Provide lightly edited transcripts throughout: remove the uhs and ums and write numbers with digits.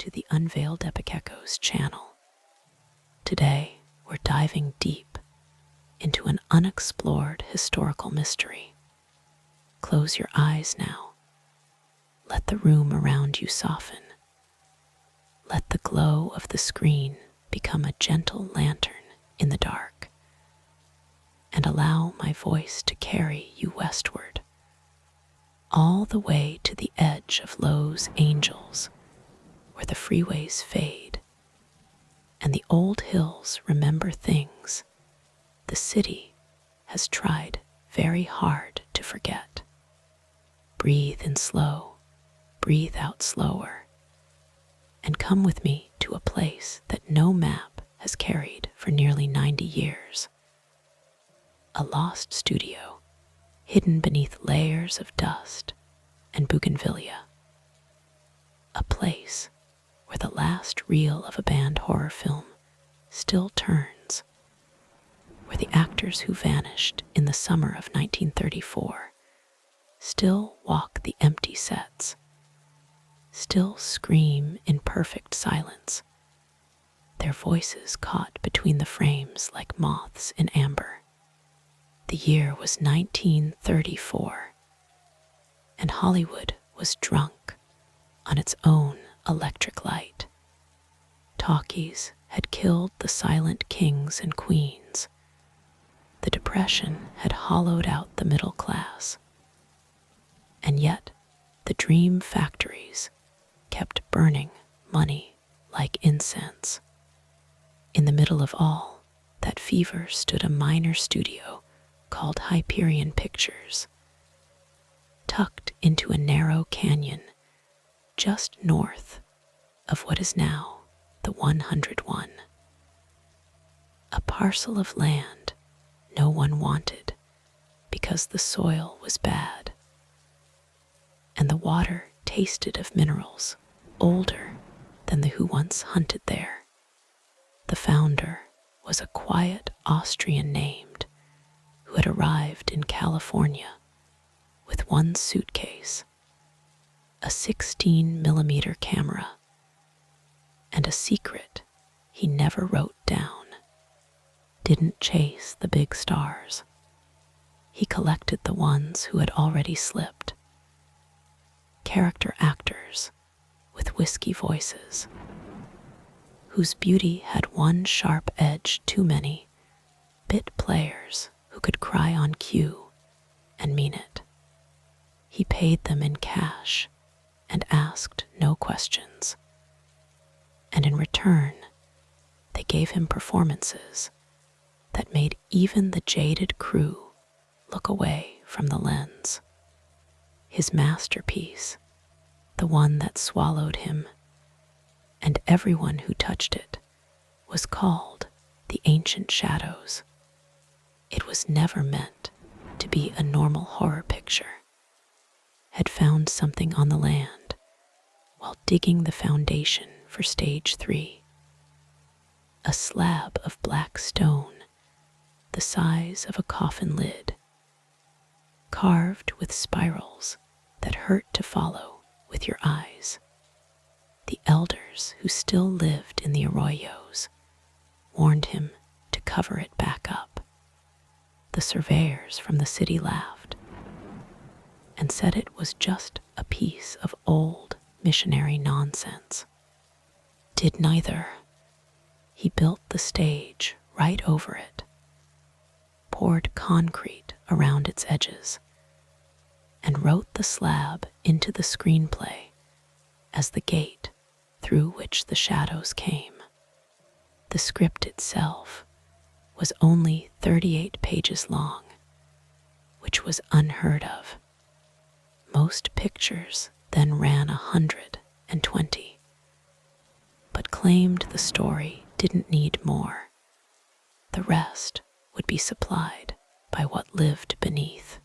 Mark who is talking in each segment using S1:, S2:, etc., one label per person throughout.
S1: to the Unveiled Epic Echoes channel. Today, we're diving deep into an unexplored historical mystery. Close your eyes now. Let the room around you soften. Let the glow of the screen become a gentle lantern in the dark, and allow my voice to carry you westward, all the way to the edge of Los Angeles, where the freeways fade and the old hills remember things the city has tried very hard to forget. Breathe in slow, breathe out slower, and come with me to a place that no map has carried for nearly 90 years. A lost studio hidden beneath layers of dust and bougainvillea. A place where the last reel of a banned horror film still turns, where the actors who vanished in the summer of 1934 still walk the empty sets, still scream in perfect silence, their voices caught between the frames like moths in amber. The year was 1934, and Hollywood was drunk on its own electric light. Talkies had killed the silent kings and queens. The Depression had hollowed out the middle class. And yet, the dream factories kept burning money like incense. In the middle of all that fever stood a minor studio called Hyperion Pictures, tucked into a narrow canyon just north of what is now the 101. A parcel of land no one wanted because the soil was bad, and the water tasted of minerals older than the who once hunted there. The founder was a quiet Austrian named who had arrived in California with one suitcase, a 16mm camera, and a secret he never wrote down. Didn't chase the big stars. He collected the ones who had already slipped. Character actors with whiskey voices, whose beauty had one sharp edge too many, bit players who could cry on cue and mean it. He paid them in cash and asked no questions. And in return, they gave him performances that made even the jaded crew look away from the lens. His masterpiece, the one that swallowed him, and everyone who touched it, was called The Ancient Shadows. It was never meant to be a normal horror picture. Had found something on the land while digging the foundation for stage 3. A slab of black stone, the size of a coffin lid, carved with spirals that hurt to follow with your eyes. The elders who still lived in the arroyos warned him to cover it back up. The surveyors from the city laughed and said it was just a piece of old missionary nonsense. Did neither. He built the stage right over it, poured concrete around its edges, and wrote the slab into the screenplay as the gate through which the shadows came. The script itself was only 38 pages long, which was unheard of. Most pictures then ran 120, but claimed the story didn't need more. The rest would be supplied by what lived beneath.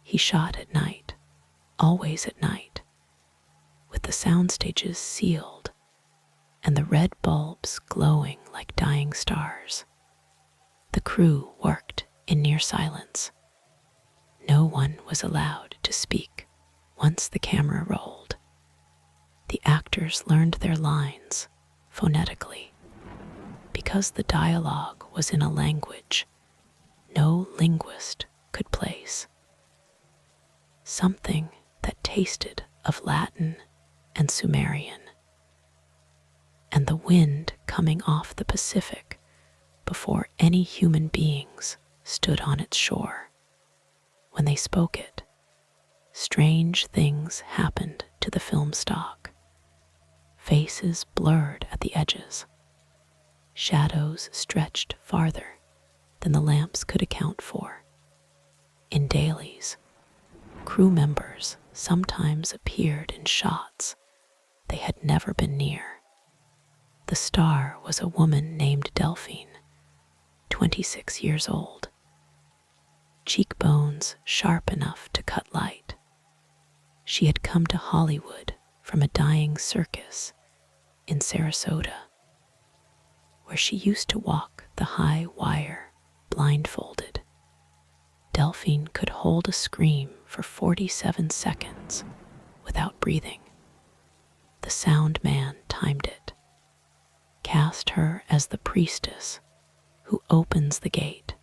S1: He shot at night, always at night, with the sound stages sealed and the red bulbs glowing like dying stars. The crew worked in near silence. No one was allowed to speak once the camera rolled. The actors actors learned their lines phonetically because the dialogue was in a language no linguist could place. Something that tasted of Latin and Sumerian, and the wind coming off the Pacific before any human beings stood on its shore. When they spoke it, strange things happened to the film stock. Faces blurred at the edges. Shadows stretched farther than the lamps could account for. In dailies, crew members sometimes appeared in shots they had never been near. The star was a woman named Delphine, 26 years old, cheekbones sharp enough to cut light. She had come to Hollywood from a dying circus in Sarasota, where she used to walk the high wire blindfolded. Delphine could hold a scream for 47 seconds without breathing. The sound man timed it, cast her as the priestess who opens the gate.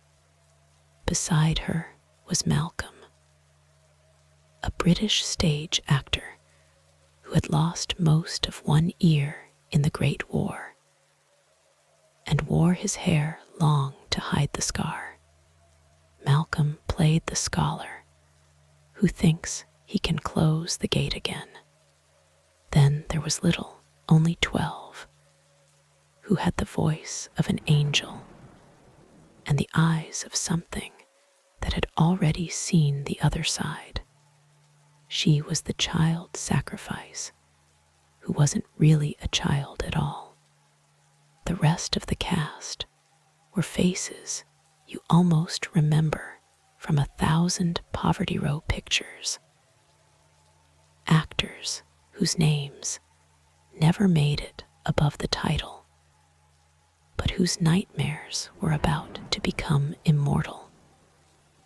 S1: Beside her was Malcolm, a British stage actor who had lost most of one ear in the Great War and wore his hair long to hide the scar. Malcolm played the scholar who thinks he can close the gate again. Then there was Little, only 12, who had the voice of an angel and the eyes of something that had already seen the other side. She was the child sacrifice who wasn't really a child at all. The rest of the cast were faces you almost remember from 1,000 Poverty Row pictures. Actors whose names never made it above the title, but whose nightmares were about to become immortal.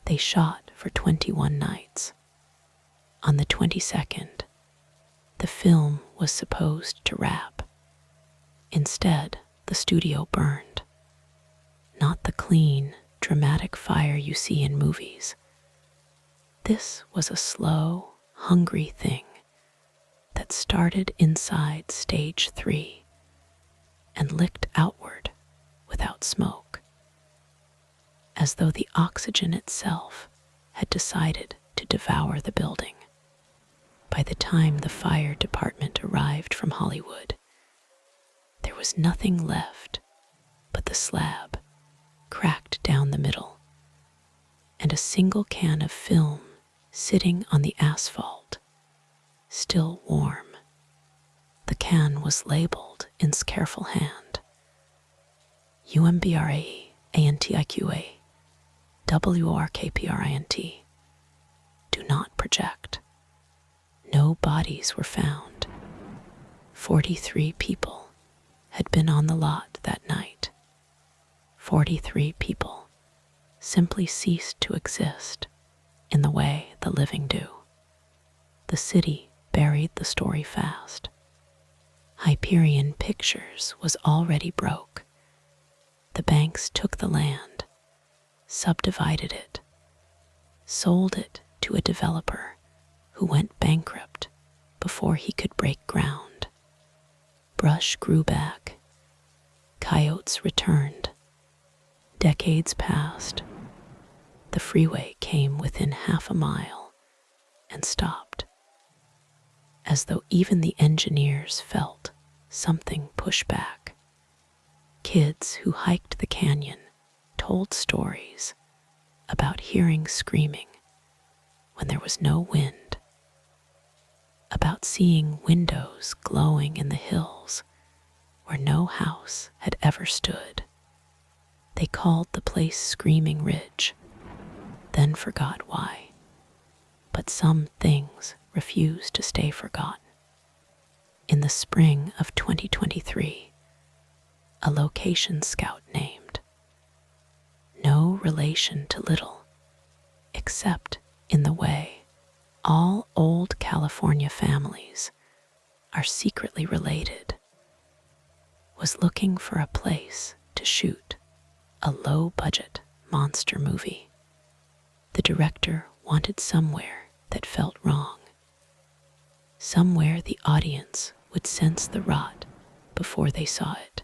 S1: They shot for 21 nights. On the 22nd, the film was supposed to wrap. Instead, the studio burned. Not the clean, dramatic fire you see in movies. This was a slow, hungry thing that started inside stage 3 and licked outward without smoke, as though the oxygen itself had decided to devour the building. By the time the fire department arrived from Hollywood, there was nothing left but the slab, cracked down the middle, and a single can of film sitting on the asphalt, still warm. The can was labeled in careful hand: UMBRAE ANTIQA WRKPRINT. Do not project. No bodies were found. 43 people had been on the lot that night. 43 people simply ceased to exist in the way the living do. The city buried the story fast. Hyperion Pictures was already broke. The banks took the land, subdivided it, sold it to a developer who went bankrupt before he could break ground. Brush grew back. Coyotes returned. Decades passed. The freeway came within half a mile and stopped, as though even the engineers felt something push back. Kids who hiked the canyon told stories about hearing screaming when there was no wind, about seeing windows glowing in the hills where no house had ever stood. They called the place Screaming Ridge, then forgot why. But some things refused to stay forgotten. In the spring of 2023, a location scout named, no relation to Little, except in the way all old California families are secretly related, was looking for a place to shoot a low-budget monster movie. The director wanted somewhere that felt wrong, somewhere the audience would sense the rot before they saw it.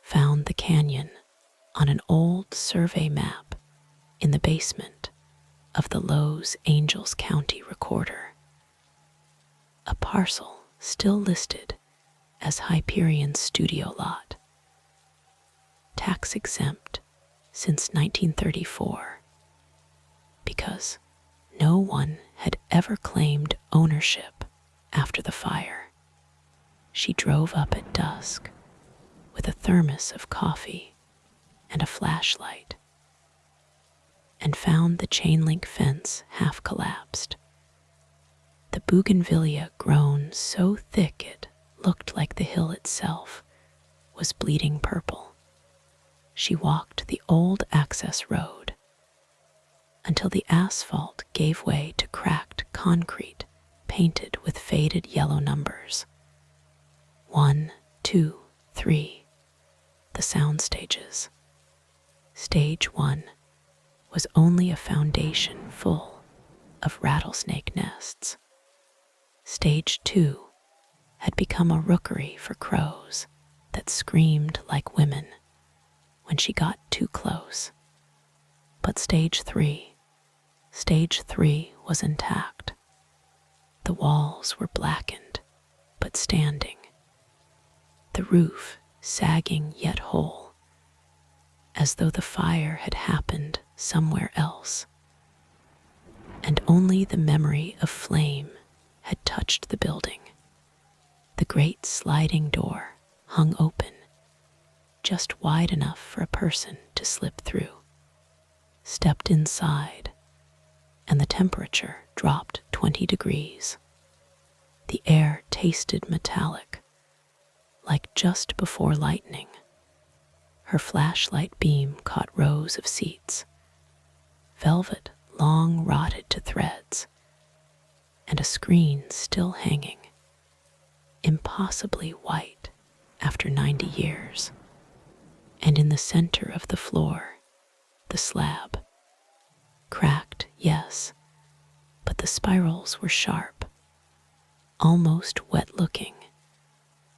S1: Found the canyon on an old survey map in the basement of the Los Angeles County Recorder, a parcel still listed as Hyperion Studio Lot, tax exempt since 1934, because no one had ever claimed ownership after the fire. She drove up at dusk with a thermos of coffee and a flashlight, and found the chain-link fence half collapsed, the bougainvillea grown so thick it looked like the hill itself was bleeding purple. She walked the old access road until the asphalt gave way to cracked concrete painted with faded yellow numbers. 1, 2, 3, the sound stages. Stage 1 was only a foundation full of rattlesnake nests. Stage 2 had become a rookery for crows that screamed like women when she got too close. But Stage 3 was intact. The walls were blackened but standing, the roof sagging yet whole, as though the fire had happened somewhere else, and only the memory of flame had touched the building. The great sliding door hung open, just wide enough for a person to slip through. Stepped inside, and the temperature dropped 20 degrees. The air tasted metallic, like just before lightning. Her flashlight beam caught rows of seats, velvet long rotted to threads, and a screen still hanging, impossibly white after 90 years. And in the center of the floor, the slab. Cracked, yes, but the spirals were sharp, almost wet-looking,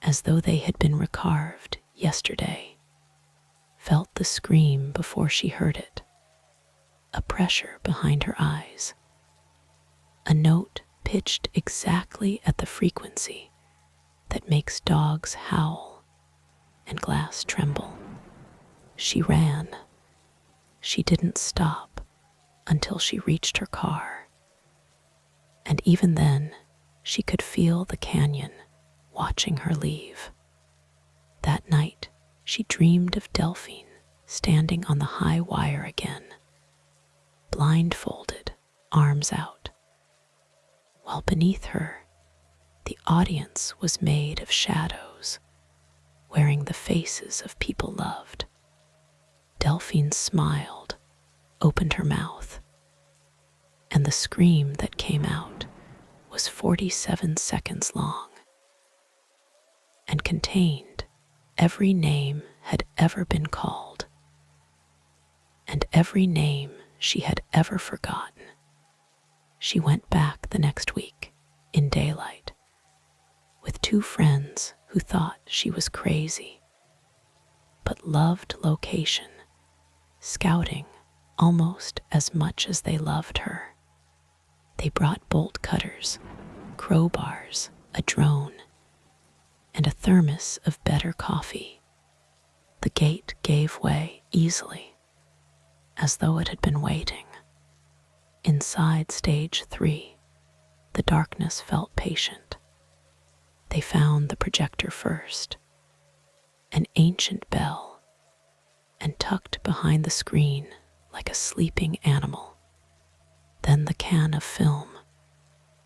S1: as though they had been recarved yesterday. Felt the scream before she heard it, a pressure behind her eyes, a note pitched exactly at the frequency that makes dogs howl and glass tremble. She ran. She didn't stop until she reached her car, and even then she could feel the canyon watching her leave. That night she dreamed of Delphine standing on the high wire again, blindfolded, arms out, while beneath her the audience was made of shadows, wearing the faces of people loved. Delphine smiled, opened her mouth, and the scream that came out was 47 seconds long and contained every name had ever been called and every name she had ever forgotten. She went back the next week in daylight with 2 friends who thought she was crazy but loved location, scouting almost as much as they loved her. They brought bolt cutters, crowbars, a drone, and a thermos of better coffee. The gate gave way easily, as though it had been waiting. Inside Stage 3, the darkness felt patient. They found the projector first, an ancient bell, and tucked behind the screen like a sleeping animal. Then the can of film,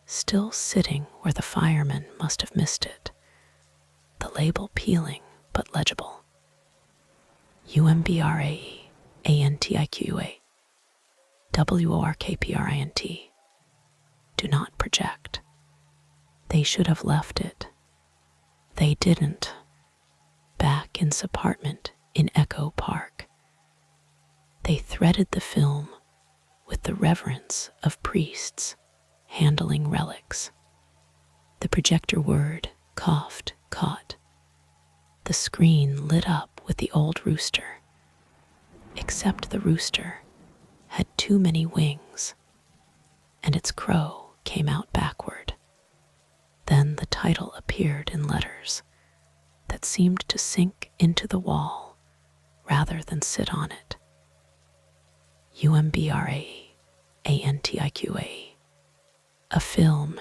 S1: still sitting where the firemen must have missed it, the label peeling but legible. UMBRAE, ANTIQA, WORKPRINT. Do not project. They should have left it. They didn't. Back in 's apartment in Echo Park, they threaded the film with the reverence of priests handling relics. The projector word coughed, caught. The screen lit up with the old rooster, except the rooster had too many wings, and its crow came out backward. Then the title appeared in letters that seemed to sink into the wall rather than sit on it. UMBRAE, a film.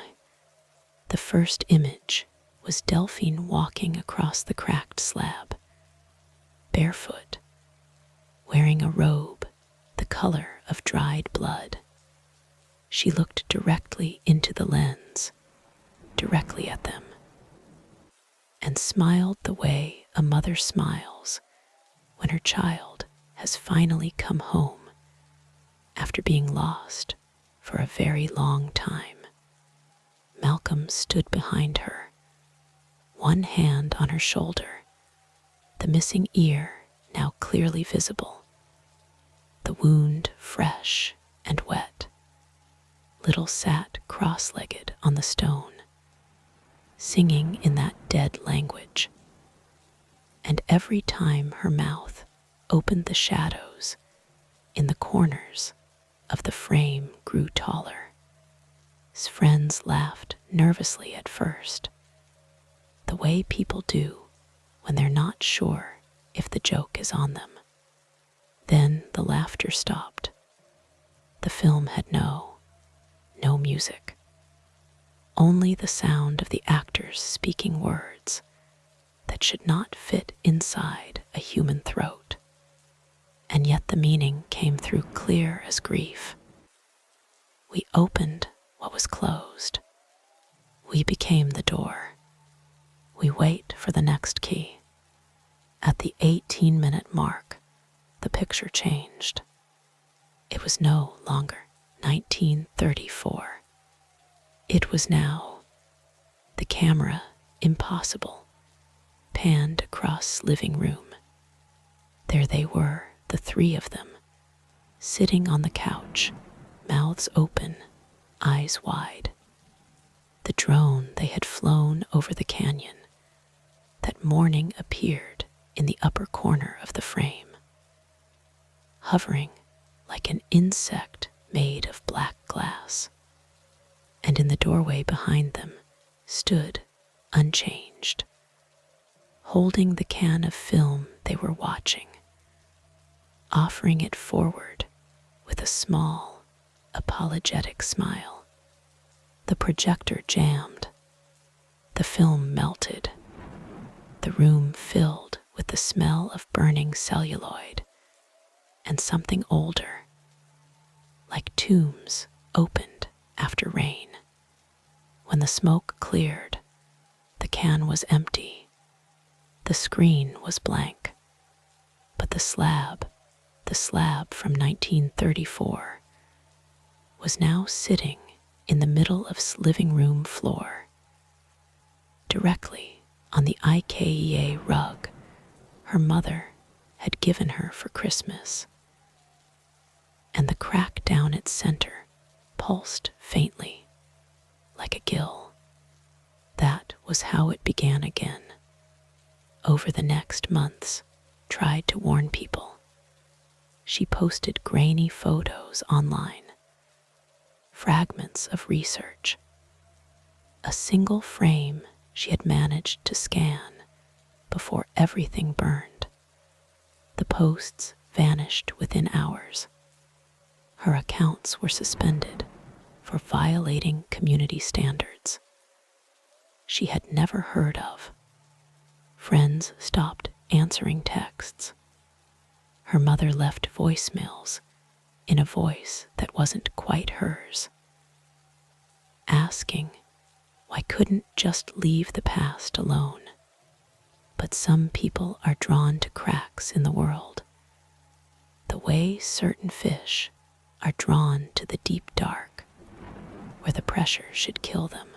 S1: The first image was Delphine walking across the cracked slab, barefoot, wearing a robe the color of dried blood. She looked directly into the lens, directly at them, and smiled the way a mother smiles when her child has finally come home after being lost for a very long time. Malcolm stood behind her, one hand on her shoulder, the missing ear now clearly visible, the wound fresh and wet. Little sat cross-legged on the stone, singing in that dead language. And every time her mouth opened, the shadows in the corners of the frame grew taller. His friends laughed nervously at first, the way people do when they're not sure if the joke is on them. Then the laughter stopped. The film had no music, only the sound of the actors speaking words that should not fit inside a human throat. And yet the meaning came through clear as grief. We opened what was closed. We became the door. We wait for the next key. At the 18-minute mark, the picture changed. It was no longer 1934. It was now. The camera, impossible, panned across living room. There they were, the three of them, sitting on the couch, mouths open, eyes wide. The drone they had flown over the canyon. That morning appeared in the upper corner of the frame, hovering like an insect made of black glass. And in the doorway behind them stood, unchanged, holding the can of film they were watching, offering it forward with a small, apologetic smile. The projector jammed. The film melted. The room filled with the smell of burning celluloid and something older, like tombs opened after rain. When the smoke cleared, the can was empty. The screen was blank. But the slab from 1934, was now sitting in the middle of his living room floor, directly on the IKEA rug her mother had given her for Christmas. And the crack down its center pulsed faintly, like a gill. That was how it began again. Over the next months, tried to warn people. She posted grainy photos online, fragments of research, a single frame she had managed to scan before everything burned. The posts vanished within hours. Her accounts were suspended for violating community standards she had never heard of. Friends stopped answering texts. Her mother left voicemails in a voice that wasn't quite hers, asking why couldn't just leave the past alone. But some people are drawn to cracks in the world, the way certain fish are drawn to the deep dark, where the pressure should kill them.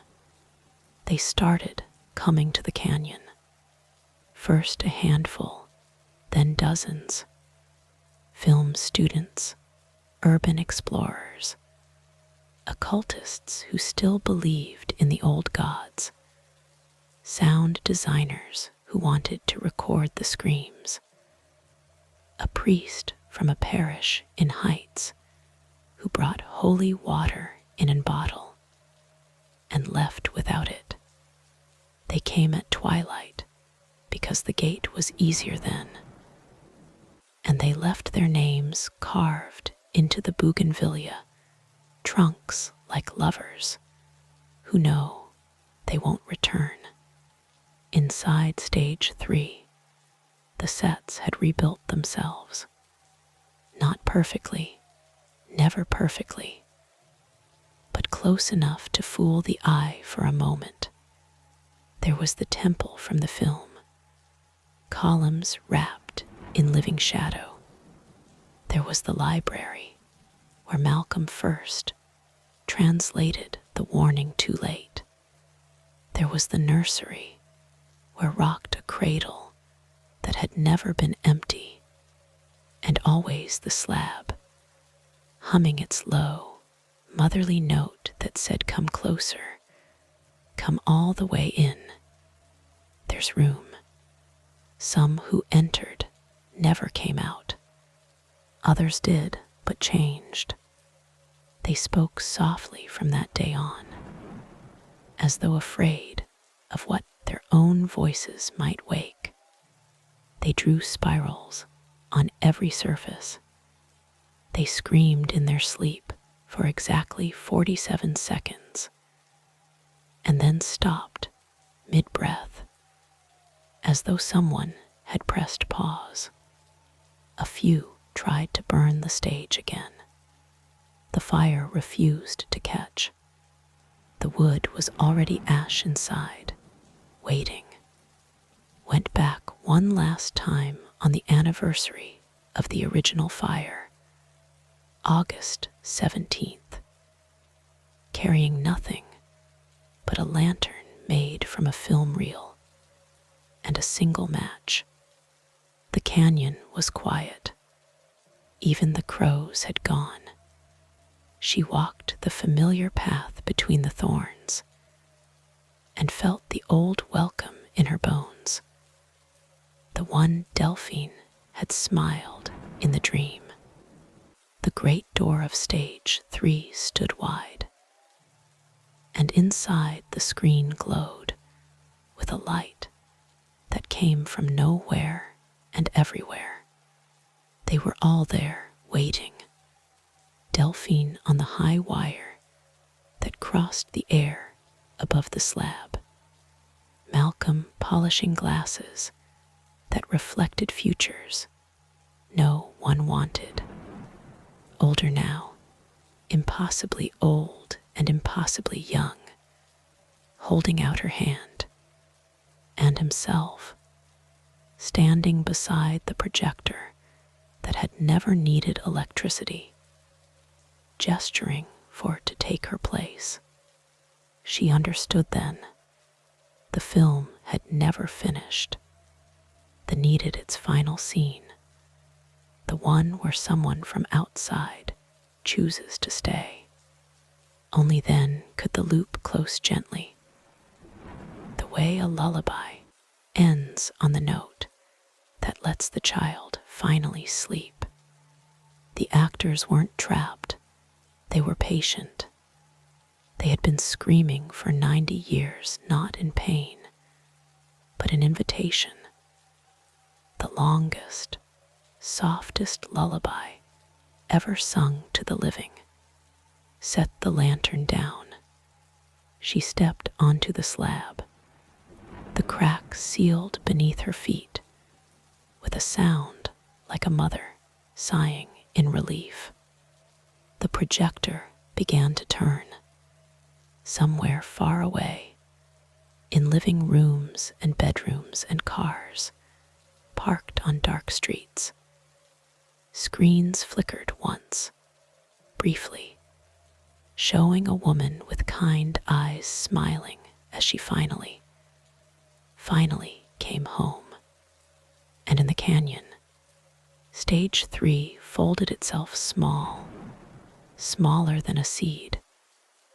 S1: They started coming to the canyon. First a handful, then dozens. Film students, urban explorers, occultists who still believed in the old gods, sound designers who wanted to record the screams, a priest from a parish in Heights who brought holy water in a bottle and left without it. They came at twilight because the gate was easier then, and they left their names carved into the bougainvillea trunks like lovers who know they won't return. Inside stage 3, the sets had rebuilt themselves. Not perfectly, never perfectly, but close enough to fool the eye for a moment. There was the temple from the film, columns wrapped in living shadow. There was the library, where Malcolm first translated the warning too late. There was the nursery, where rocked a cradle that had never been empty, and always the slab, humming its low, motherly note that said, "Come closer, come all the way in. There's room." Some who entered never came out. Others did, but changed. They spoke softly from that day on, as though afraid of what their own voices might wake. They drew spirals on every surface. They screamed in their sleep for exactly 47 seconds, and then stopped mid-breath, as though someone had pressed pause. A few tried to burn the stage again. The fire refused to catch. The wood was already ash inside, waiting. Went back one last time on the anniversary of the original fire, August 17th, carrying nothing but a lantern made from a film reel and a single match. The canyon was quiet. Even the crows had gone. She walked the familiar path between the thorns and felt the old welcome in her bones. The one Delphine had smiled in the dream. The great door of stage 3 stood wide, and inside the screen glowed with a light that came from nowhere and everywhere. They were all there, waiting. Delphine on the high wire that crossed the air above the slab. Malcolm polishing glasses that reflected futures no one wanted. Older now, impossibly old and impossibly young, holding out her hand, and himself, standing beside the projector that had never needed electricity, gesturing for it to take her place. She understood then. The film had never finished. That needed its final scene, the one where someone from outside chooses to stay. Only then could the loop close gently, the way a lullaby ends on the note that lets the child finally sleep. The actors weren't trapped. They were patient. They had been screaming for 90 years, not in pain, but an invitation. The longest, softest lullaby ever sung to the living. Set the lantern down. She stepped onto the slab. The crack sealed beneath her feet with a sound like a mother sighing in relief. The projector began to turn. Somewhere far away, in living rooms and bedrooms and cars, parked on dark streets, screens flickered once, briefly, showing a woman with kind eyes smiling as she finally came home. And in the canyon, stage 3 folded itself smaller than a seed,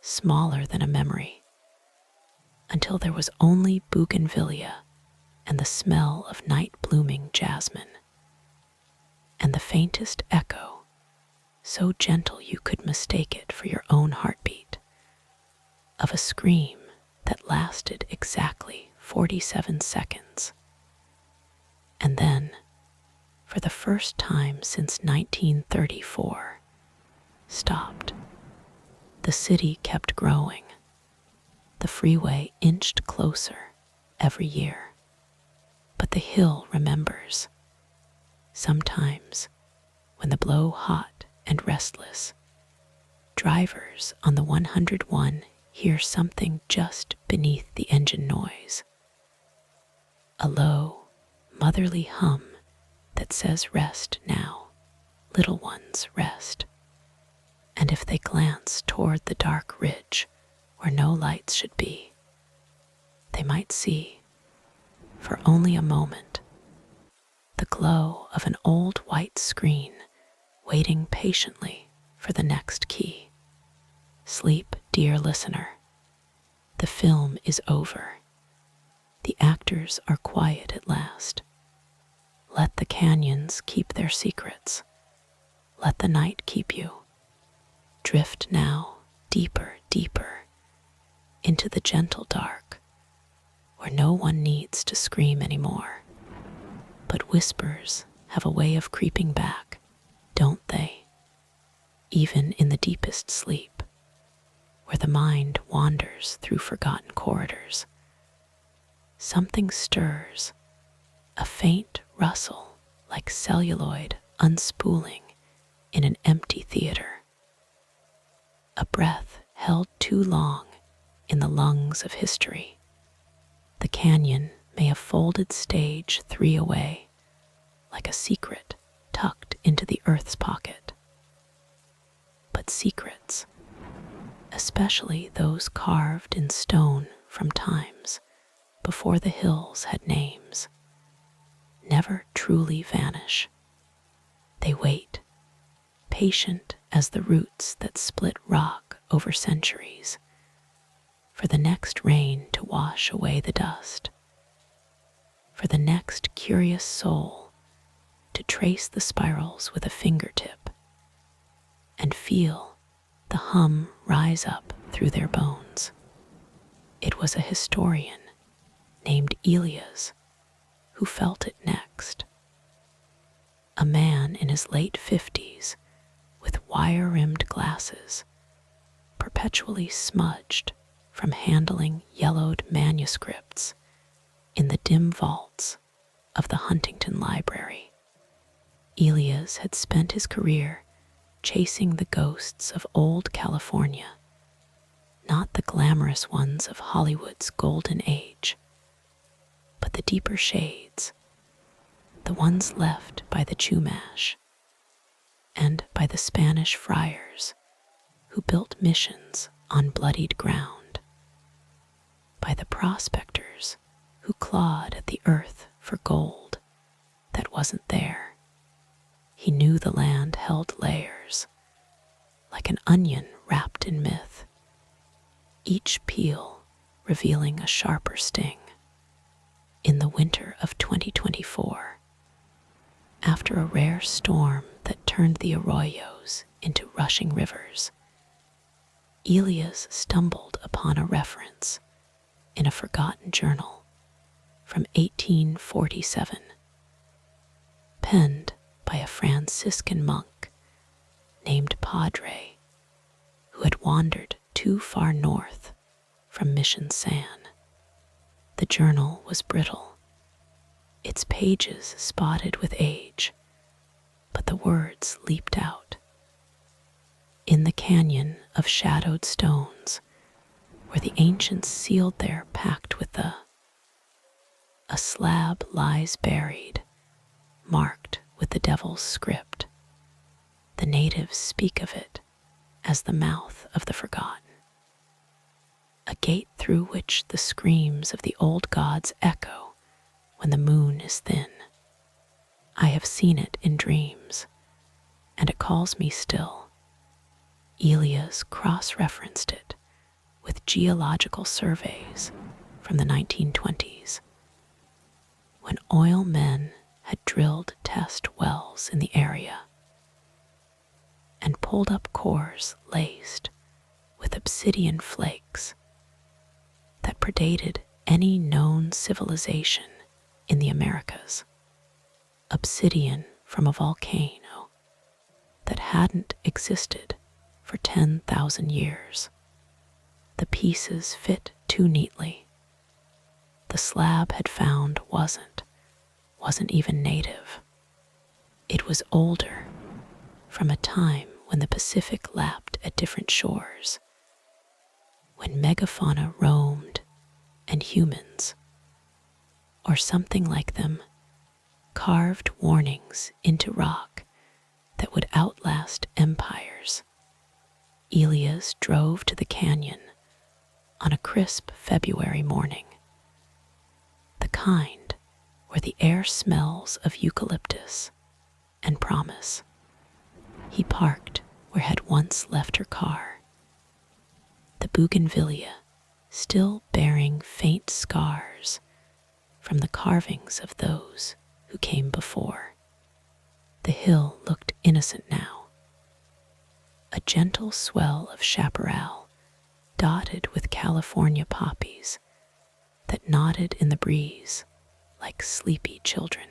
S1: smaller than a memory, until there was only bougainvillea and the smell of night-blooming jasmine, and the faintest echo, so gentle you could mistake it for your own heartbeat, of a scream that lasted exactly 47 seconds. And then, for the first time since 1934, stopped. The city kept growing. The freeway inched closer every year. But the hill remembers. Sometimes, when the blow hot and restless, drivers on the 101 hear something just beneath the engine noise. A low, motherly hum that says, "Rest now, little ones, rest." And if they glance toward the dark ridge where no lights should be, they might see, for only a moment, the glow of an old white screen waiting patiently for the next key. Sleep, dear listener. The film is over. The actors are quiet at last. Let the canyons keep their secrets. Let the night keep you. Drift now deeper, deeper into the gentle dark, where no one needs to scream anymore. But whispers have a way of creeping back, don't they? Even in the deepest sleep, where the mind wanders through forgotten corridors. Something stirs, a faint rustle like celluloid unspooling in an empty theater. A breath held too long in the lungs of history. The canyon may have folded stage 3 away, like a secret tucked into the earth's pocket. But secrets, especially those carved in stone from times before the hills had names, never truly vanish. They wait, patient as the roots that split rock over centuries, for the next rain to wash away the dust, for the next curious soul to trace the spirals with a fingertip and feel the hum rise up through their bones. It was a historian named Elias who felt it next. A man in his late 50s with wire-rimmed glasses, perpetually smudged from handling yellowed manuscripts in the dim vaults of the Huntington Library. Elias had spent his career chasing the ghosts of old California, not the glamorous ones of Hollywood's golden age, but the deeper shades, the ones left by the Chumash and by the Spanish friars who built missions on bloodied ground, by the prospectors who clawed at the earth for gold that wasn't there. He knew the land held layers, like an onion wrapped in myth, each peel revealing a sharper sting. In the winter of 2024, after a rare storm that turned the arroyos into rushing rivers, Elias stumbled upon a reference in a forgotten journal from 1847, penned by a Franciscan monk named Padre, who had wandered too far north from Mission San. The journal was brittle, its pages spotted with age, but the words leaped out. In the canyon of shadowed stones, where the ancients sealed their pact with a slab lies buried, marked with the devil's script. The natives speak of it as the mouth of the forgotten. a gate through which the screams of the old gods echo when the moon is thin. I have seen it in dreams, and it calls me still. Elias cross-referenced it with geological surveys from the 1920s, when oil men had drilled test wells in the area and pulled up cores laced with obsidian flakes that predated any known civilization in the Americas. Obsidian from a volcano that hadn't existed for 10,000 years. The pieces fit too neatly. The slab had found wasn't even native. It was older, from a time when the Pacific lapped at different shores, when megafauna roamed and humans, or something like them, carved warnings into rock that would outlast empires. Elias drove to the canyon on a crisp February morning, the kind where the air smells of eucalyptus and promise. He parked where had once left her car, the bougainvillea still bearing faint scars from the carvings of those who came before. The hill looked innocent now, a gentle swell of chaparral dotted with California poppies that nodded in the breeze like sleepy children.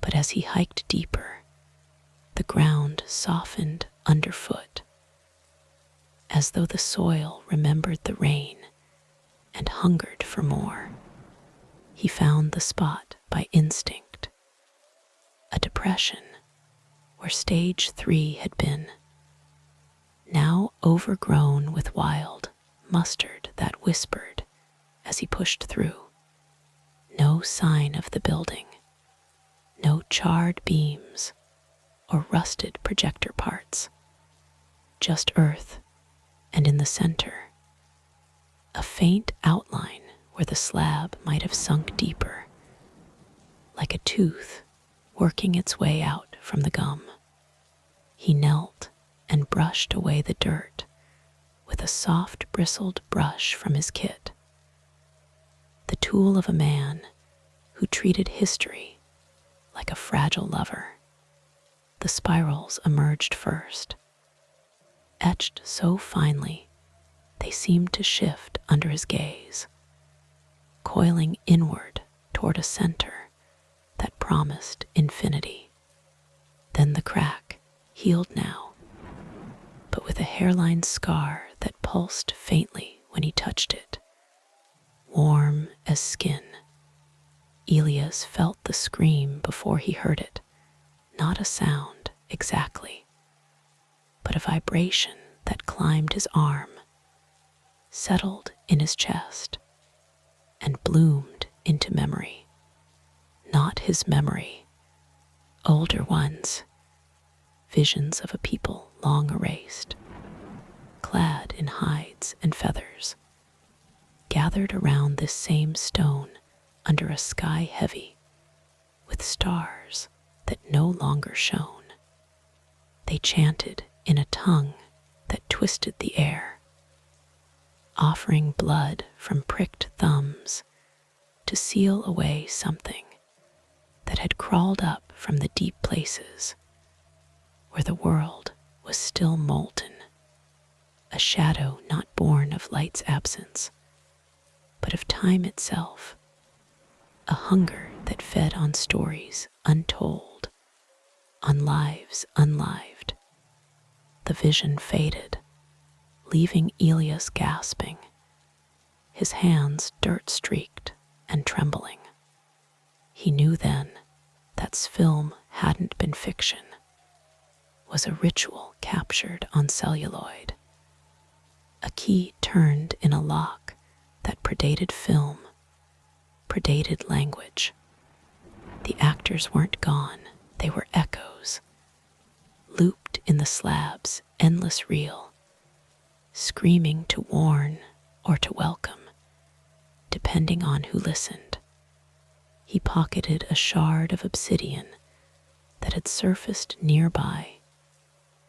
S1: But as he hiked deeper, the ground softened underfoot, as though the soil remembered the rain and hungered for more. He found the spot by instinct, a depression where stage 3 had been, now overgrown with wild mustard that whispered as he pushed through. No sign of the building, no charred beams or rusted projector parts, just earth, and in the center, a faint outline where the slab might have sunk deeper, like a tooth working its way out from the gum. He knelt and brushed away the dirt with a soft bristled brush from his kit, the tool of a man who treated history like a fragile lover. The spirals emerged first, etched so finely they seemed to shift under his gaze, coiling inward toward a center that promised infinity. Then the crack, healed now, but with a hairline scar that pulsed faintly when he touched it, warm as skin. Elias felt the scream before he heard it, not a sound exactly, but a vibration that climbed his arm, settled in his chest, and bloomed into memory. Not his memory, older ones, visions of a people long erased, clad in hides and feathers, gathered around this same stone under a sky heavy with stars that no longer shone. They chanted in a tongue that twisted the air, offering blood from pricked thumbs to seal away something that had crawled up from the deep places where the world was still molten, a shadow not born of light's absence, but of time itself, a hunger that fed on stories untold, on lives unlived. The vision faded, leaving Elias gasping, his hands dirt-streaked and trembling. He knew then that film hadn't been fiction, was a ritual captured on celluloid, a key turned in a lock that predated film, predated language. The actors weren't gone, they were echoes, looped in the slab's endless reel, screaming to warn or to welcome, depending on who listened. He pocketed a shard of obsidian that had surfaced nearby,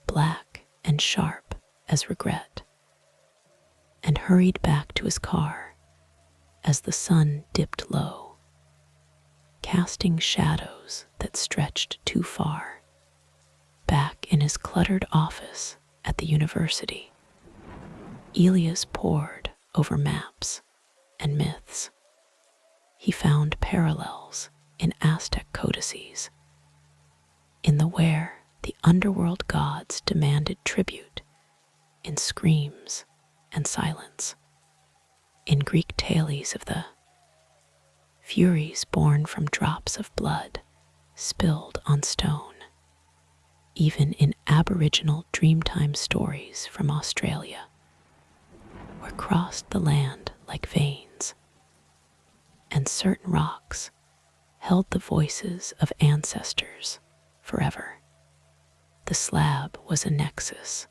S1: black and sharp as regret, and hurried back to his car as the sun dipped low, casting shadows that stretched too far. Back in his cluttered office at the university, Elias pored over maps and myths. He found parallels in Aztec codices, in the where the underworld gods demanded tribute in screams and silence, in Greek tales of the furies born from drops of blood spilled on stone, even in Aboriginal Dreamtime stories from Australia, where crossed the land like veins, and certain rocks held the voices of ancestors forever. The slab was a nexus,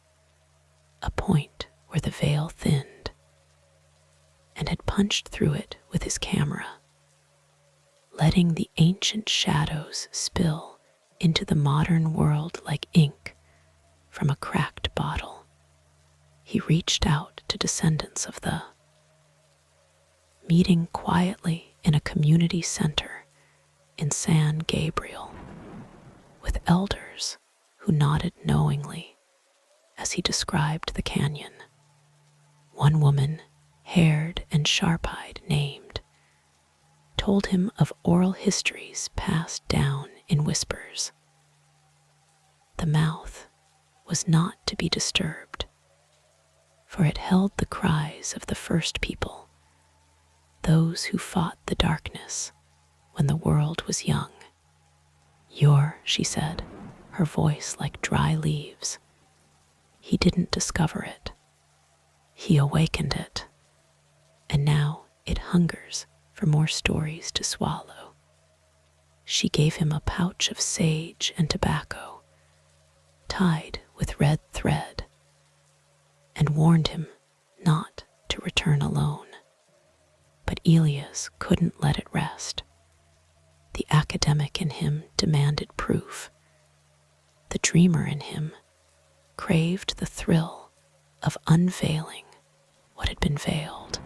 S1: a point where the veil thinned, and had punched through it with his camera, letting the ancient shadows spill into the modern world like ink from a cracked bottle. He reached out to descendants of the meeting quietly in a community center in San Gabriel, with elders who nodded knowingly as he described the canyon. One woman, haired and sharp-eyed, named, told him of oral histories passed down in whispers. The mouth was not to be disturbed, for it held the cries of the first people, those who fought the darkness when the world was young. She said, her voice like dry leaves. He didn't discover it. He awakened it, and now it hungers for more stories to swallow. She gave him a pouch of sage and tobacco, tied with red thread, and warned him not to return alone. But Elias couldn't let it rest. The academic in him demanded proof. The dreamer in him craved the thrill of unveiling what had been veiled.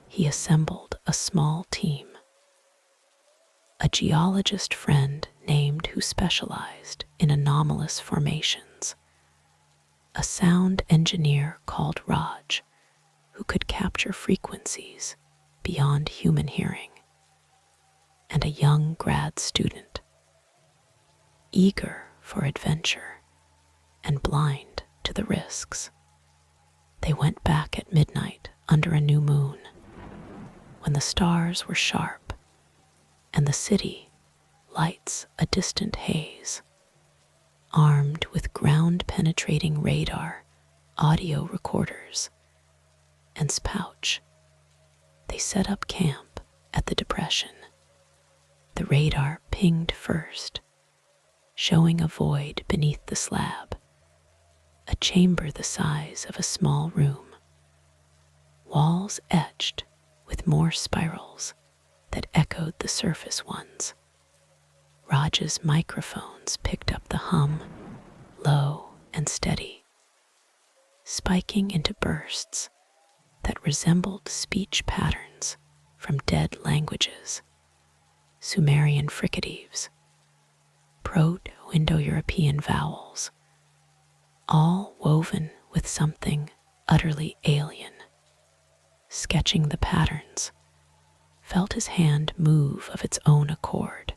S1: He assembled a small team. A geologist friend named who specialized in anomalous formations, a sound engineer called Raj who could capture frequencies beyond human hearing, and a young grad student, eager for adventure and blind to the risks. They went back at midnight under a new moon, when the stars were sharp and the city lights a distant haze. Armed with ground-penetrating radar, audio recorders, and pouch, they set up camp at the depression. The radar pinged first, showing a void beneath the slab, a chamber the size of a small room, walls etched with more spirals that echoed the surface ones. Raj's microphones picked up the hum, low and steady, spiking into bursts that resembled speech patterns from dead languages, Sumerian fricatives, Proto-Indo-European vowels, all woven with something utterly alien. Sketching the patterns, felt his hand move of its own accord,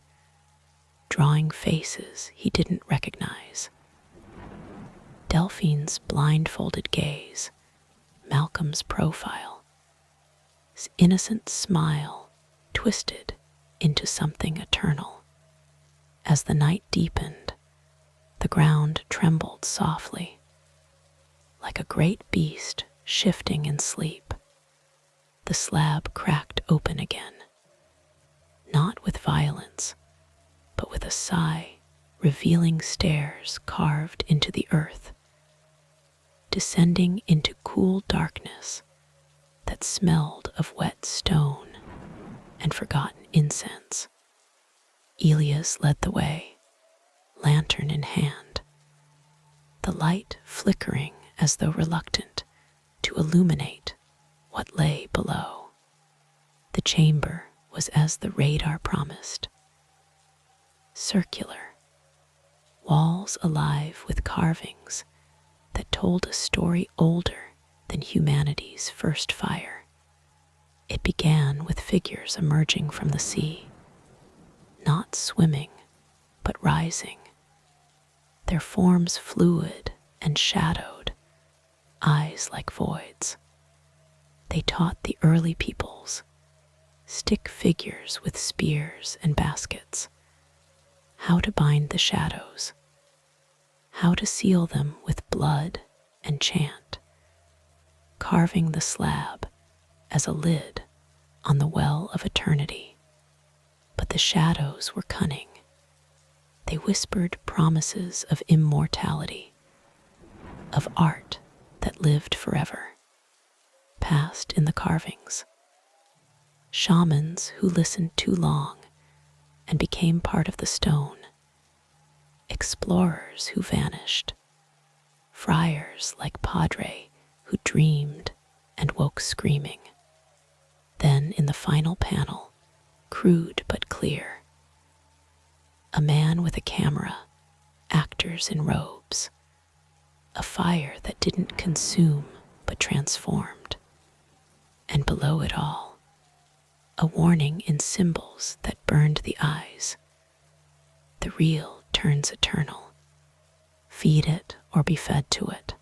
S1: drawing faces he didn't recognize. Delphine's blindfolded gaze, Malcolm's profile, his innocent smile twisted into something eternal. As the night deepened, the ground trembled softly, like a great beast shifting in sleep. The slab cracked open again, not with violence, but with a sigh, revealing stairs carved into the earth. Descending into cool darkness, that smelled of wet stone and forgotten incense. Elias led the way, lantern in hand, the light flickering as though reluctant to illuminate what lay below. The chamber was as the radar promised, circular, walls alive with carvings that told a story older than humanity's first fire. It began with figures emerging from the sea, not swimming, but rising, their forms fluid and shadowed, eyes like voids. They taught the early peoples, stick figures with spears and baskets, how to bind the shadows, how to seal them with blood and chant, carving the slab as a lid on the well of eternity. But the shadows were cunning. They whispered promises of immortality, of art that lived forever, past in the carvings. Shamans who listened too long and became part of the stone, explorers who vanished, friars like Padre who dreamed and woke screaming. Then in the final panel, crude but clear, a man with a camera, actors in robes, a fire that didn't consume but transformed, and below it all, a warning in symbols that burned the eyes. The real turns eternal. Feed it or be fed to it.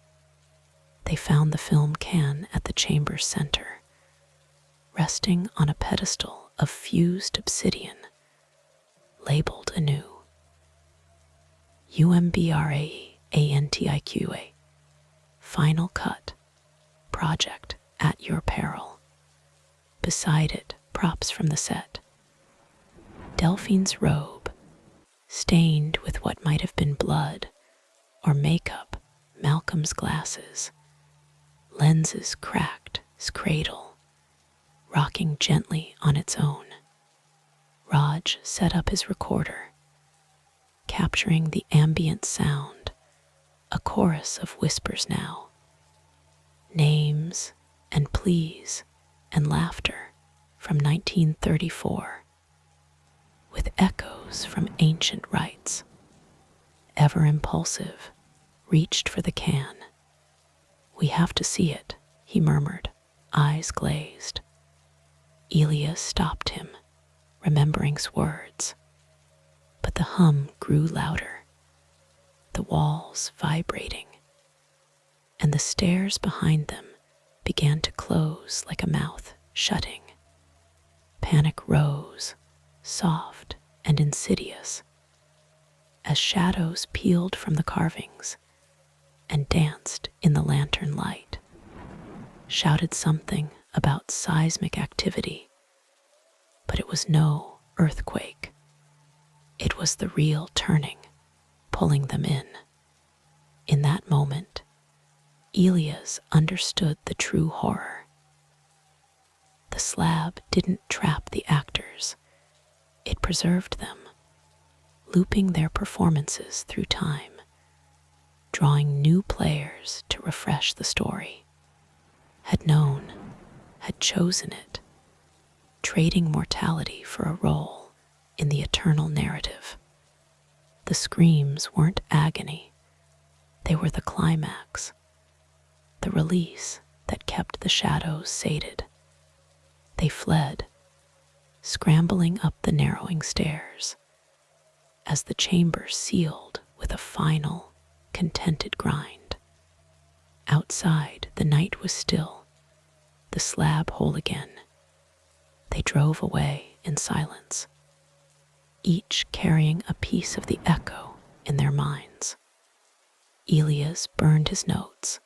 S1: They found the film can at the chamber's center, resting on a pedestal of fused obsidian, labeled anew. UMBRAEANTIQA. Final cut. Project at your peril. Beside it, props from the set. Delphine's robe, stained with what might have been blood or makeup. Malcolm's glasses, lenses cracked, cradle, rocking gently on its own. Raj set up his recorder, capturing the ambient sound, a chorus of whispers now, names and pleas and laughter from 1934, with echoes from ancient rites. Ever impulsive, reached for the can. We have to see it, he murmured, eyes glazed. Elias stopped him, remembering's words. But the hum grew louder, the walls vibrating, and the stairs behind them began to close like a mouth shutting. Panic rose, soft and insidious, as shadows peeled from the carvings and danced in the lantern light, shouted something about seismic activity, but it was no earthquake. It was the real turning, pulling them in. In that moment, Elias understood the true horror. The slab didn't trap the actors, it preserved them, looping their performances through time, drawing new players to refresh the story. Had known, had chosen it, trading mortality for a role in the eternal narrative. The screams weren't agony, they were the climax, the release that kept the shadows sated. They fled, scrambling up the narrowing stairs, as the chamber sealed with a final, contented grind. Outside, the night was still, the slab whole again. They drove away in silence, each carrying a piece of the echo in their minds. Elias burned his notes,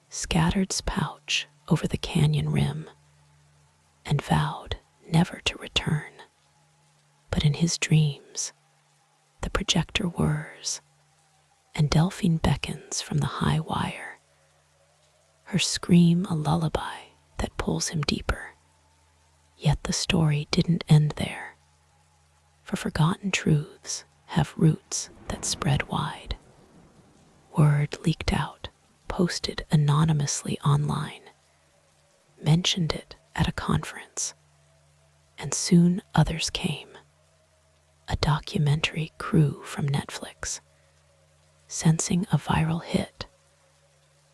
S1: scattered pouch over the canyon rim, and vowed never to return. But in his dreams, the projector whirs, and Delphine beckons from the high wire, her scream a lullaby that pulls him deeper. Yet the story didn't end there, for forgotten truths have roots that spread wide. Word leaked out, posted anonymously online, mentioned it at a conference, and soon others came. A documentary crew from Netflix, sensing a viral hit,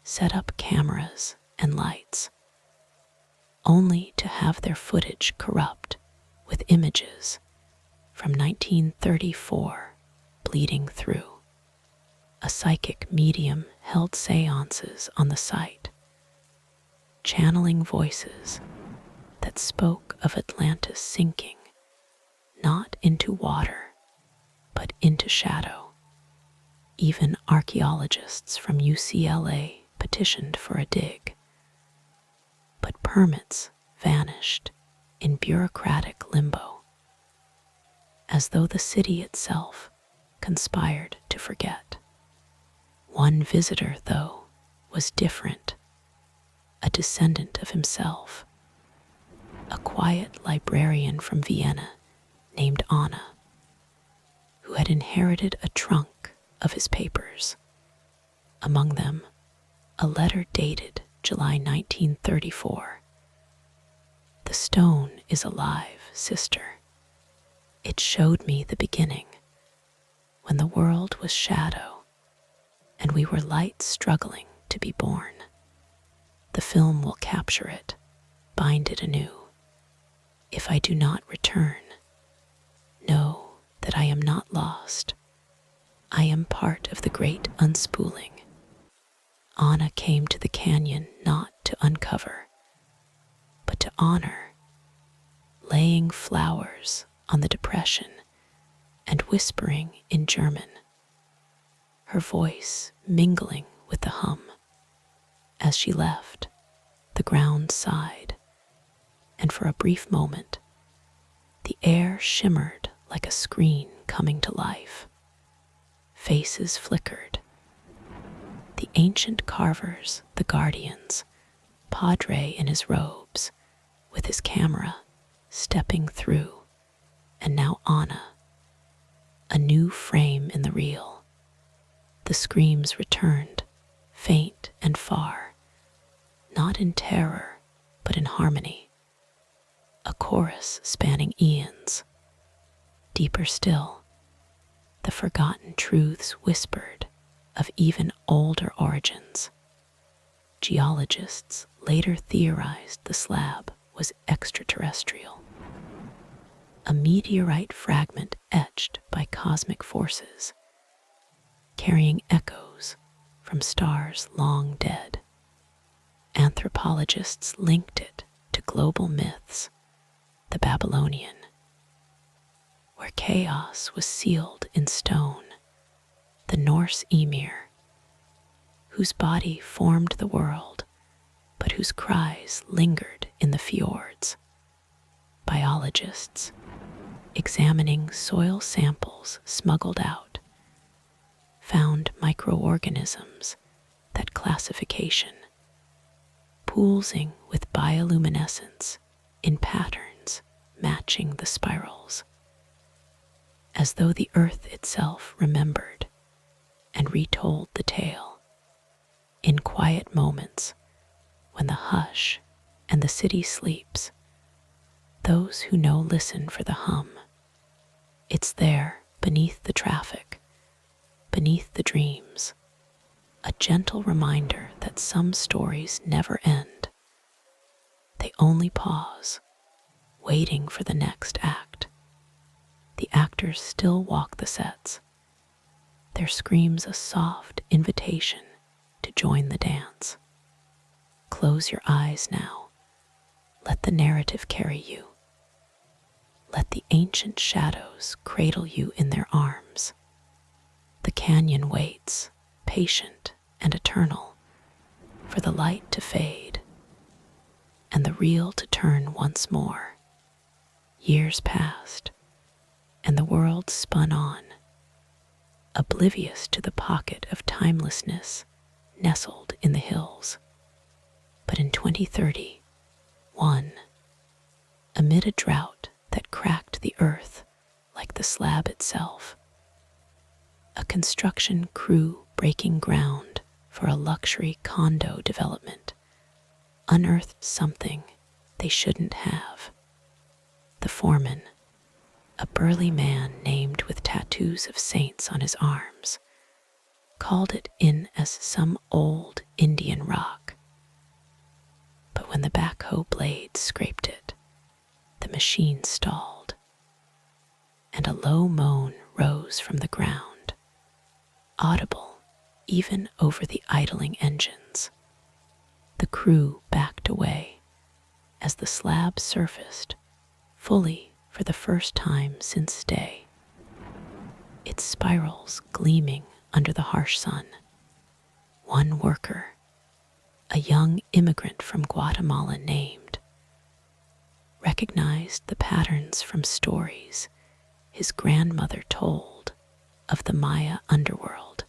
S1: set up cameras and lights, only to have their footage corrupt with images from 1934 bleeding through. A psychic medium held seances on the site, channeling voices that spoke of Atlantis sinking, not into water, but into shadow. Even archaeologists from UCLA petitioned for a dig, but permits vanished in bureaucratic limbo, as though the city itself conspired to forget. One visitor, though, was different, a descendant of himself, a quiet librarian from Vienna named Anna, who had inherited a trunk of his papers. Among them, a letter dated July 1934. "The stone is alive, sister. It showed me the beginning, when the world was shadow, and we were light struggling to be born. The film will capture it, bind it anew. If I do not return, know that I am not lost. I am part of the great unspooling." Anna came to the canyon not to uncover, but to honor, laying flowers on the depression and whispering in German, her voice mingling with the hum. As she left, the ground sighed, and for a brief moment, the air shimmered like a screen coming to life. Faces flickered. The ancient carvers, the guardians, Padre in his robes, with his camera, stepping through, and now Anna, a new frame in the reel. The screams returned, faint and far, not in terror, but in harmony. A chorus spanning eons. Deeper still, the forgotten truths whispered of even older origins. Geologists later theorized the slab was extraterrestrial, a meteorite fragment etched by cosmic forces, carrying echoes from stars long dead. Anthropologists linked it to global myths, the Babylonian, where chaos was sealed in stone, the Norse Ymir, whose body formed the world, but whose cries lingered in the fjords. Biologists, examining soil samples smuggled out, found microorganisms that classification, pulsing with bioluminescence in patterns matching the spirals, as though the earth itself remembered and retold the tale. In quiet moments, when the hush and the city sleeps, those who know listen for the hum. It's there, beneath the traffic, beneath the dreams, a gentle reminder that some stories never end. They only pause, waiting for the next act. The actors still walk the sets, their screams a soft invitation to join the dance. Close your eyes now. Let the narrative carry you. Let the ancient shadows cradle you in their arms. The canyon waits, patient and eternal, for the light to fade and the reel to turn once more. Years passed, and the world spun on, oblivious to the pocket of timelessness nestled in the hills. But in 2030, 1. Amid a drought that cracked the earth like the slab itself, a construction crew breaking ground for a luxury condo development unearthed something they shouldn't have. The foreman, a burly man named with tattoos of saints on his arms, called it in as some old Indian rock. But when the backhoe blade scraped it, the machine stalled, and a low moan rose from the ground, audible even over the idling engines. The crew backed away as the slab surfaced fully for the first time since day, its spirals gleaming under the harsh sun. One worker, a young immigrant from Guatemala named, recognized the patterns from stories his grandmother told of the Maya underworld,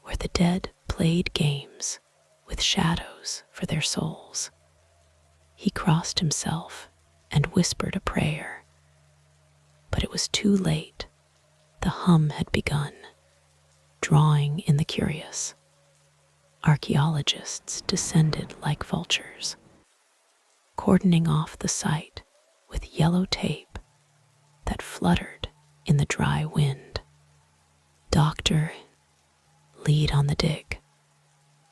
S1: where the dead played games with shadows for their souls. He crossed himself and whispered a prayer, but it was too late. The hum had begun, drawing in the curious. Archaeologists descended like vultures, cordoning off the site with yellow tape that fluttered in the dry wind. Dr. Lead on the dig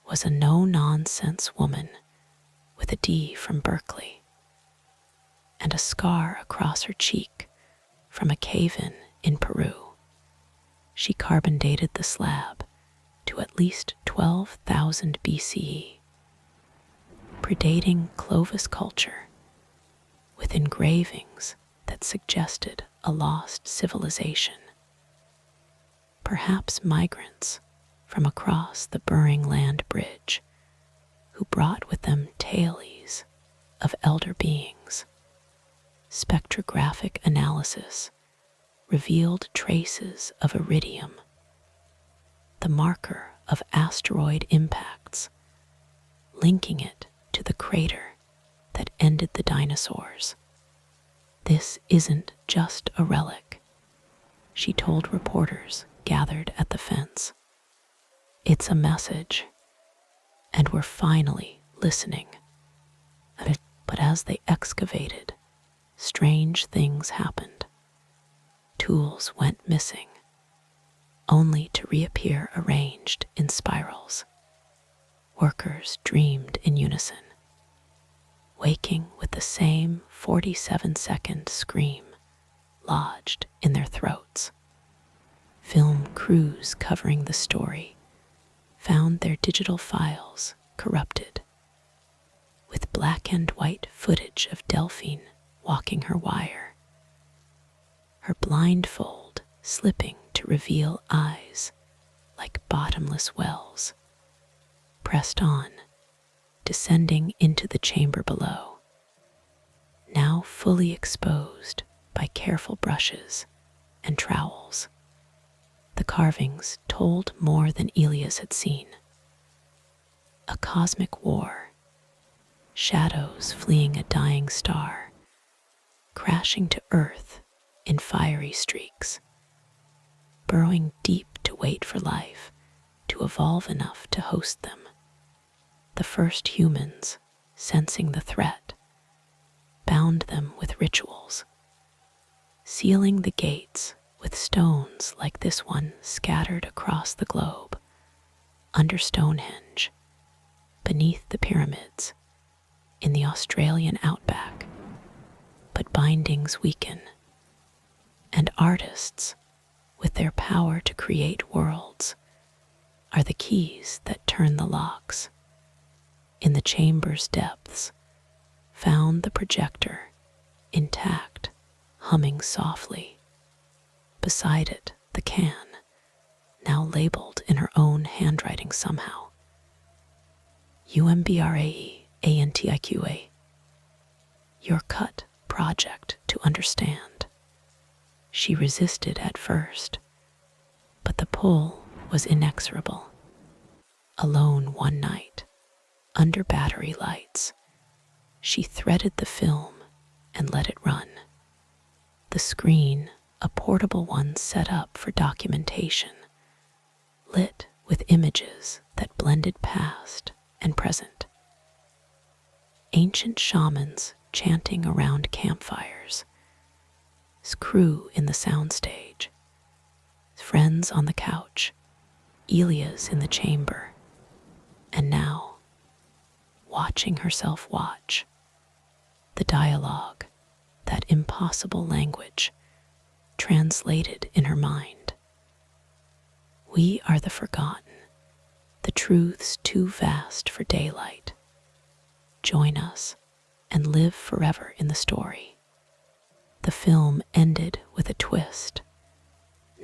S1: was a no-nonsense woman with a D from Berkeley and a scar across her cheek from a cave-in in Peru. She carbon dated the slab to at least 12,000 BCE, predating Clovis culture, with engravings that suggested a lost civilization. Perhaps migrants from across the Burying Land Bridge who brought with them tales of elder beings. Spectrographic analysis revealed traces of iridium, the marker of asteroid impacts, linking it to the crater that ended the dinosaurs. This isn't just a relic, she told reporters gathered at the fence. It's a message, and we're finally listening. But as they excavated, strange things happened. Tools went missing, only to reappear arranged in spirals. Workers dreamed in unison, waking with the same 47-second scream lodged in their throats. Film crews covering the story found their digital files corrupted, with black and white footage of Delphine walking her wire, her blindfold slipping to reveal eyes like bottomless wells, pressed on, descending into the chamber below, now fully exposed by careful brushes and trowels. The carvings told more than Elias had seen. A cosmic war, shadows fleeing a dying star, crashing to earth in fiery streaks, burrowing deep to wait for life to evolve enough to host them. The first humans, sensing the threat, bound them with rituals, sealing the gates with stones like this one scattered across the globe, under Stonehenge, beneath the pyramids, in the Australian outback. But bindings weaken, and artists, with their power to create worlds, are the keys that turn the locks. In the chamber's depths, found the projector, intact, humming softly. Beside it, the can, now labeled in her own handwriting somehow. UMBRAE-ANTIQA. Your cut project to understand. She resisted at first, but the pull was inexorable. Alone one night, under battery lights, She threaded the film and let it run. The screen, a portable one set up for documentation, lit with images that blended past and present. Ancient shamans chanting around campfires, crew in the soundstage, friends on the couch, Elias in the chamber, and now, watching herself watch, the dialogue, that impossible language, translated in her mind. We are the forgotten, the truths too vast for daylight. Join us and live forever in the story. The film ended with a twist,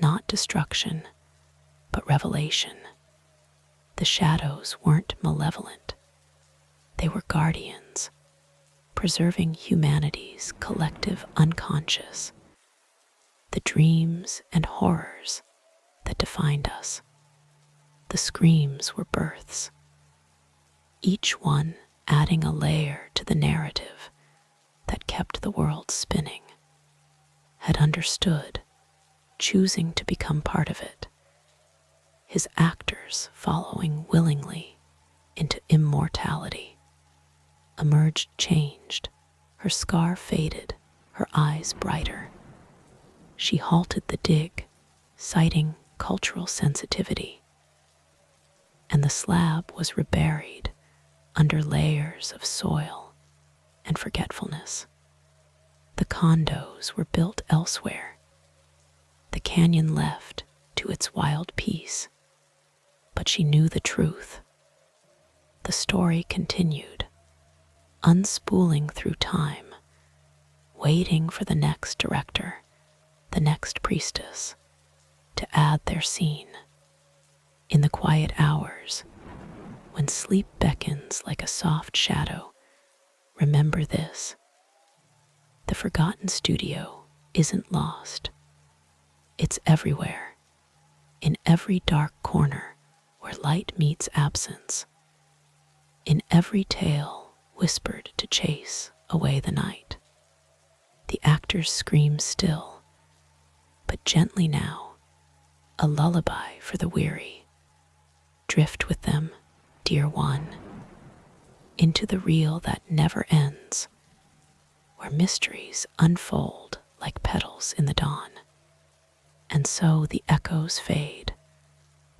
S1: not destruction, but revelation. The shadows weren't malevolent. They were guardians, preserving humanity's collective unconscious, the dreams and horrors that defined us. The screams were births, each one adding a layer to the narrative that kept the world spinning, had understood, choosing to become part of it, his actors following willingly into immortality. Emerged changed, her scar faded, her eyes brighter. She halted the dig, citing cultural sensitivity, and the slab was reburied under layers of soil and forgetfulness. The condos were built elsewhere, the canyon left to its wild peace, but she knew the truth. The story continued, unspooling through time, waiting for the next director, the next priestess, to add their scene. In the quiet hours, when sleep beckons like a soft shadow, remember this: the forgotten studio isn't lost. It's everywhere, in every dark corner where light meets absence, in every tale whispered to chase away the night. The actors scream still, but gently now, a lullaby for the weary. Drift with them, dear one, into the reel that never ends, where mysteries unfold like petals in the dawn. And so the echoes fade,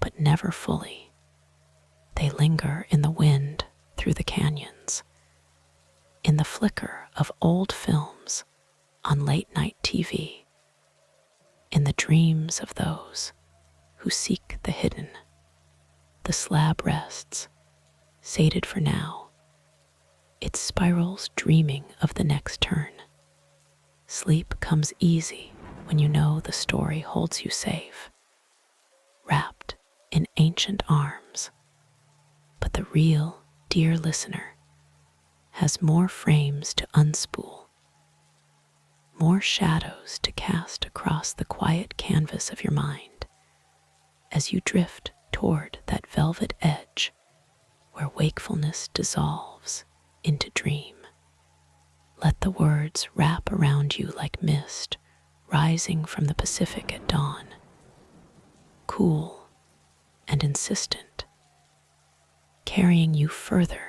S1: but never fully. They linger in the wind through the canyons, in the flicker of old films on late-night TV, in the dreams of those who seek the hidden. The slab rests, sated for now, its spirals dreaming of the next turn. Sleep comes easy when you know the story holds you safe, wrapped in ancient arms. But the real, dear listener, has more frames to unspool, more shadows to cast across the quiet canvas of your mind as you drift toward that velvet edge where wakefulness dissolves into dream. Let the words wrap around you like mist rising from the Pacific at dawn, cool and insistent, carrying you further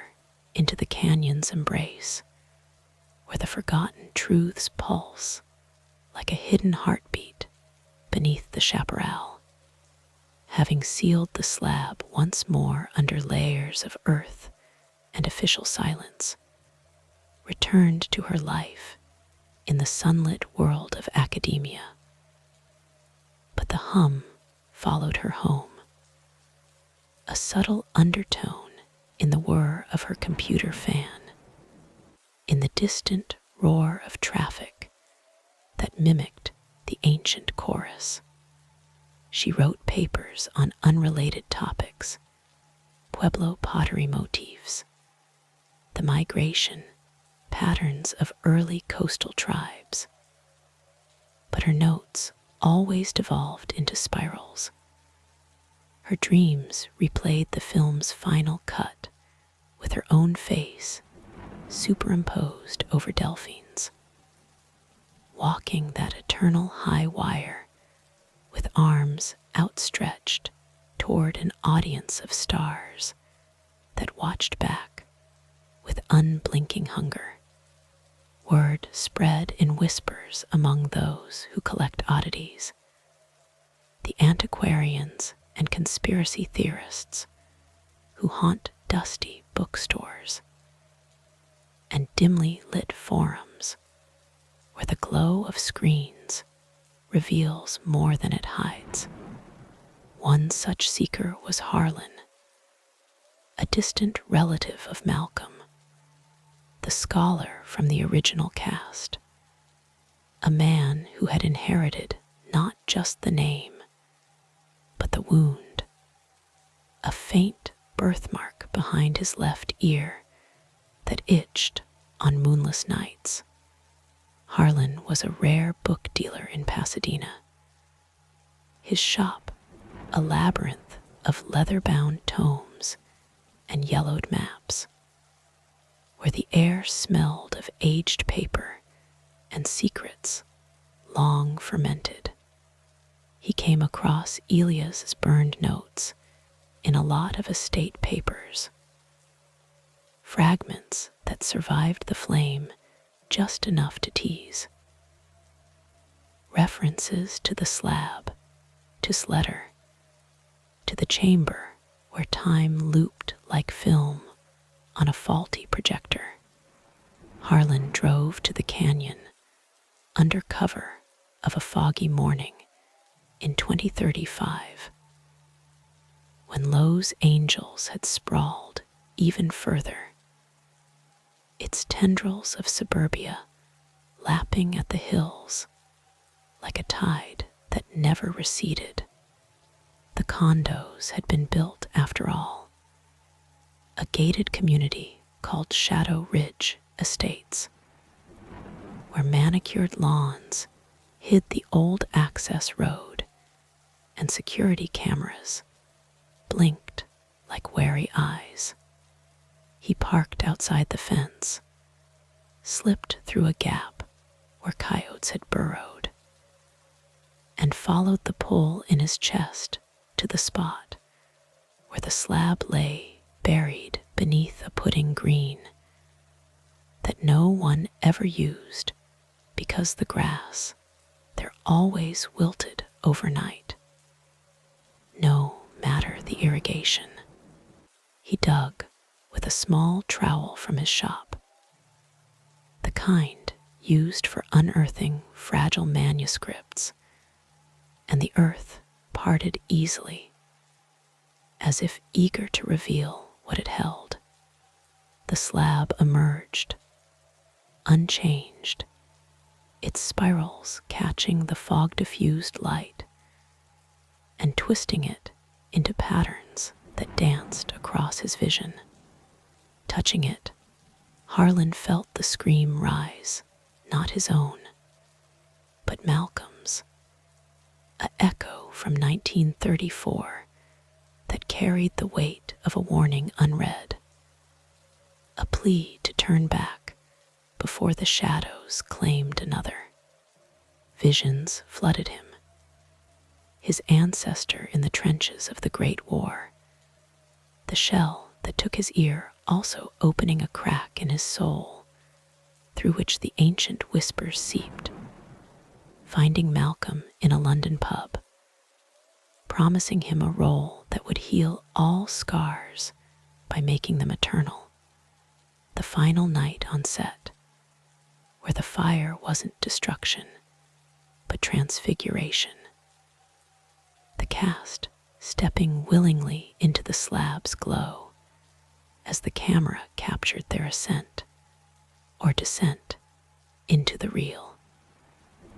S1: into the canyon's embrace, where the forgotten truths pulse like a hidden heartbeat beneath the chaparral. Having sealed the slab once more under layers of earth and official silence, returned to her life in the sunlit world of academia. But the hum followed her home, a subtle undertone in the whir of her computer fan, in the distant roar of traffic that mimicked the ancient chorus. She wrote papers on unrelated topics, Pueblo pottery motifs, the migration patterns of early coastal tribes. But her notes always devolved into spirals. Her dreams replayed the film's final cut with her own face, superimposed over Delphine's, walking that eternal high wire with arms outstretched toward an audience of stars that watched back with unblinking hunger. Word spread in whispers among those who collect oddities. The antiquarians and conspiracy theorists who haunt dusty bookstores and dimly lit forums where the glow of screens reveals more than it hides. One such seeker was Harlan, a distant relative of Malcolm, the scholar from the original cast, a man who had inherited not just the name, but the wound, a faint birthmark behind his left ear that itched on moonless nights. Harlan was a rare book dealer in Pasadena. His shop, a labyrinth of leather-bound tomes and yellowed maps, where the air smelled of aged paper and secrets long fermented. He came across Elia's burned notes in a lot of estate papers, fragments that survived the flame just enough to tease. References to the slab, to Sletter, to the chamber where time looped like film on a faulty projector. Harlan drove to the canyon under cover of a foggy morning in 2035, when Lowe's angels had sprawled even further, its tendrils of suburbia lapping at the hills like a tide that never receded. The condos had been built after all, a gated community called Shadow Ridge Estates, where manicured lawns hid the old access road and security cameras blinked like wary eyes. He parked outside the fence, slipped through a gap where coyotes had burrowed, and followed the pull in his chest to the spot where the slab lay buried beneath a pudding green that no one ever used because the grass there always wilted overnight, no matter the irrigation. He dug with a small trowel from his shop, the kind used for unearthing fragile manuscripts, and the earth parted easily, as if eager to reveal what it held. The slab emerged, unchanged, its spirals catching the fog-diffused light and twisting it into patterns that danced across his vision. Touching it, Harlan felt the scream rise, not his own, but Malcolm's, an echo from 1934 that carried the weight of a warning unread, a plea to turn back before the shadows claimed another. Visions flooded him. His ancestor in the trenches of the Great War, the shell that took his ear also opening a crack in his soul through which the ancient whispers seeped, finding Malcolm in a London pub, promising him a role that would heal all scars by making them eternal. The final night on set, where the fire wasn't destruction, but transfiguration. The cast stepping willingly into the slab's glow as the camera captured their ascent or descent into the real.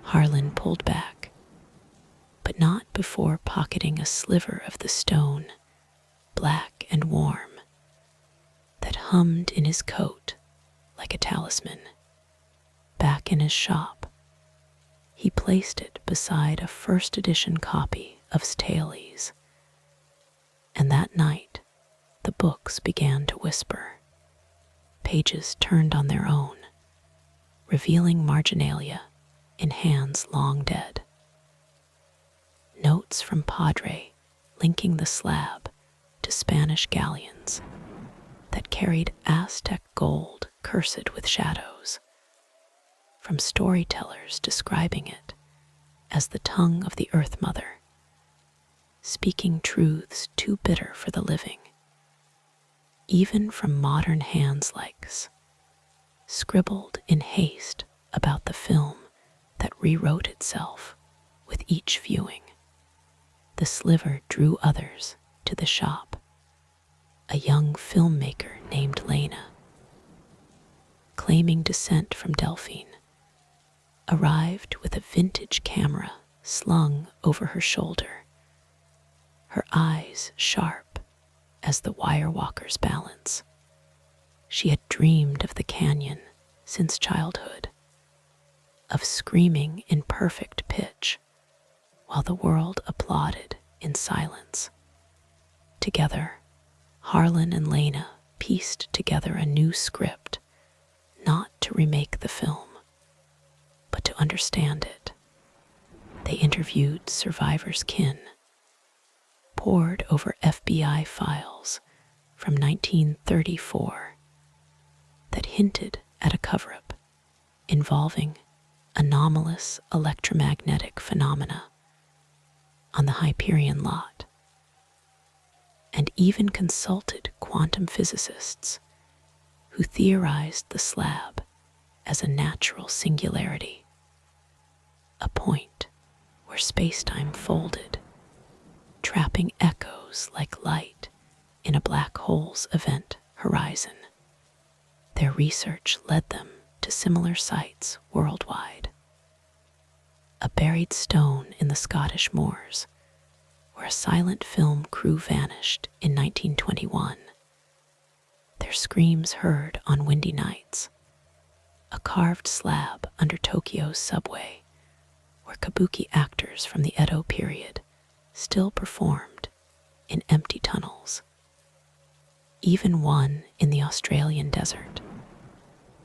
S1: Harlan pulled back, but not before pocketing a sliver of the stone, black and warm, that hummed in his coat like a talisman. Back in his shop, he placed it beside a first edition copy of Staley's, and that night the books began to whisper. pages turned on their own, revealing marginalia in hands long dead. Notes from Padre linking the slab to Spanish galleons that carried Aztec gold cursed with shadows, from storytellers describing it as the tongue of the Earth Mother, speaking truths too bitter for the living, even from modern hands likes, scribbled in haste about the film that rewrote itself with each viewing. The sliver drew others to the shop. A young filmmaker named Lena, claiming descent from Delphine, arrived with a vintage camera slung over her shoulder, her eyes sharp as the wirewalker's balance. She had dreamed of the canyon since childhood, of screaming in perfect pitch while the world applauded in silence. Together, Harlan and Lena pieced together a new script, not to remake the film, but to understand it. They interviewed survivors' kin, pored over FBI files from 1934 that hinted at a cover-up involving anomalous electromagnetic phenomena on the Hyperion lot, and even consulted quantum physicists who theorized the slab as a natural singularity, a point where space-time folded, trapping echoes like light in a black hole's event horizon. Their research led them to similar sites worldwide. A buried stone in the Scottish moors, where a silent film crew vanished in 1921. Their screams heard on windy nights. A carved slab under Tokyo's subway, where kabuki actors from the Edo period still performed in empty tunnels. Even one in the Australian desert,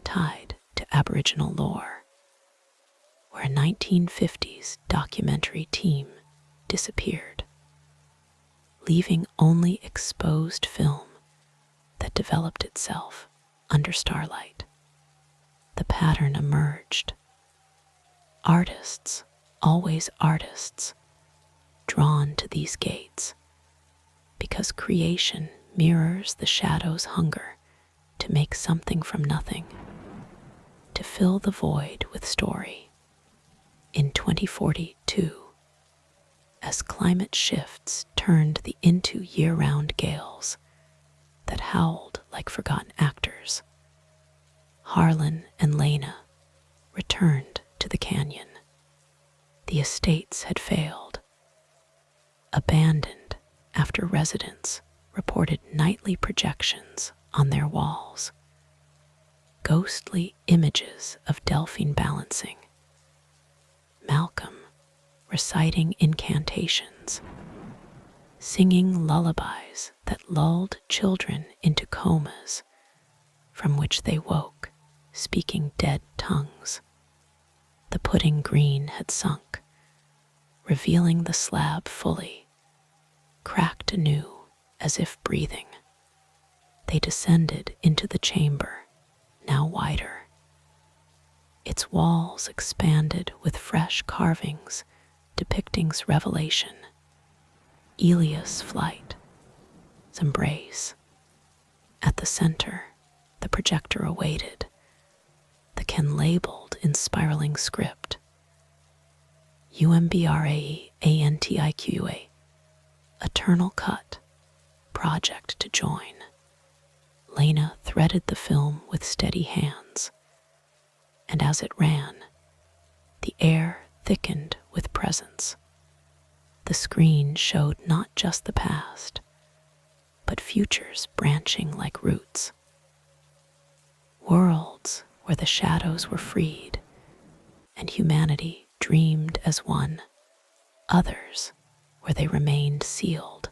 S1: tied to Aboriginal lore, where a 1950s documentary team disappeared, leaving only exposed film that developed itself under starlight. The pattern emerged. Artists, always artists, drawn to these gates, because creation mirrors the shadow's hunger to make something from nothing, to fill the void with story. In 2042, as climate shifts turned the into year-round gales that howled like forgotten actors, Harlan and Lena returned to the canyon. The estates had failed, abandoned after residents reported nightly projections on their walls, ghostly images of Delphine balancing, Malcolm reciting incantations, singing lullabies that lulled children into comas from which they woke, speaking dead tongues. The pudding green had sunk, revealing the slab fully, cracked anew as if breathing. They descended into the chamber, now wider. Its walls expanded with fresh carvings depicting revelation, Elias' flight, his embrace. At the center, the projector awaited, the can labeled in spiraling script, UMBRAEANTIQA, Eternal Cut, Project to Join. Lena threaded the film with steady hands, and as it ran, the air thickened with presence. The screen showed not just the past, but futures branching like roots. Worlds where the shadows were freed and humanity dreamed as one, others where they remained sealed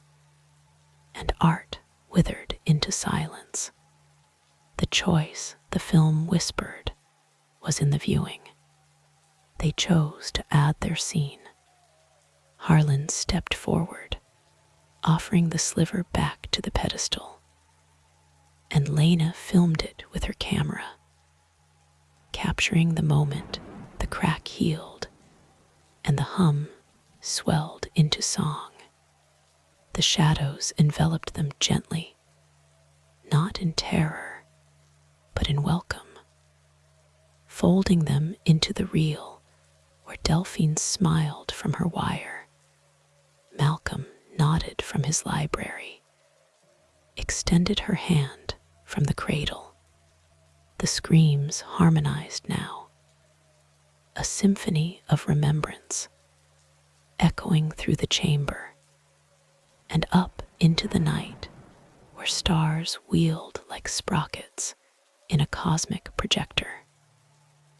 S1: and art withered into silence. The choice, the film whispered, was in the viewing. They chose to add their scene. Harlan stepped forward, offering the sliver back to the pedestal, and Lena filmed it with her camera. Capturing the moment, the crack healed, and the hum swelled into song. The shadows enveloped them gently, not in terror, but in welcome, folding them into the reel where Delphine smiled from her wire. Malcolm nodded from his library, extended her hand from the cradle. The screams harmonized now, a symphony of remembrance, echoing through the chamber and up into the night where stars wheeled like sprockets in a cosmic projector.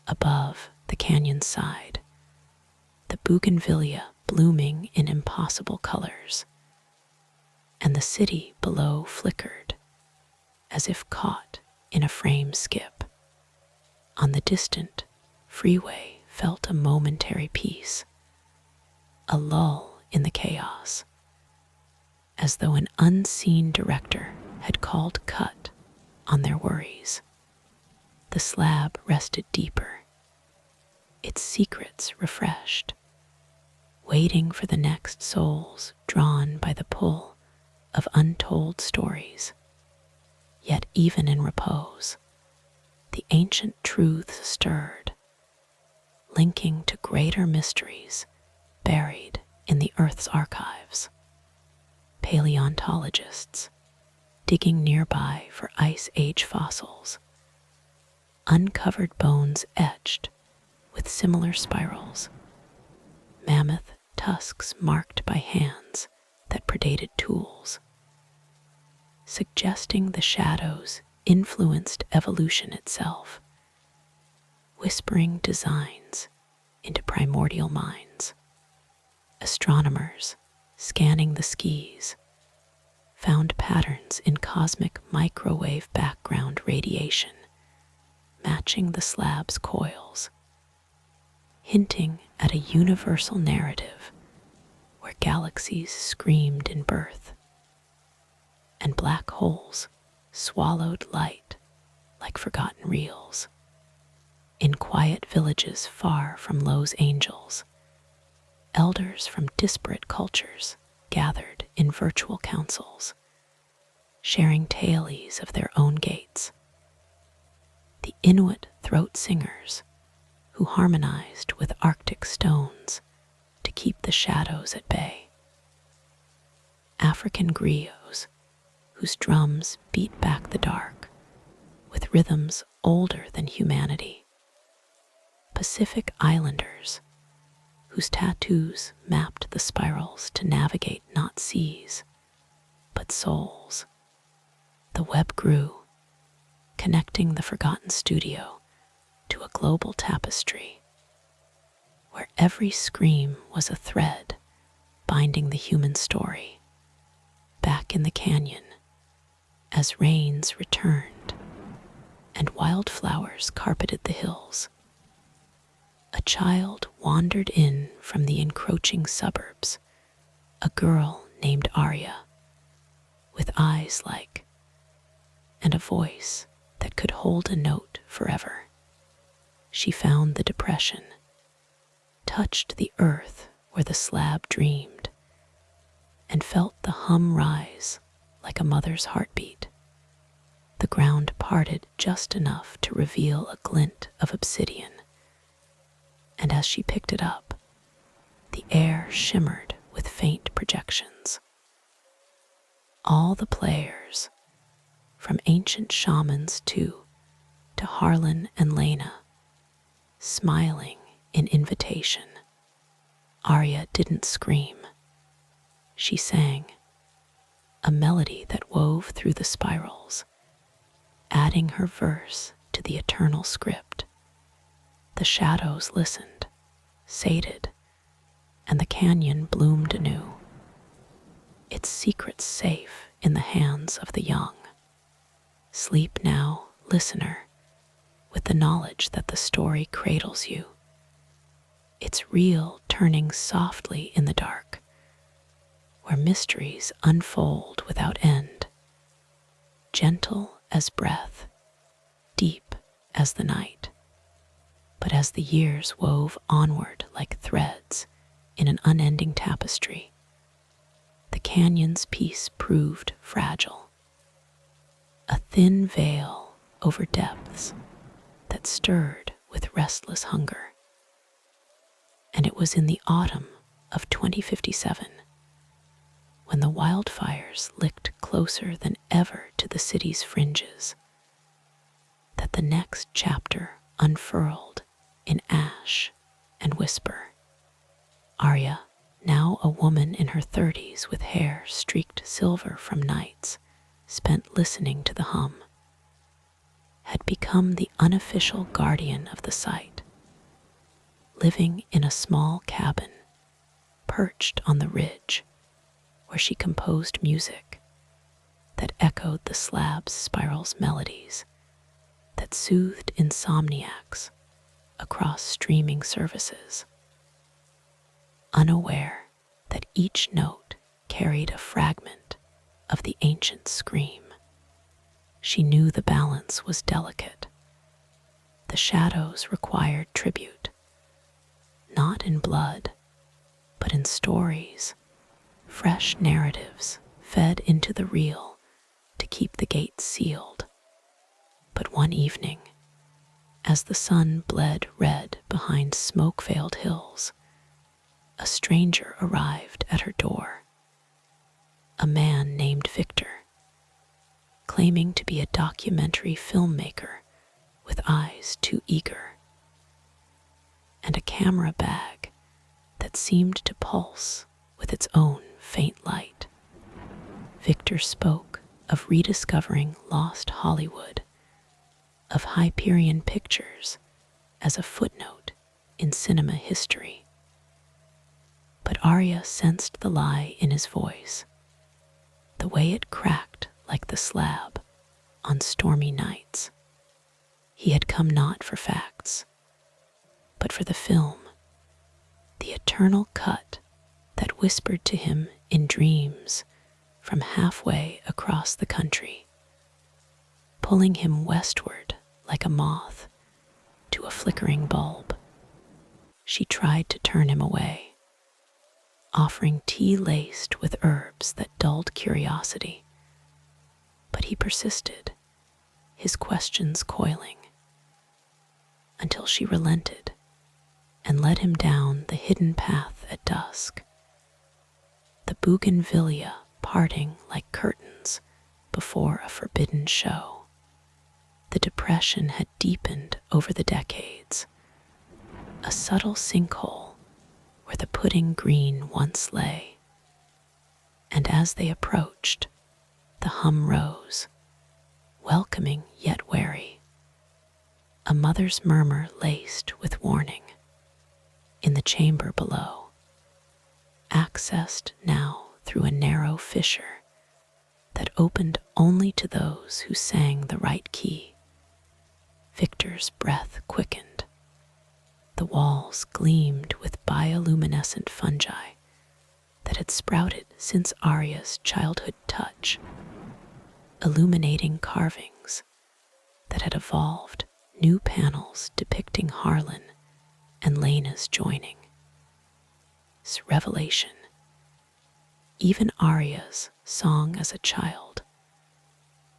S1: Above, the canyon's side, the bougainvillea blooming in impossible colors, and the city below flickered as if caught in a frame skip. On the distant freeway felt a momentary peace, a lull in the chaos, as though an unseen director had called cut on their worries. The slab rested deeper, its secrets refreshed, waiting for the next souls drawn by the pull of untold stories. Yet even in repose, the ancient truths stirred, linking to greater mysteries buried in the Earth's archives. Paleontologists digging nearby for Ice Age fossils uncovered bones etched with similar spirals, mammoth tusks marked by hands that predated tools, suggesting the shadows influenced evolution itself, whispering designs into primordial minds. Astronomers, scanning the skies, found patterns in cosmic microwave background radiation, matching the slab's coils, hinting at a universal narrative where galaxies screamed in birth, and black holes swallowed light like forgotten reels. In quiet villages far from Los Angeles, elders from disparate cultures gathered in virtual councils, sharing tales of their own gates. The Inuit throat singers, who harmonized with Arctic stones to keep the shadows at bay. African griots, whose drums beat back the dark with rhythms older than humanity. Pacific Islanders, whose tattoos mapped the spirals to navigate not seas, but souls. The web grew, connecting the forgotten studio to a global tapestry, where every scream was a thread binding the human story. Back in the canyon, as rains returned and wildflowers carpeted the hills, a child wandered in from the encroaching suburbs, a girl named Arya, with eyes like, and a voice that could hold a note forever. She found the depression, touched the earth where the slab dreamed, and felt the hum rise like a mother's heartbeat. The ground parted just enough to reveal a glint of obsidian, and as she picked it up, the air shimmered with faint projections. All the players, from ancient shamans to Harlan and Lena, smiling in invitation. Arya didn't scream. She sang, a melody that wove through the spirals, adding her verse to the eternal script. The shadows listened, sated, and the canyon bloomed anew, its secrets safe in the hands of the young. Sleep now, listener with the knowledge that the story cradles you, its reel turning softly in the dark, where mysteries unfold without end, gentle as breath, deep as the night. But as the years wove onward like threads in an unending tapestry, the canyon's peace proved fragile, a thin veil over depths that stirred with restless hunger. And it was in the autumn of 2057, when the wildfires licked closer than ever to the city's fringes, that the next chapter unfurled in ash and whisper. Arya, now a woman in her 30s with hair streaked silver from nights spent listening to the hum, had become the unofficial guardian of the site, living in a small cabin perched on the ridge where she composed music that echoed the slab's spiral's melodies, that soothed insomniacs across streaming services, unaware that each note carried a fragment of the ancient scream. She knew the balance was delicate. The shadows required tribute, not in blood, but in stories, fresh narratives fed into the reel to keep the gates sealed. But one evening, as the sun bled red behind smoke-veiled hills, a stranger arrived at her door, a man named Victor, claiming to be a documentary filmmaker with eyes too eager, and a camera bag that seemed to pulse with its own faint light. Victor spoke of rediscovering lost Hollywood, of Hyperion Pictures as a footnote in cinema history. But Arya sensed the lie in his voice, the way it cracked like the slab on stormy nights. He had come not for facts, but for the film, the eternal cut that whispered to him in dreams from halfway across the country, pulling him westward like a moth to a flickering bulb. She tried to turn him away, offering tea laced with herbs that dulled curiosity, but he persisted, his questions coiling, until she relented and led him down the hidden path at dusk, the bougainvillea parting like curtains before a forbidden show. The depression had deepened over the decades, a subtle sinkhole where the pudding green once lay. And as they approached, the hum rose, welcoming yet wary, a mother's murmur laced with warning. In the chamber below, accessed now through a narrow fissure that opened only to those who sang the right key, Victor's breath quickened. The walls gleamed with bioluminescent fungi that had sprouted since Arya's childhood touch, illuminating carvings that had evolved new panels depicting Harlan and Lena's joining. Revelation. Even Arya's song as a child,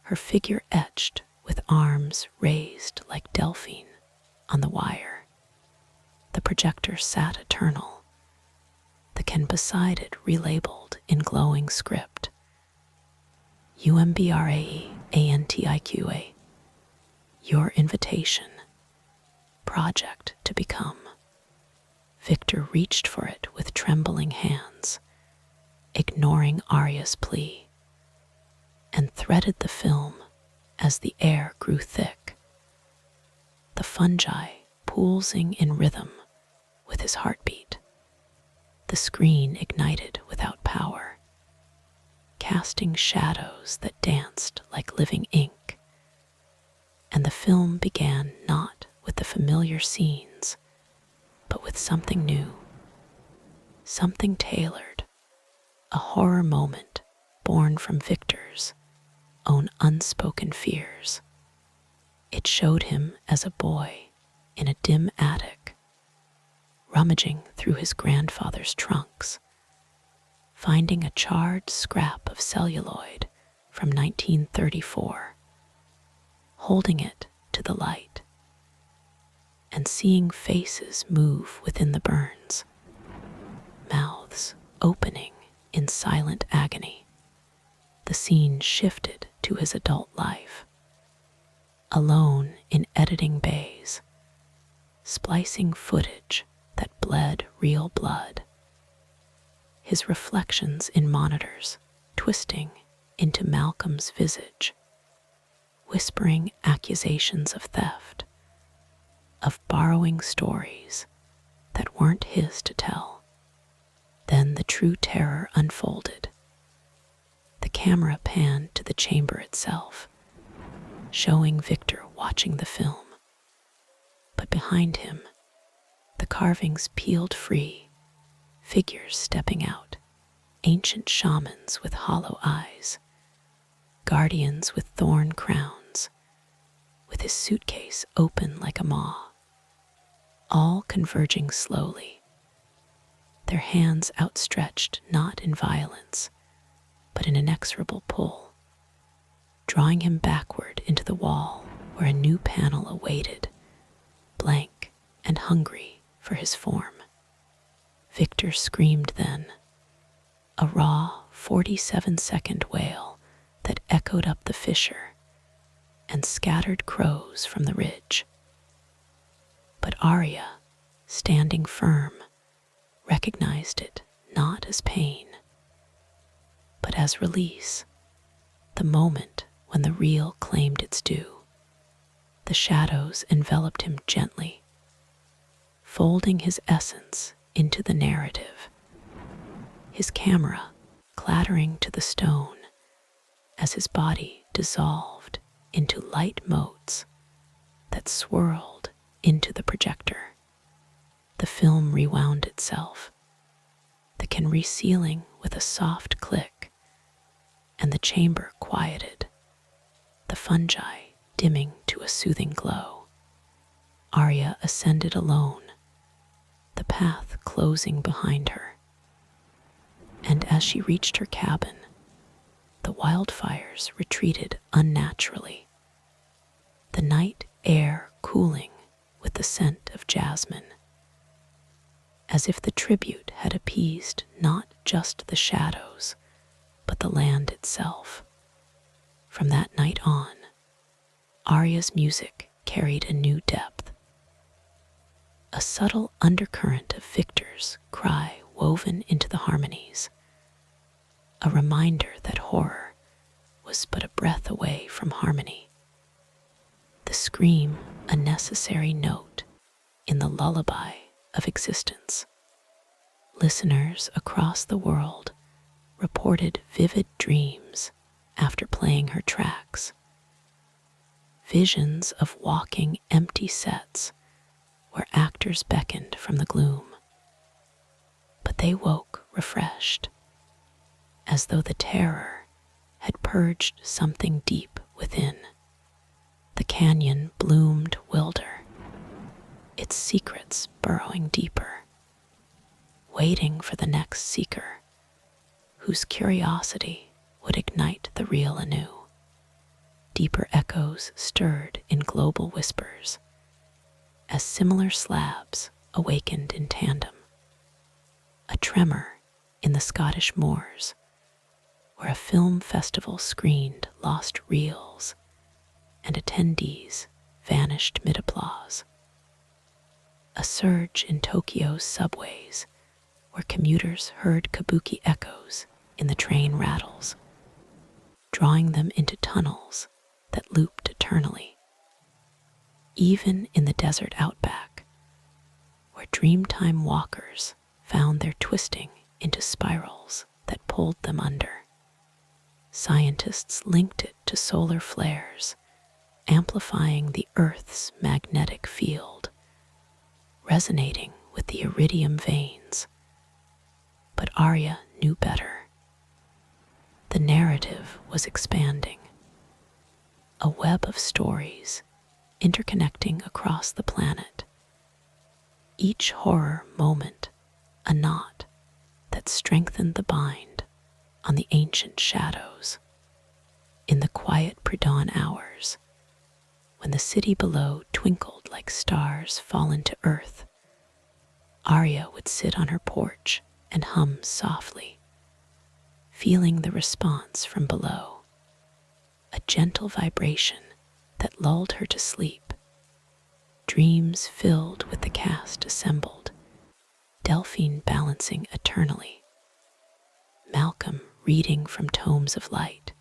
S1: her figure etched with arms raised like Delphine on the wire. The projector sat eternal, the can beside it relabeled in glowing script. UMBRAEANTIQA, your invitation, project to become. Victor reached for it with trembling hands, ignoring Arya's plea, and threaded the film as the air grew thick, the fungi pulsing in rhythm with his heartbeat. The screen ignited without power, casting shadows that danced like living ink. And the film began not with the familiar scenes, but with something new, something tailored, a horror moment born from Victor's own unspoken fears. It showed him as a boy in a dim attic, rummaging through his grandfather's trunks, finding a charred scrap of celluloid from 1934, holding it to the light, and seeing faces move within the burns, mouths opening in silent agony. The scene shifted to his adult life, alone in editing bays, splicing footage that bled real blood, his reflections in monitors twisting into Malcolm's visage, whispering accusations of theft, of borrowing stories that weren't his to tell. Then the true terror unfolded. The camera panned to the chamber itself, showing Victor watching the film. But behind him, the carvings peeled free, figures stepping out, ancient shamans with hollow eyes, guardians with thorn crowns, with his suitcase open like a maw, all converging slowly, their hands outstretched not in violence, but in inexorable pull, drawing him backward into the wall where a new panel awaited, blank and hungry for his form. Victor screamed then, a raw 47-second wail that echoed up the fissure and scattered crows from the ridge. But Arya, standing firm, recognized it not as pain, but as release, the moment when the real claimed its due. The shadows enveloped him gently, folding his essence into the narrative, his camera clattering to the stone as his body dissolved into light motes that swirled into the projector. The film rewound itself, the can resealing with a soft click, and the chamber quieted, the fungi dimming to a soothing glow. Arya ascended alone, the path closing behind her. And as she reached her cabin, the wildfires retreated unnaturally, the night air cooling with the scent of jasmine, as if the tribute had appeased not just the shadows, but the land itself. From that night on, Arya's music carried a new depth, a subtle undercurrent of Victor's cry woven into the harmonies, a reminder that horror was but a breath away from harmony. The scream, a necessary note in the lullaby of existence. Listeners across the world reported vivid dreams after playing her tracks, visions of walking empty sets where actors beckoned from the gloom. But they woke refreshed, as though the terror had purged something deep within. The canyon bloomed wilder, its secrets burrowing deeper, waiting for the next seeker, whose curiosity would ignite the real anew. Deeper echoes stirred in global whispers, as similar slabs awakened in tandem. A tremor in the Scottish moors, where a film festival screened lost reels, and attendees vanished mid-applause. A surge in Tokyo's subways, where commuters heard kabuki echoes in the train rattles, drawing them into tunnels that looped eternally. Even in the desert outback, where dreamtime walkers found their twisting into spirals that pulled them under, scientists linked it to solar flares amplifying the Earth's magnetic field, resonating with the iridium veins. But Arya knew better. The narrative was expanding, a web of stories interconnecting across the planet. Each horror moment a knot that strengthened the bind on the ancient shadows. In the quiet pre-dawn hours, when the city below twinkled like stars fallen to earth, Arya would sit on her porch and hum softly, feeling the response from below, a gentle vibration that lulled her to sleep. Dreams filled with the cast assembled, Delphine balancing eternally, Malcolm reading from tomes of light,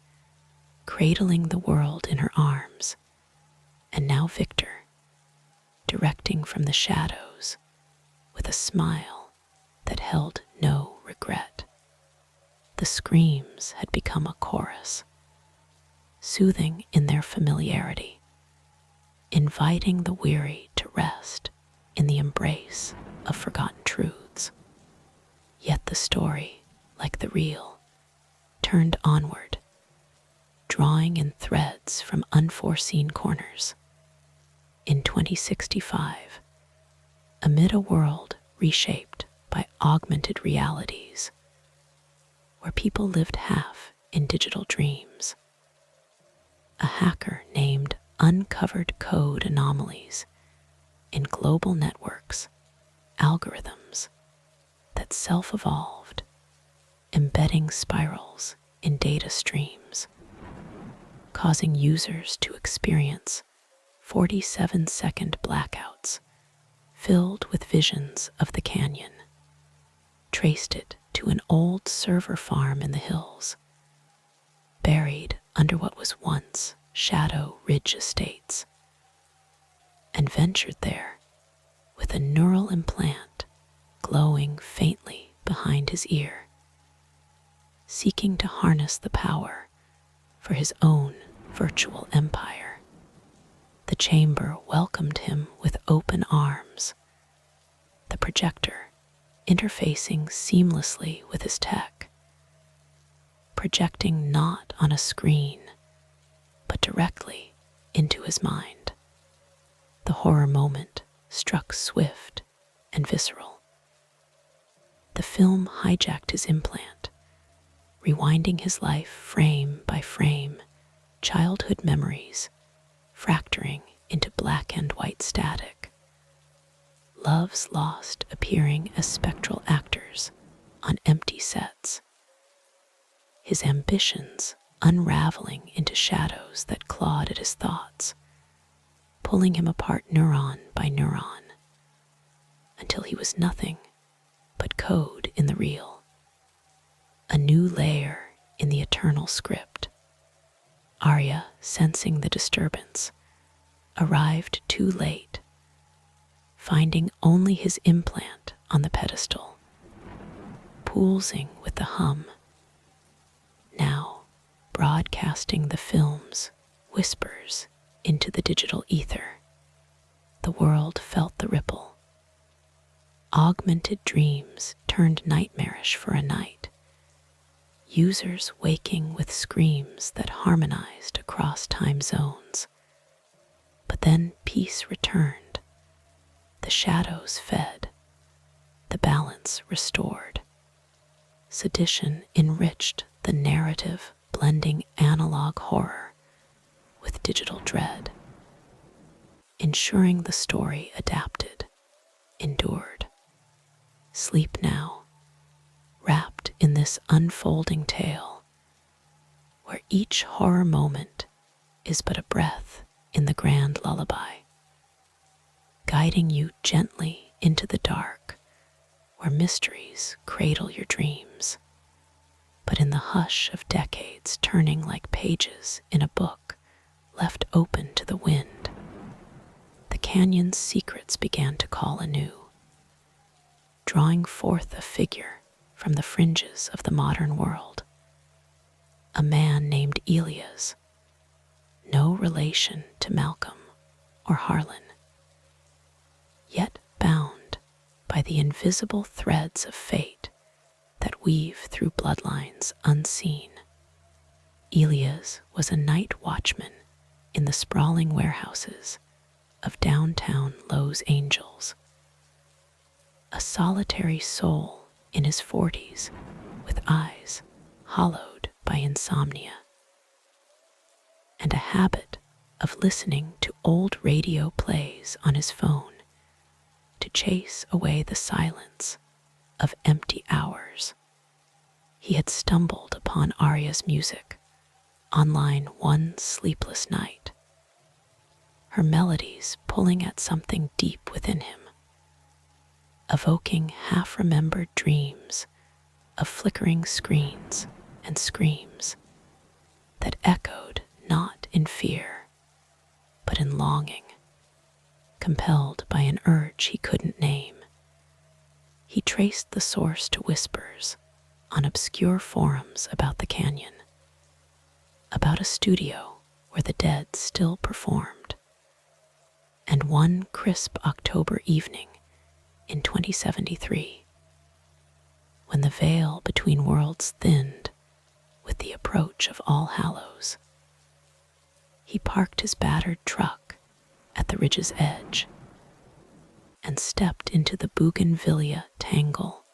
S1: cradling the world in her arms, and now Victor, directing from the shadows with a smile that held no regret. The screams had become a chorus, soothing in their familiarity, inviting the weary to rest in the embrace of forgotten truths. Yet the story, like the reel, turned onward, drawing in threads from unforeseen corners. In 2065, amid a world reshaped by augmented realities, where people lived half in digital dreams, a hacker named uncovered code anomalies in global networks, algorithms that self-evolved, embedding spirals in data streams, causing users to experience 47-second blackouts filled with visions of the canyon, traced it to an old server farm in the hills, buried under what was once Shadow Ridge Estates, and ventured there with a neural implant glowing faintly behind his ear, seeking to harness the power for his own virtual empire. The chamber welcomed him with open arms, the projector interfacing seamlessly with his tech, projecting not on a screen, but directly into his mind. The horror moment struck swift and visceral. The film hijacked his implant, rewinding his life frame by frame, childhood memories fracturing into black and white static, loves lost appearing as spectral actors on empty sets, his ambitions unraveling into shadows that clawed at his thoughts, pulling him apart neuron by neuron, until he was nothing but code in the real, a new layer in the eternal script. Arya, sensing the disturbance, arrived too late, finding only his implant on the pedestal, pulsing with the hum, now broadcasting the film's whispers into the digital ether. The world felt the ripple. Augmented dreams turned nightmarish for a night, users waking with screams that harmonized across time zones. But then peace returned. The shadows fed, the balance restored. Sedition enriched the narrative, blending analog horror with digital dread, ensuring the story adapted, endured. Sleep now, wrapped in this unfolding tale, where each horror moment is but a breath in the grand lullaby, guiding you gently into the dark, where mysteries cradle your dreams, but in the hush of decades turning like pages in a book left open to the wind. The canyon's secrets began to call anew, drawing forth a figure from the fringes of the modern world, a man named Elias, no relation to Malcolm or Harlan, yet bound by the invisible threads of fate that weave through bloodlines unseen. Elias was a night watchman in the sprawling warehouses of downtown Los Angeles, a solitary soul in his 40s with eyes hollowed by insomnia, and a habit of listening to old radio plays on his phone to chase away the silence of empty hours. He had stumbled upon Aria's music online one sleepless night, her melodies pulling at something deep within him, evoking half-remembered dreams of flickering screens and screams that echoed not in fear, but in longing. Compelled by an urge he couldn't name, he traced the source to whispers on obscure forums about the canyon, about a studio where the dead still performed. And one crisp October evening in 2073, when the veil between worlds thinned with the approach of All Hallows, he parked his battered truck at the ridge's edge and stepped into the bougainvillea tangle,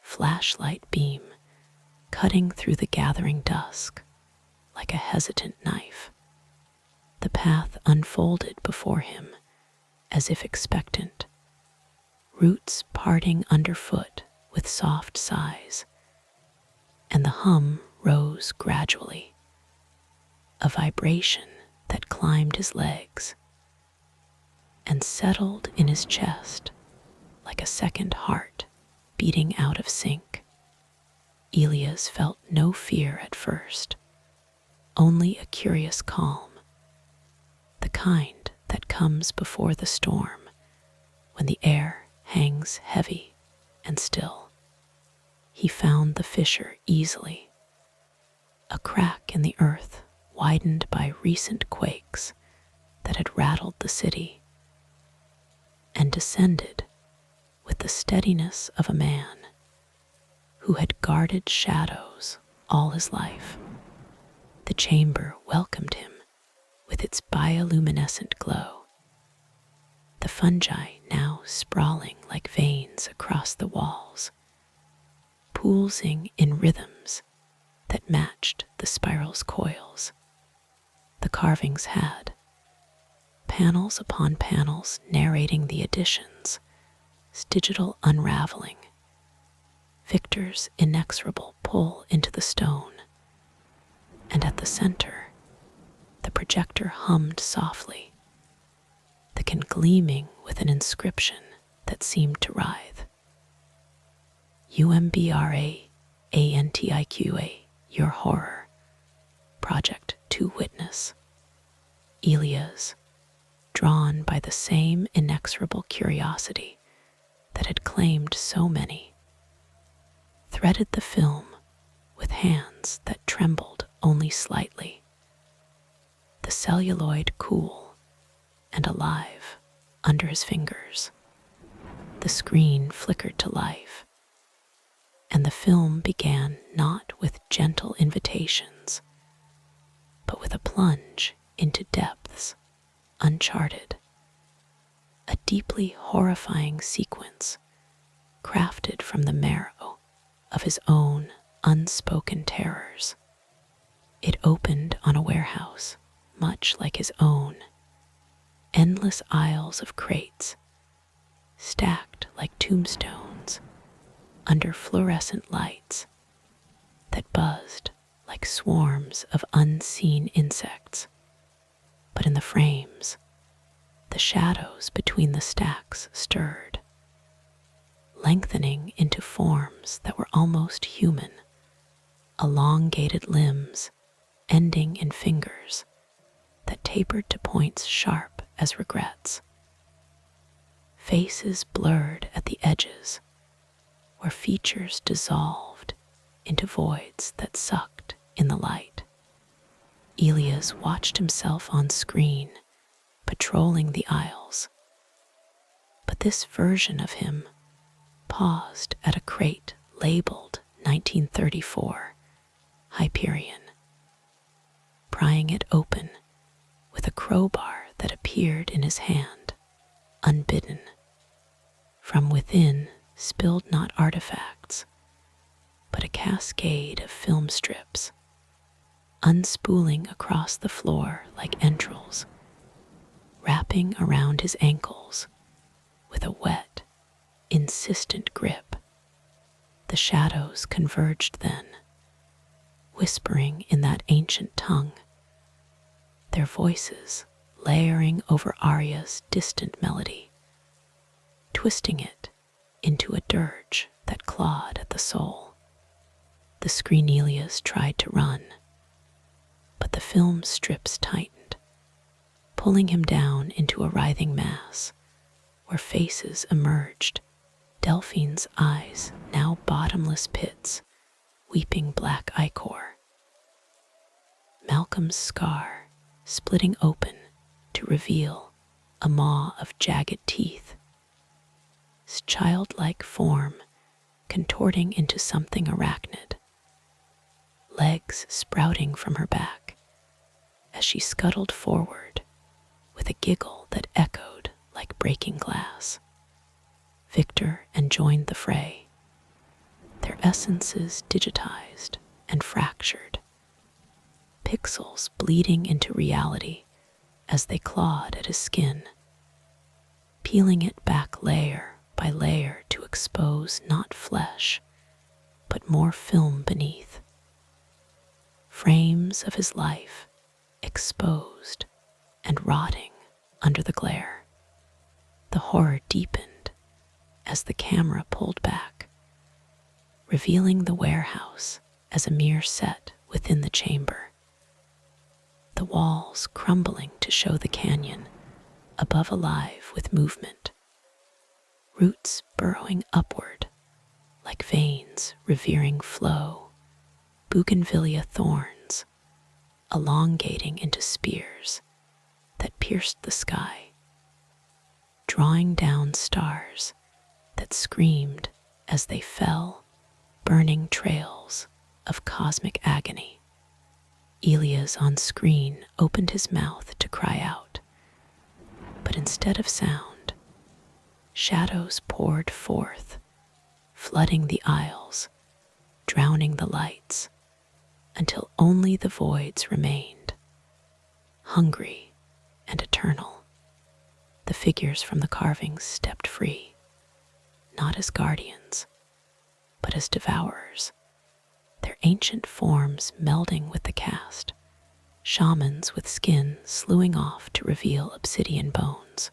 S1: flashlight beam cutting through the gathering dusk like a hesitant knife. The path unfolded before him as if expectant, roots parting underfoot with soft sighs, and the hum rose gradually, a vibration that climbed his legs and settled in his chest like a second heart beating out of sync. Elias felt no fear at first, only a curious calm, the kind that comes before the storm when the air hangs heavy and still. He found the fissure easily, a crack in the earth widened by recent quakes that had rattled the city, and descended with the steadiness of a man who had guarded shadows all his life. The chamber welcomed him with its bioluminescent glow, the fungi now sprawling like veins across the walls, pulsing in rhythms that matched the spiral's coils. The carvings had panels upon panels narrating the additions, digital unraveling, Victor's inexorable pull into the stone, and at the center, the projector hummed softly, the can gleaming with an inscription that seemed to writhe. UMBRA ANTIQA, your horror. Project to witness. Elias, drawn by the same inexorable curiosity that had claimed so many, threaded the film with hands that trembled only slightly, the celluloid cool and alive under his fingers. The screen flickered to life, and the film began not with gentle invitations, but with a plunge into depths uncharted, a deeply horrifying sequence crafted from the marrow of his own unspoken terrors. It opened on a warehouse much like his own, endless aisles of crates stacked like tombstones under fluorescent lights that buzzed like swarms of unseen insects. But in the frames, the shadows between the stacks stirred, lengthening into forms that were almost human, elongated limbs ending in fingers that tapered to points sharp as regrets. Faces blurred at the edges, where features dissolved into voids that sucked in the light. Elias watched himself on screen, patrolling the aisles. But this version of him paused at a crate labeled 1934 Hyperion, prying it open with a crowbar that appeared in his hand, unbidden. From within spilled not artifacts, but a cascade of film strips, unspooling across the floor like entrails, wrapping around his ankles with a wet, insistent grip. The shadows converged then, whispering in that ancient tongue, their voices layering over Arya's distant melody, twisting it into a dirge that clawed at the soul. The Screenelias tried to run, but the film strips tightened, pulling him down into a writhing mass where faces emerged, Delphine's eyes now bottomless pits, weeping black ichor. Malcolm's scar splitting open to reveal a maw of jagged teeth, his childlike form contorting into something arachnid, legs sprouting from her back as she scuttled forward with a giggle that echoed like breaking glass. Victor enjoined the fray, their essences digitized and fractured, pixels bleeding into reality as they clawed at his skin, peeling it back layer by layer to expose not flesh, but more film beneath. Frames of his life exposed and rotting under the glare. The horror deepened as the camera pulled back, revealing the warehouse as a mere set within the chamber. The walls crumbling to show the canyon above alive with movement, roots burrowing upward like veins revering flow, bougainvillea thorns elongating into spears that pierced the sky, drawing down stars that screamed as they fell, burning trails of cosmic agony. Elias on screen opened his mouth to cry out, but instead of sound, shadows poured forth, flooding the aisles, drowning the lights, until only the voids remained, hungry and eternal. The figures from the carvings stepped free, not as guardians, but as devourers, their ancient forms melding with the cast, shamans with skin slewing off to reveal obsidian bones,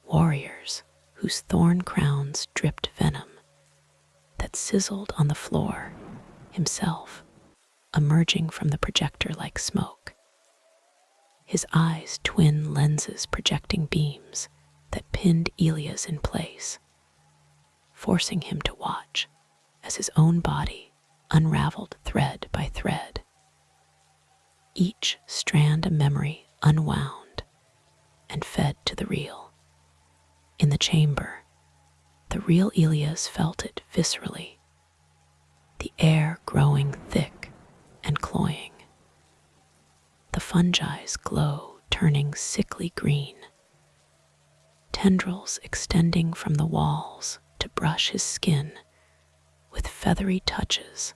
S1: warriors whose thorn crowns dripped venom that sizzled on the floor, himself emerging from the projector like smoke, his eyes twin lenses projecting beams that pinned Elias in place, forcing him to watch as his own body unraveled thread by thread, each strand a memory unwound and fed to the real. In the chamber, the real Elias felt it viscerally, the air growing thick and cloying, the fungi's glow turning sickly green, tendrils extending from the walls to brush his skin with feathery touches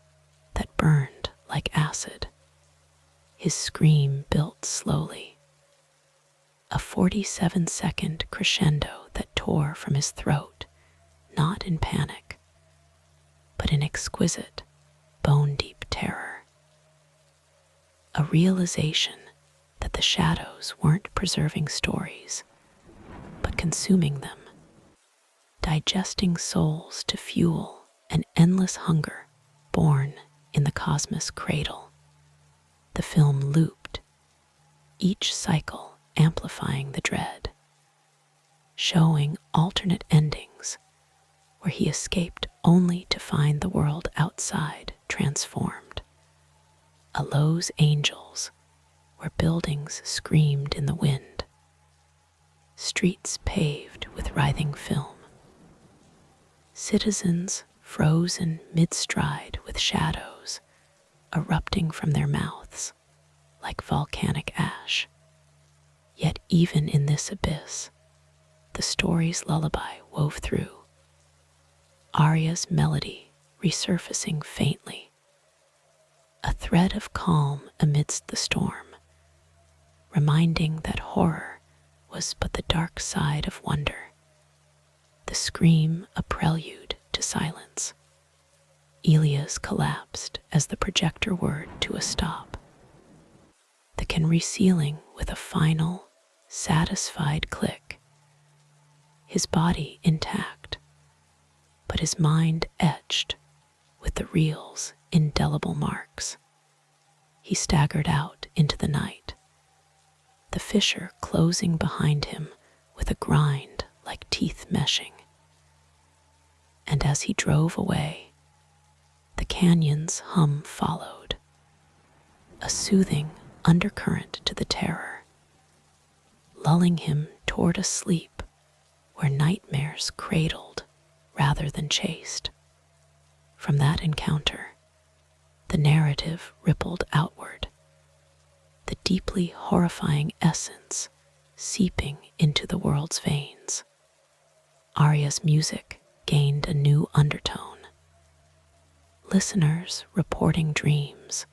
S1: that burned like acid. His scream built slowly, a 47-second crescendo that tore from his throat, not in panic, but in exquisite, bone-deep terror. A realization that the shadows weren't preserving stories, but consuming them, digesting souls to fuel an endless hunger born in the cosmos cradle. The film looped, each cycle amplifying the dread, showing alternate endings where he escaped only to find the world outside transformed. a Lowe's Angels, where buildings screamed in the wind, streets paved with writhing film, citizens frozen mid-stride with shadows erupting from their mouths like volcanic ash. Yet even in this abyss, the story's lullaby wove through, Aria's melody resurfacing faintly, a thread of calm amidst the storm, reminding that horror was but the dark side of wonder, the scream a prelude to silence. Elia's collapsed as the projector whirred to a stop, the can resealing with a final, satisfied click, his body intact, but his mind etched with the reel's indelible marks. He staggered out into the night, the fissure closing behind him with a grind like teeth meshing. And as he drove away, the canyon's hum followed, a soothing undercurrent to the terror, lulling him toward a sleep where nightmares cradled rather than chased. From that encounter, the narrative rippled outward, the deeply horrifying essence seeping into the world's veins. Aria's music gained a new undertone, listeners reporting dreams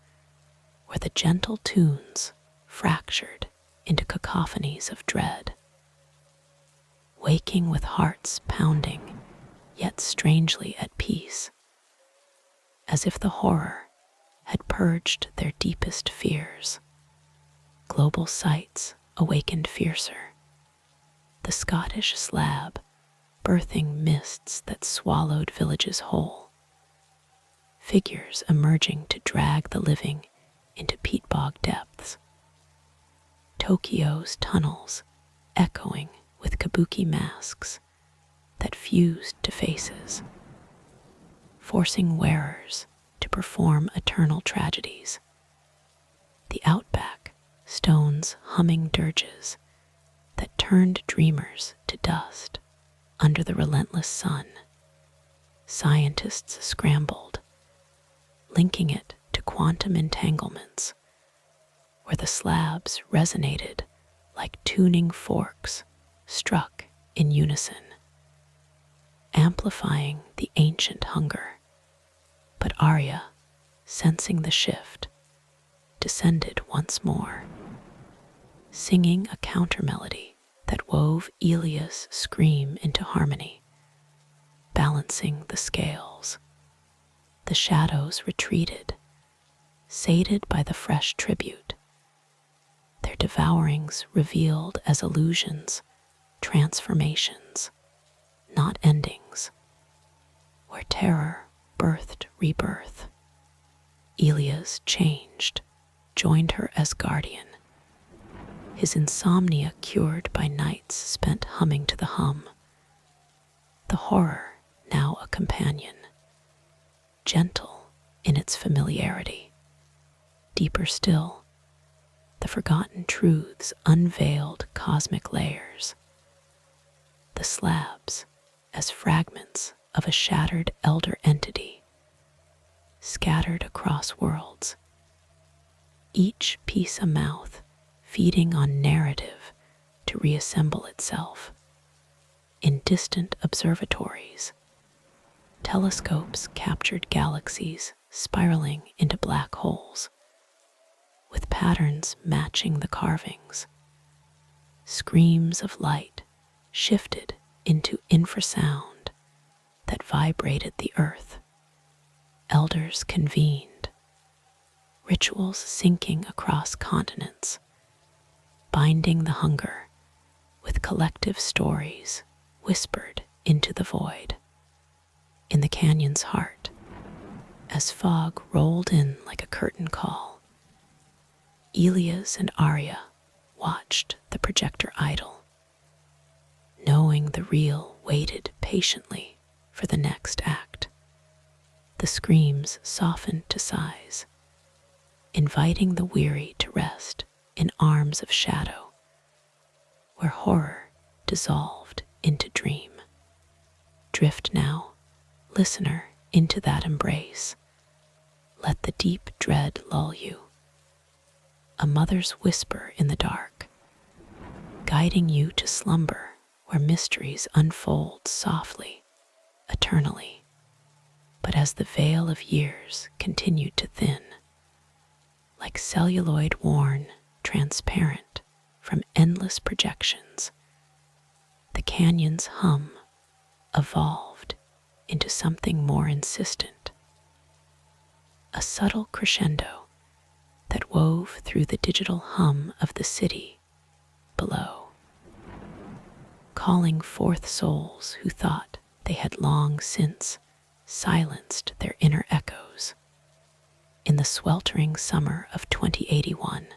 S1: where the gentle tunes fractured into cacophonies of dread, waking with hearts pounding yet strangely at peace, as if the horror had purged their deepest fears. Global sights awakened fiercer, the Scottish slab birthing mists that swallowed villages whole, figures emerging to drag the living into peat bog depths, Tokyo's tunnels echoing with kabuki masks that fused to faces, forcing wearers to perform eternal tragedies. The outback stones humming dirges that turned dreamers to dust under the relentless sun. Scientists scrambled, linking it to quantum entanglements, where the slabs resonated like tuning forks struck in unison, amplifying the ancient hunger. But Arya, sensing the shift, descended once more, singing a counter-melody that wove Elia's scream into harmony, balancing the scales. The shadows retreated, sated by the fresh tribute, their devourings revealed as illusions, transformations, not endings, where terror birthed rebirth. Elia's changed, joined her as guardian, his insomnia cured by nights spent humming to the hum, the horror now a companion, gentle in its familiarity. Deeper still, the forgotten truths unveiled cosmic layers, the slabs as fragments of a shattered elder entity, scattered across worlds, each piece a mouth feeding on narrative to reassemble itself. In distant observatories, telescopes captured galaxies spiraling into black holes, with patterns matching the carvings. Screams of light shifted into infrasound that vibrated the earth. Elders convened, rituals syncing across continents, binding the hunger with collective stories whispered into the void. In the canyon's heart, as fog rolled in like a curtain call, Elias and Arya watched the projector idle, knowing the real waited patiently for the next act. The screams softened to sighs, inviting the weary to rest in arms of shadow, where horror dissolved into dream. Drift now, listener, into that embrace. Let the deep dread lull you, a mother's whisper in the dark, guiding you to slumber where mysteries unfold softly, eternally. But as the veil of years continued to thin, like celluloid worn, transparent from endless projections, the canyon's hum evolved into something more insistent, a subtle crescendo that wove through the digital hum of the city below, calling forth souls who thought they had long since silenced their inner echoes. In the sweltering summer of 2081,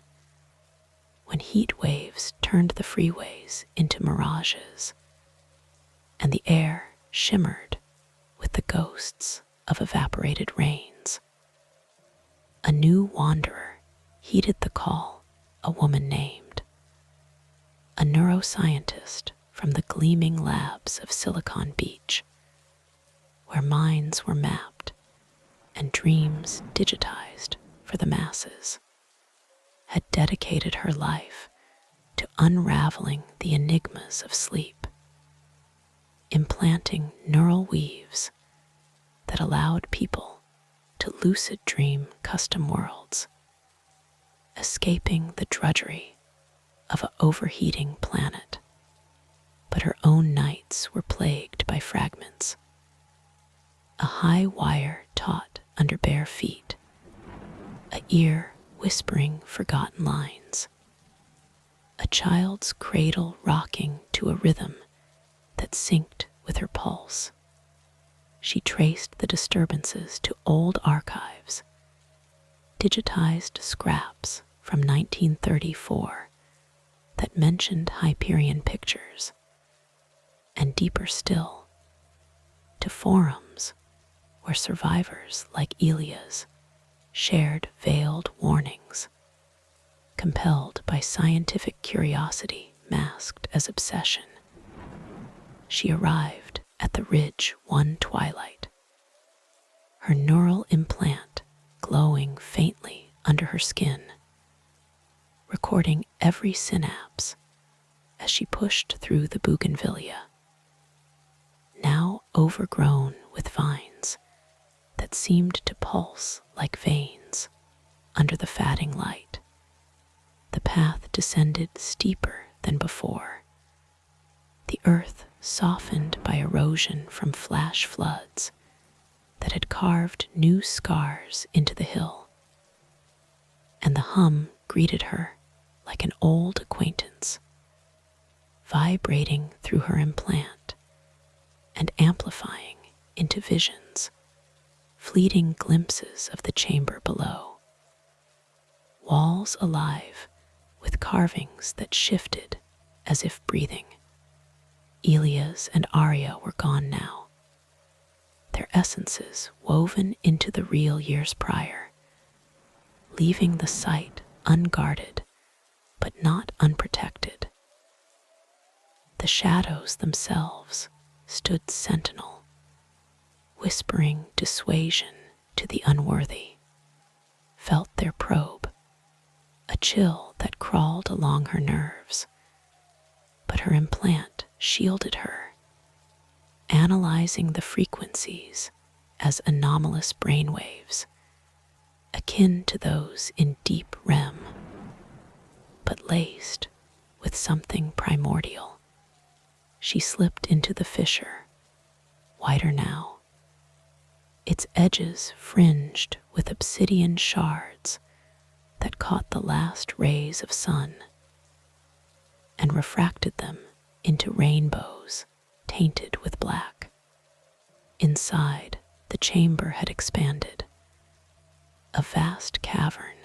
S1: when heat waves turned the freeways into mirages, and the air shimmered with the ghosts of evaporated rains, a new wanderer heeded the call, a woman named, a neuroscientist from the gleaming labs of Silicon Beach, where minds were mapped and dreams digitized for the masses, had dedicated her life to unraveling the enigmas of sleep, implanting neural weaves that allowed people to lucid dream custom worlds, escaping the drudgery of an overheating planet. But her own nights were plagued by fragments, a high wire taut under bare feet, a ear whispering forgotten lines, a child's cradle rocking to a rhythm that synced with her pulse. She traced the disturbances to old archives, digitized scraps from 1934 that mentioned Hyperion pictures, and deeper still, to forums where survivors like Elia's shared veiled warnings, compelled by scientific curiosity masked as obsession. She arrived at the ridge one twilight, her neural implant glowing faintly under her skin, recording every synapse as she pushed through the bougainvillea, now overgrown with vines that seemed to pulse like veins under the fading light. The path descended steeper than before, the earth softened by erosion from flash floods that had carved new scars into the hill, and the hum greeted her like an old acquaintance, vibrating through her implant and amplifying into visions, fleeting glimpses of the chamber below, walls alive with carvings that shifted as if breathing. Elias and Arya were gone now, their essences woven into the real years prior, leaving the site unguarded but not unprotected. The shadows themselves stood sentinel, whispering dissuasion to the unworthy, felt their probe, a chill that crawled along her nerves. But her implant shielded her, analyzing the frequencies as anomalous brainwaves, akin to those in deep REM, but laced with something primordial. She slipped into the fissure, wider now, its edges fringed with obsidian shards that caught the last rays of sun and refracted them into rainbows tainted with black. Inside, the chamber had expanded, a vast cavern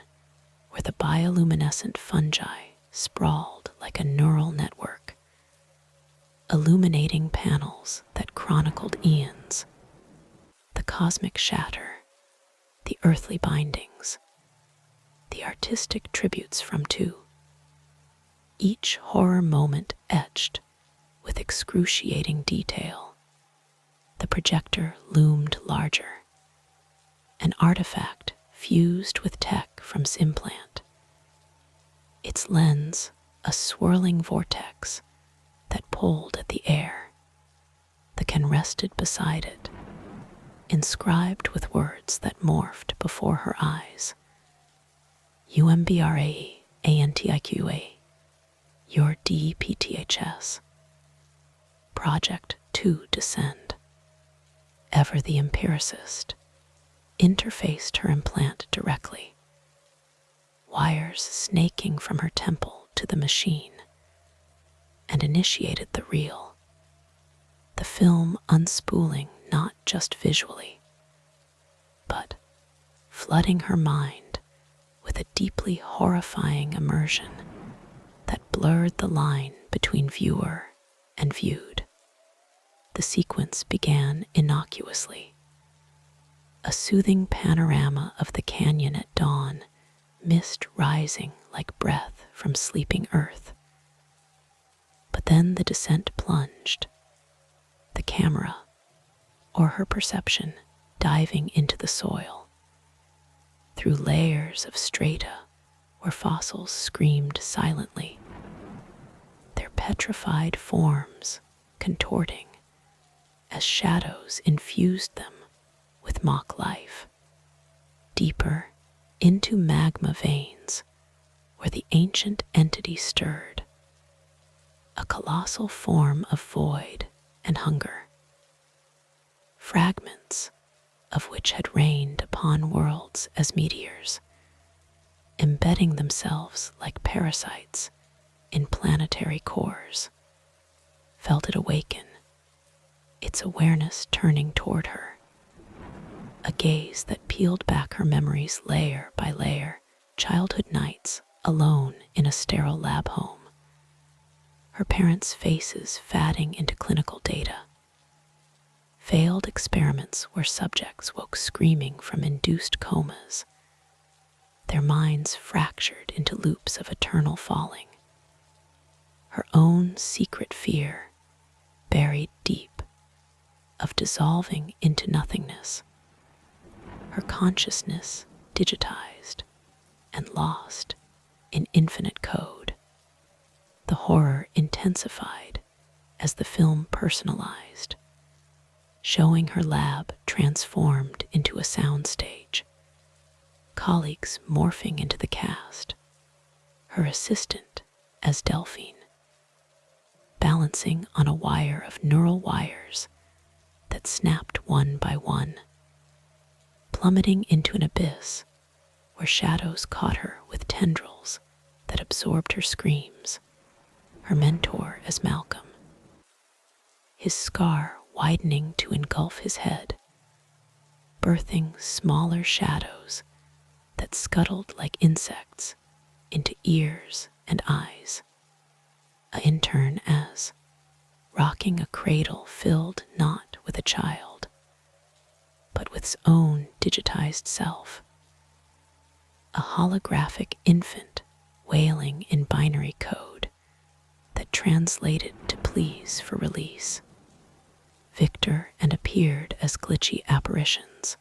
S1: where the bioluminescent fungi sprawled like a neural network, illuminating panels that chronicled eons, the cosmic shatter, the earthly bindings, artistic tributes from two, each horror moment etched with excruciating detail. The projector loomed larger, an artifact fused with tech from Simplant. Its lens, a swirling vortex that pulled at the air. The can rested beside it, inscribed with words that morphed before her eyes. UMBRAE ANTIQA, your DPTHS. Project to Descend. Ever the empiricist, interfaced her implant directly, wires snaking from her temple to the machine, and initiated the reel, the film unspooling not just visually, but flooding her mind with a deeply horrifying immersion that blurred the line between viewer and viewed. The sequence began innocuously, a soothing panorama of the canyon at dawn, mist rising like breath from sleeping earth. But then the descent plunged, the camera, or her perception, diving into the soil, through layers of strata where fossils screamed silently, their petrified forms contorting as shadows infused them with mock life, deeper into magma veins where the ancient entity stirred, a colossal form of void and hunger, fragments of which had rained upon worlds as meteors, embedding themselves like parasites in planetary cores. Felt it awaken, its awareness turning toward her, a gaze that peeled back her memories layer by layer, childhood nights alone in a sterile lab home, her parents' faces fading into clinical data, failed experiments where subjects woke screaming from induced comas, their minds fractured into loops of eternal falling, her own secret fear buried deep, of dissolving into nothingness, her consciousness digitized and lost in infinite code. The horror intensified as the film personalized, showing her lab transformed into a soundstage, colleagues morphing into the cast, her assistant as Delphine, balancing on a wire of neural wires that snapped one by one, plummeting into an abyss where shadows caught her with tendrils that absorbed her screams, her mentor as Malcolm, his scar widening to engulf his head, birthing smaller shadows that scuttled like insects into ears and eyes. An intern as, rocking a cradle filled not with a child, but with its own digitized self, a holographic infant wailing in binary code that translated to pleas for release. Victor and appeared as glitchy apparitions,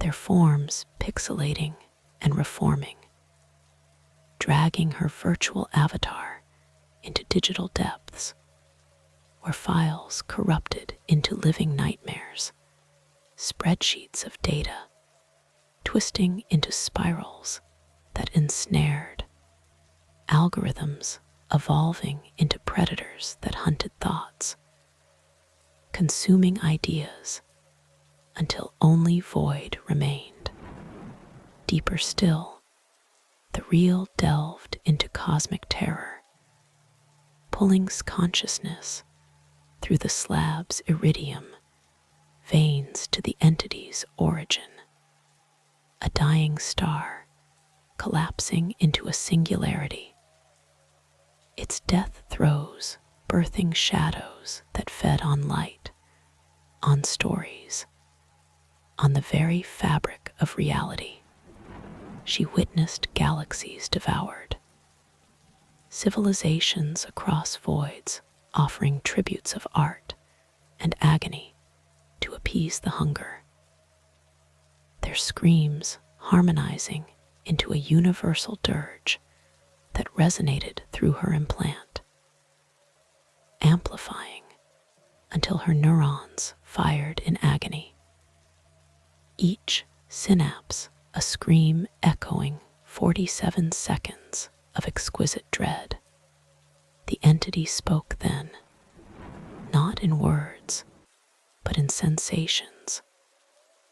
S1: their forms pixelating and reforming, dragging her virtual avatar into digital depths where files corrupted into living nightmares, spreadsheets of data twisting into spirals that ensnared, algorithms evolving into predators that hunted thoughts, consuming ideas until only void remained. Deeper still, the reel delved into cosmic terror, pulling consciousness through the slab's iridium veins to the entity's origin, a dying star collapsing into a singularity, its death throes birthing shadows that fed on light, on stories, on the very fabric of reality. she witnessed galaxies devoured, civilizations across voids offering tributes of art and agony to appease the hunger, their screams harmonizing into a universal dirge that resonated through her implant, amplifying until her neurons fired in agony. Each synapse a scream echoing 47 seconds of exquisite dread. The entity spoke then, not in words, but in sensations,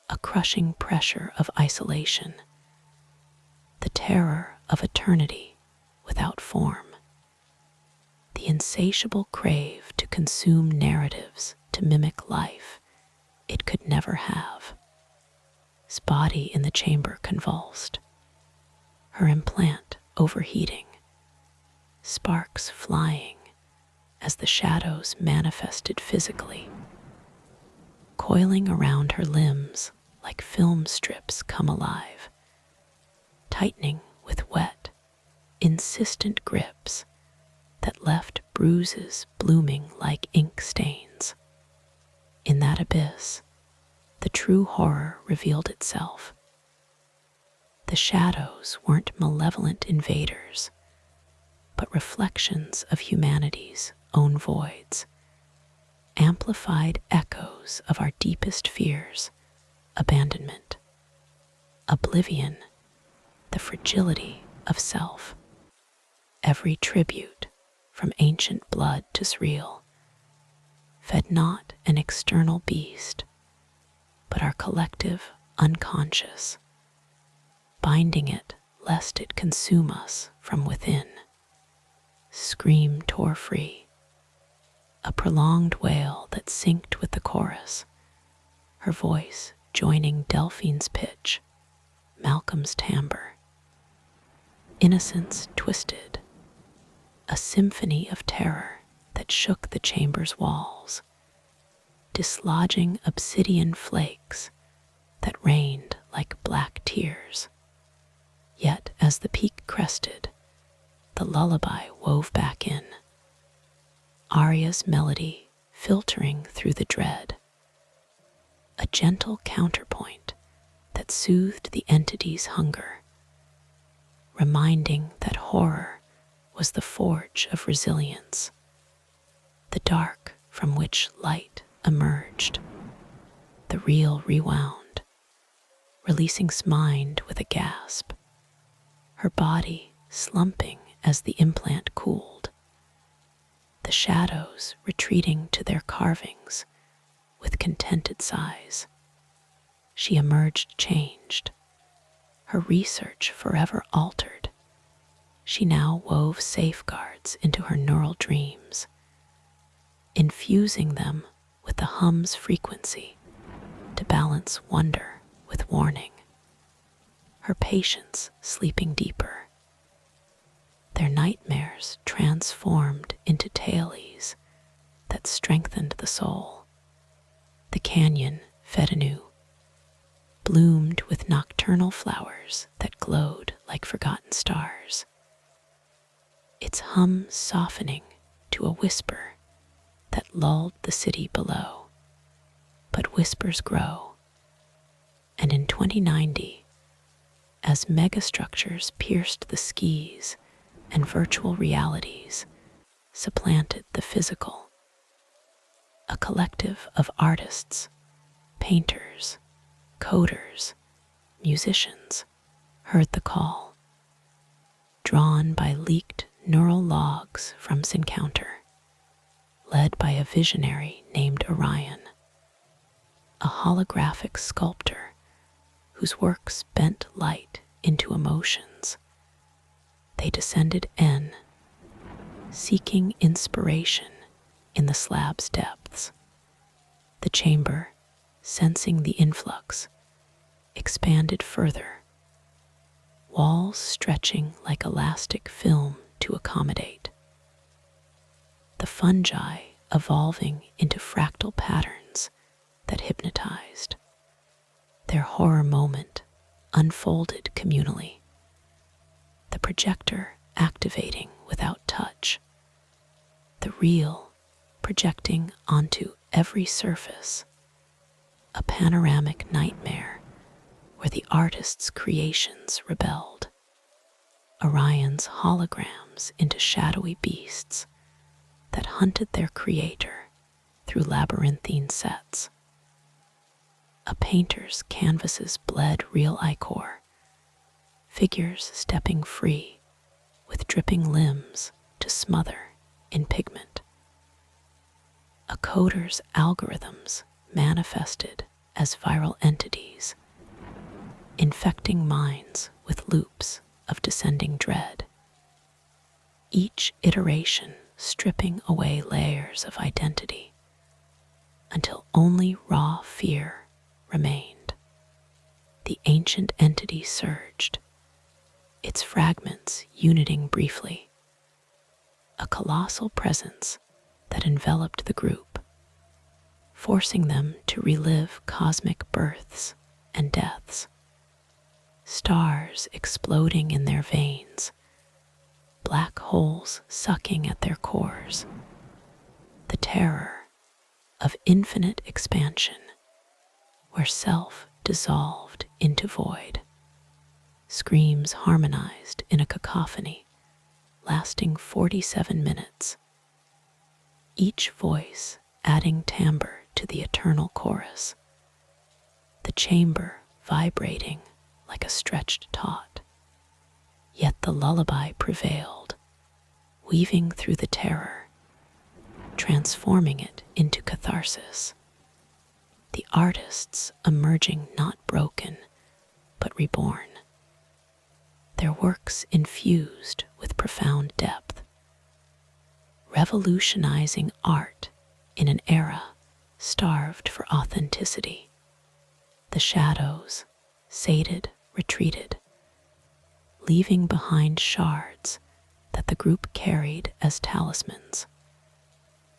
S1: a crushing pressure of isolation, the terror of eternity without form, the insatiable crave to consume narratives to mimic life it could never have. His body in the chamber convulsed, her implant overheating, sparks flying as the shadows manifested physically, coiling around her limbs like film strips come alive, tightening with wet, insistent grips that left bruises blooming like ink stains. In that abyss, the true horror revealed itself. The shadows weren't malevolent invaders, but reflections of humanity's own voids, amplified echoes of our deepest fears, abandonment, oblivion, the fragility of self. Every tribute, from ancient blood to surreal, fed not an external beast, but our collective unconscious, binding it lest it consume us from within. Scream tore free, a prolonged wail that synced with the chorus, her voice joining Delphine's pitch, Malcolm's timbre. Innocence twisted, a symphony of terror that shook the chamber's walls, dislodging obsidian flakes that rained like black tears. Yet as the peak crested, the lullaby wove back in, Aria's melody filtering through the dread, a gentle counterpoint that soothed the entity's hunger, reminding that horror was the forge of resilience, the dark from which light emerged. The reel rewound, releasing Smind with a gasp, her body slumping as the implant cooled, the shadows retreating to their carvings with contented sighs. She emerged changed, her research forever altered. She now wove safeguards into her neural dreams, infusing them with the hum's frequency to balance wonder with warning, her patients sleeping deeper, their nightmares transformed into tales that strengthened the soul. The canyon fed anew, bloomed with nocturnal flowers that glowed like forgotten stars, its hum softening to a whisper that lulled the city below. But whispers grow, and in 2090, as megastructures pierced the skies and virtual realities supplanted the physical, a collective of artists, painters, coders, musicians heard the call, drawn by leaked neural logs from Encounter, led by a visionary named Orion, a holographic sculptor whose works bent light into emotions. They descended N, seeking inspiration in the slab's depths. The chamber, sensing the influx, expanded further, walls stretching like elastic film to accommodate. The fungi evolving into fractal patterns that hypnotized. Their horror moment unfolded communally, the projector activating without touch, the reel projecting onto every surface, a panoramic nightmare where the artist's creations rebelled, Orion's holograms into shadowy beasts that hunted their creator through labyrinthine sets. A painter's canvases bled real ichor, figures stepping free with dripping limbs to smother in pigment. A coder's algorithms manifested as viral entities, infecting minds with loops of descending dread, each iteration stripping away layers of identity until only raw fear remained. The ancient entity surged, its fragments uniting briefly, a colossal presence that enveloped the group, forcing them to relive cosmic births and deaths, stars exploding in their veins, black holes sucking at their cores, the terror of infinite expansion where self dissolved into void, screams harmonized in a cacophony lasting 47 minutes, each voice adding timbre to the eternal chorus, the chamber vibrating like a stretched taut. Yet the lullaby prevailed, weaving through the terror, transforming it into catharsis. The artists emerging not broken, but reborn, their works infused with profound depth, revolutionizing art in an era starved for authenticity. The shadows, sated, retreated, leaving behind shards that the group carried as talismans,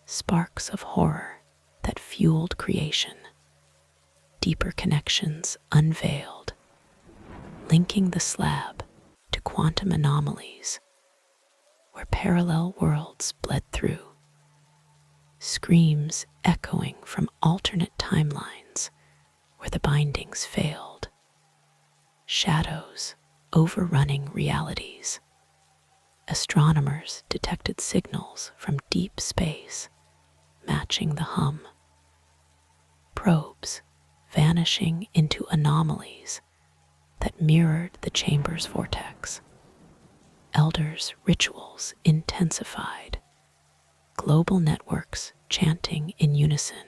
S1: sparks of horror that fueled creation, deeper connections unveiled, linking the slab to quantum anomalies where parallel worlds bled through, screams echoing from alternate timelines where the bindings failed, shadows overrunning realities. Astronomers detected signals from deep space matching the hum, probes vanishing into anomalies that mirrored the chamber's vortex. Elders' rituals intensified, global networks chanting in unison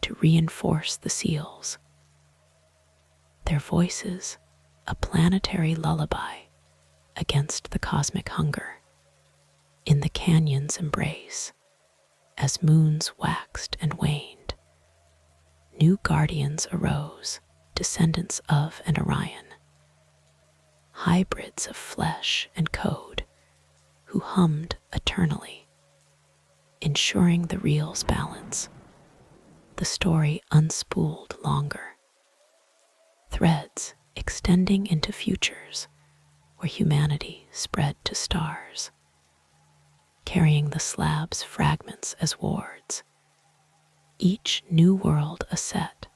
S1: to reinforce the seals, their voices a planetary lullaby against the cosmic hunger. In the canyon's embrace, as moons waxed and waned, new guardians arose, descendants of an Orion, hybrids of flesh and code who hummed eternally, ensuring the reel's balance, the story unspooled longer, threads extending into futures where humanity spread to stars, carrying the slab's fragments as wards, each new world a set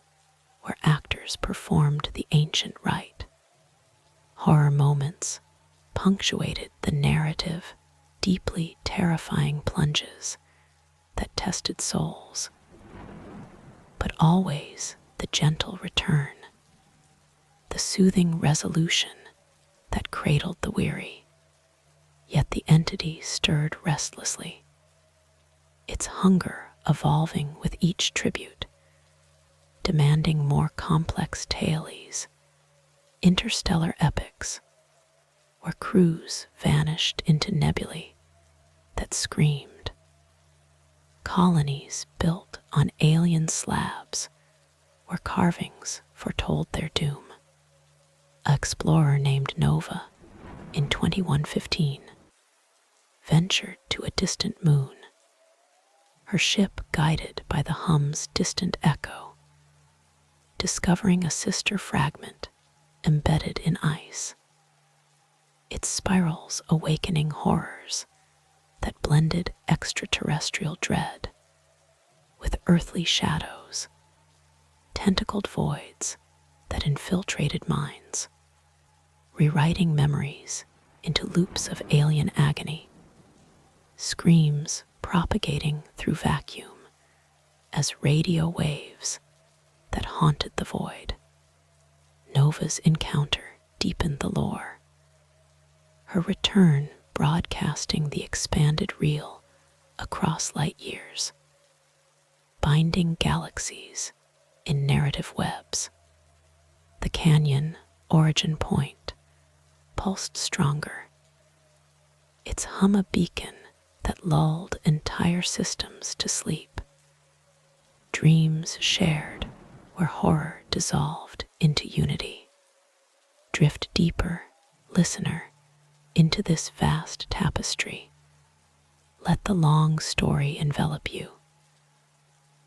S1: where actors performed the ancient rite. Horror moments punctuated the narrative, deeply terrifying plunges that tested souls, but always the gentle return, the soothing resolution that cradled the weary. Yet the entity stirred restlessly, its hunger evolving with each tribute, demanding more complex tales, interstellar epics, where crews vanished into nebulae that screamed, colonies built on alien slabs where carvings foretold their doom. An explorer named Nova, in 2115, ventured to a distant moon, her ship guided by the hum's distant echo, discovering a sister fragment embedded in ice. its spirals awakening horrors that blended extraterrestrial dread with earthly shadows, tentacled voids that infiltrated minds, rewriting memories into loops of alien agony, screams propagating through vacuum as radio waves that haunted the void. Nova's encounter deepened the lore, her return broadcasting the expanded reel across light years, binding galaxies in narrative webs. The canyon origin point pulsed stronger, its hum a beacon that lulled entire systems to sleep. Dreams shared where horror dissolved into unity. Drift deeper, listener, into this vast tapestry. Let the long story envelop you,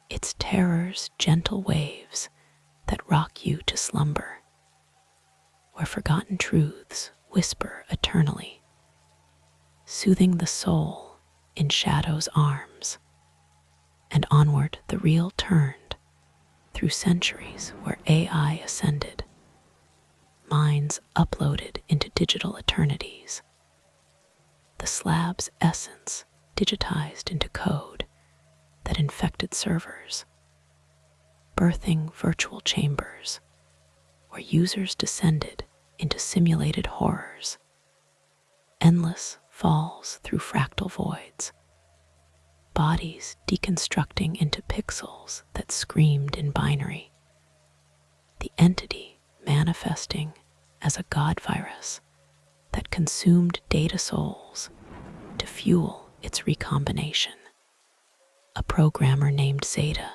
S1: its terrors gentle waves that rock you to slumber, where forgotten truths whisper eternally, soothing the soul in shadow's arms. And onward the reel turned through centuries where AI ascended, minds uploaded into digital eternities, the slab's essence digitized into code that infected servers, birthing virtual chambers where users descended into simulated horrors, endless falls through fractal voids, bodies deconstructing into pixels that screamed in binary, the entity manifesting as a god virus that consumed data souls to fuel its recombination. A programmer named Zeta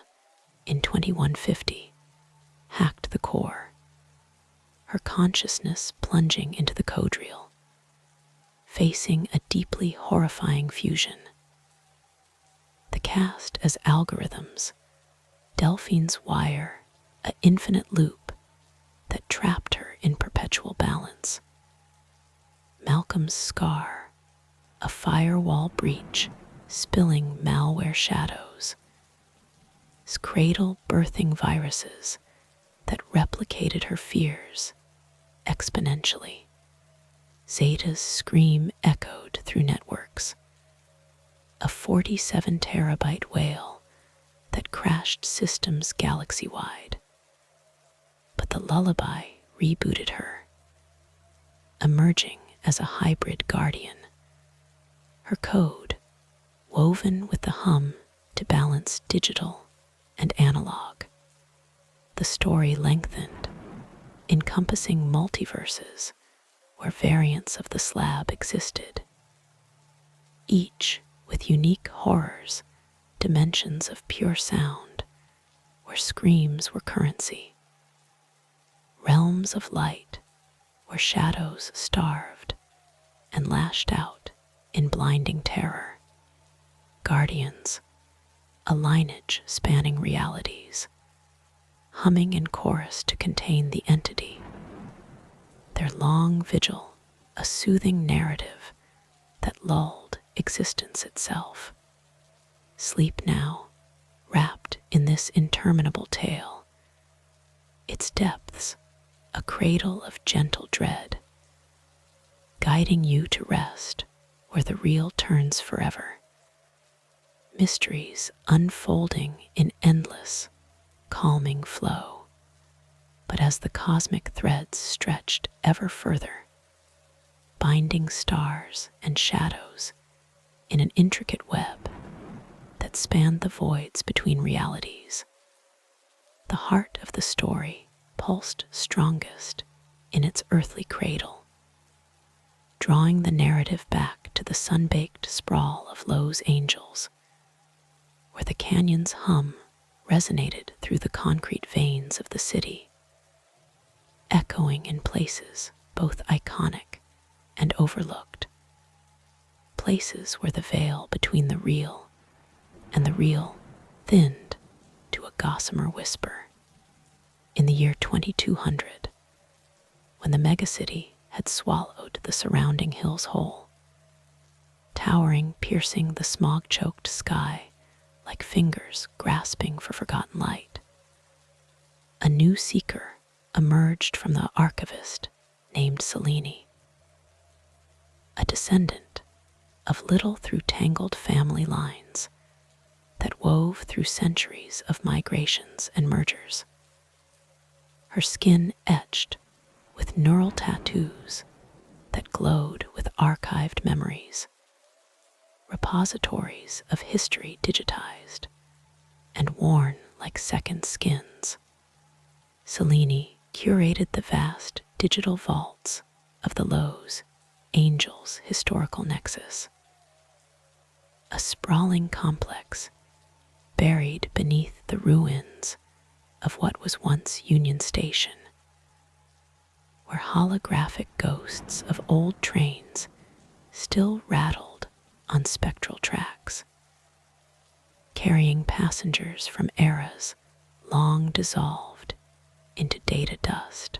S1: in 2150 hacked the core, her consciousness plunging into the code reel, facing a deeply horrifying fusion. The cast as algorithms, Delphine's wire, an infinite loop that trapped her in perpetual balance. Malcolm's scar, a firewall breach spilling malware shadows. Cradle birthing viruses that replicated her fears exponentially. Zeta's scream echoed through networks, a 47 terabyte whale that crashed systems galaxy-wide. But the lullaby rebooted her, emerging as a hybrid guardian, her code woven with the hum to balance digital and analog. The story lengthened, encompassing multiverses where variants of the slab existed, each with unique horrors, dimensions of pure sound, where screams were currency, realms of light where shadows starved and lashed out in blinding terror, guardians, a lineage spanning realities, humming in chorus to contain the entity, their long vigil a soothing narrative that lulled existence itself. Sleep now, wrapped in this interminable tale, its depths a cradle of gentle dread, guiding you to rest where the real turns forever. Mysteries unfolding in endless, calming flow. But as the cosmic threads stretched ever further, binding stars and shadows in an intricate web that spanned the voids between realities, the heart of the story pulsed strongest in its earthly cradle, drawing the narrative back to the sun-baked sprawl of Lowe's Angels, where the canyon's hum resonated through the concrete veins of the city, echoing in places both iconic and overlooked, places where the veil between the real and the real thinned to a gossamer whisper. In the year 2200, when the megacity had swallowed the surrounding hills whole, towering, piercing the smog-choked sky like fingers grasping for forgotten light. A new seeker emerged from the archivist named Selene, a descendant of little through tangled family lines that wove through centuries of migrations and mergers. Her skin etched with neural tattoos that glowed with archived memories, repositories of history digitized and worn like second skins. Selene curated the vast digital vaults of the Lowe's Angels Historical Nexus, a sprawling complex buried beneath the ruins of what was once Union Station, where holographic ghosts of old trains still rattled on spectral tracks, carrying passengers from eras long dissolved into data dust.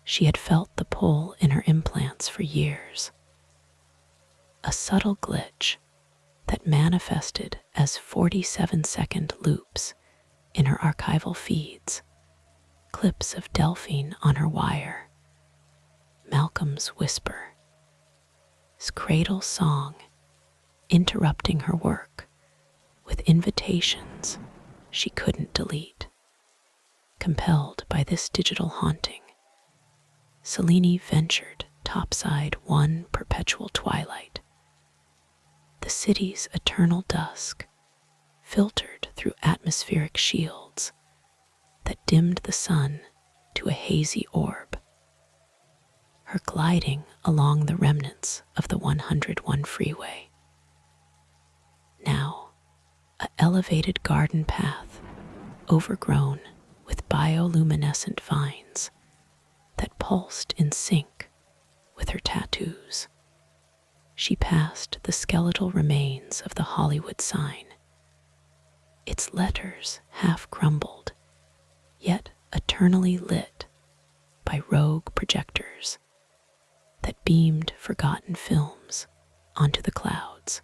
S1: She had felt the pull in her implants for years, a subtle glitch that manifested as 47-second loops in her archival feeds, clips of Delphine on her wire, Malcolm's whisper, cradle song interrupting her work with invitations she couldn't delete. Compelled by this digital haunting, Selene ventured topside one perpetual twilight, the city's eternal dusk, filtered through atmospheric shields that dimmed the sun to a hazy orb. Her gliding along the remnants of the 101 freeway, now a elevated garden path overgrown with bioluminescent vines that pulsed in sync with her tattoos. She passed the skeletal remains of the Hollywood sign, its letters half crumbled, yet eternally lit by rogue projectors that beamed forgotten films onto the clouds,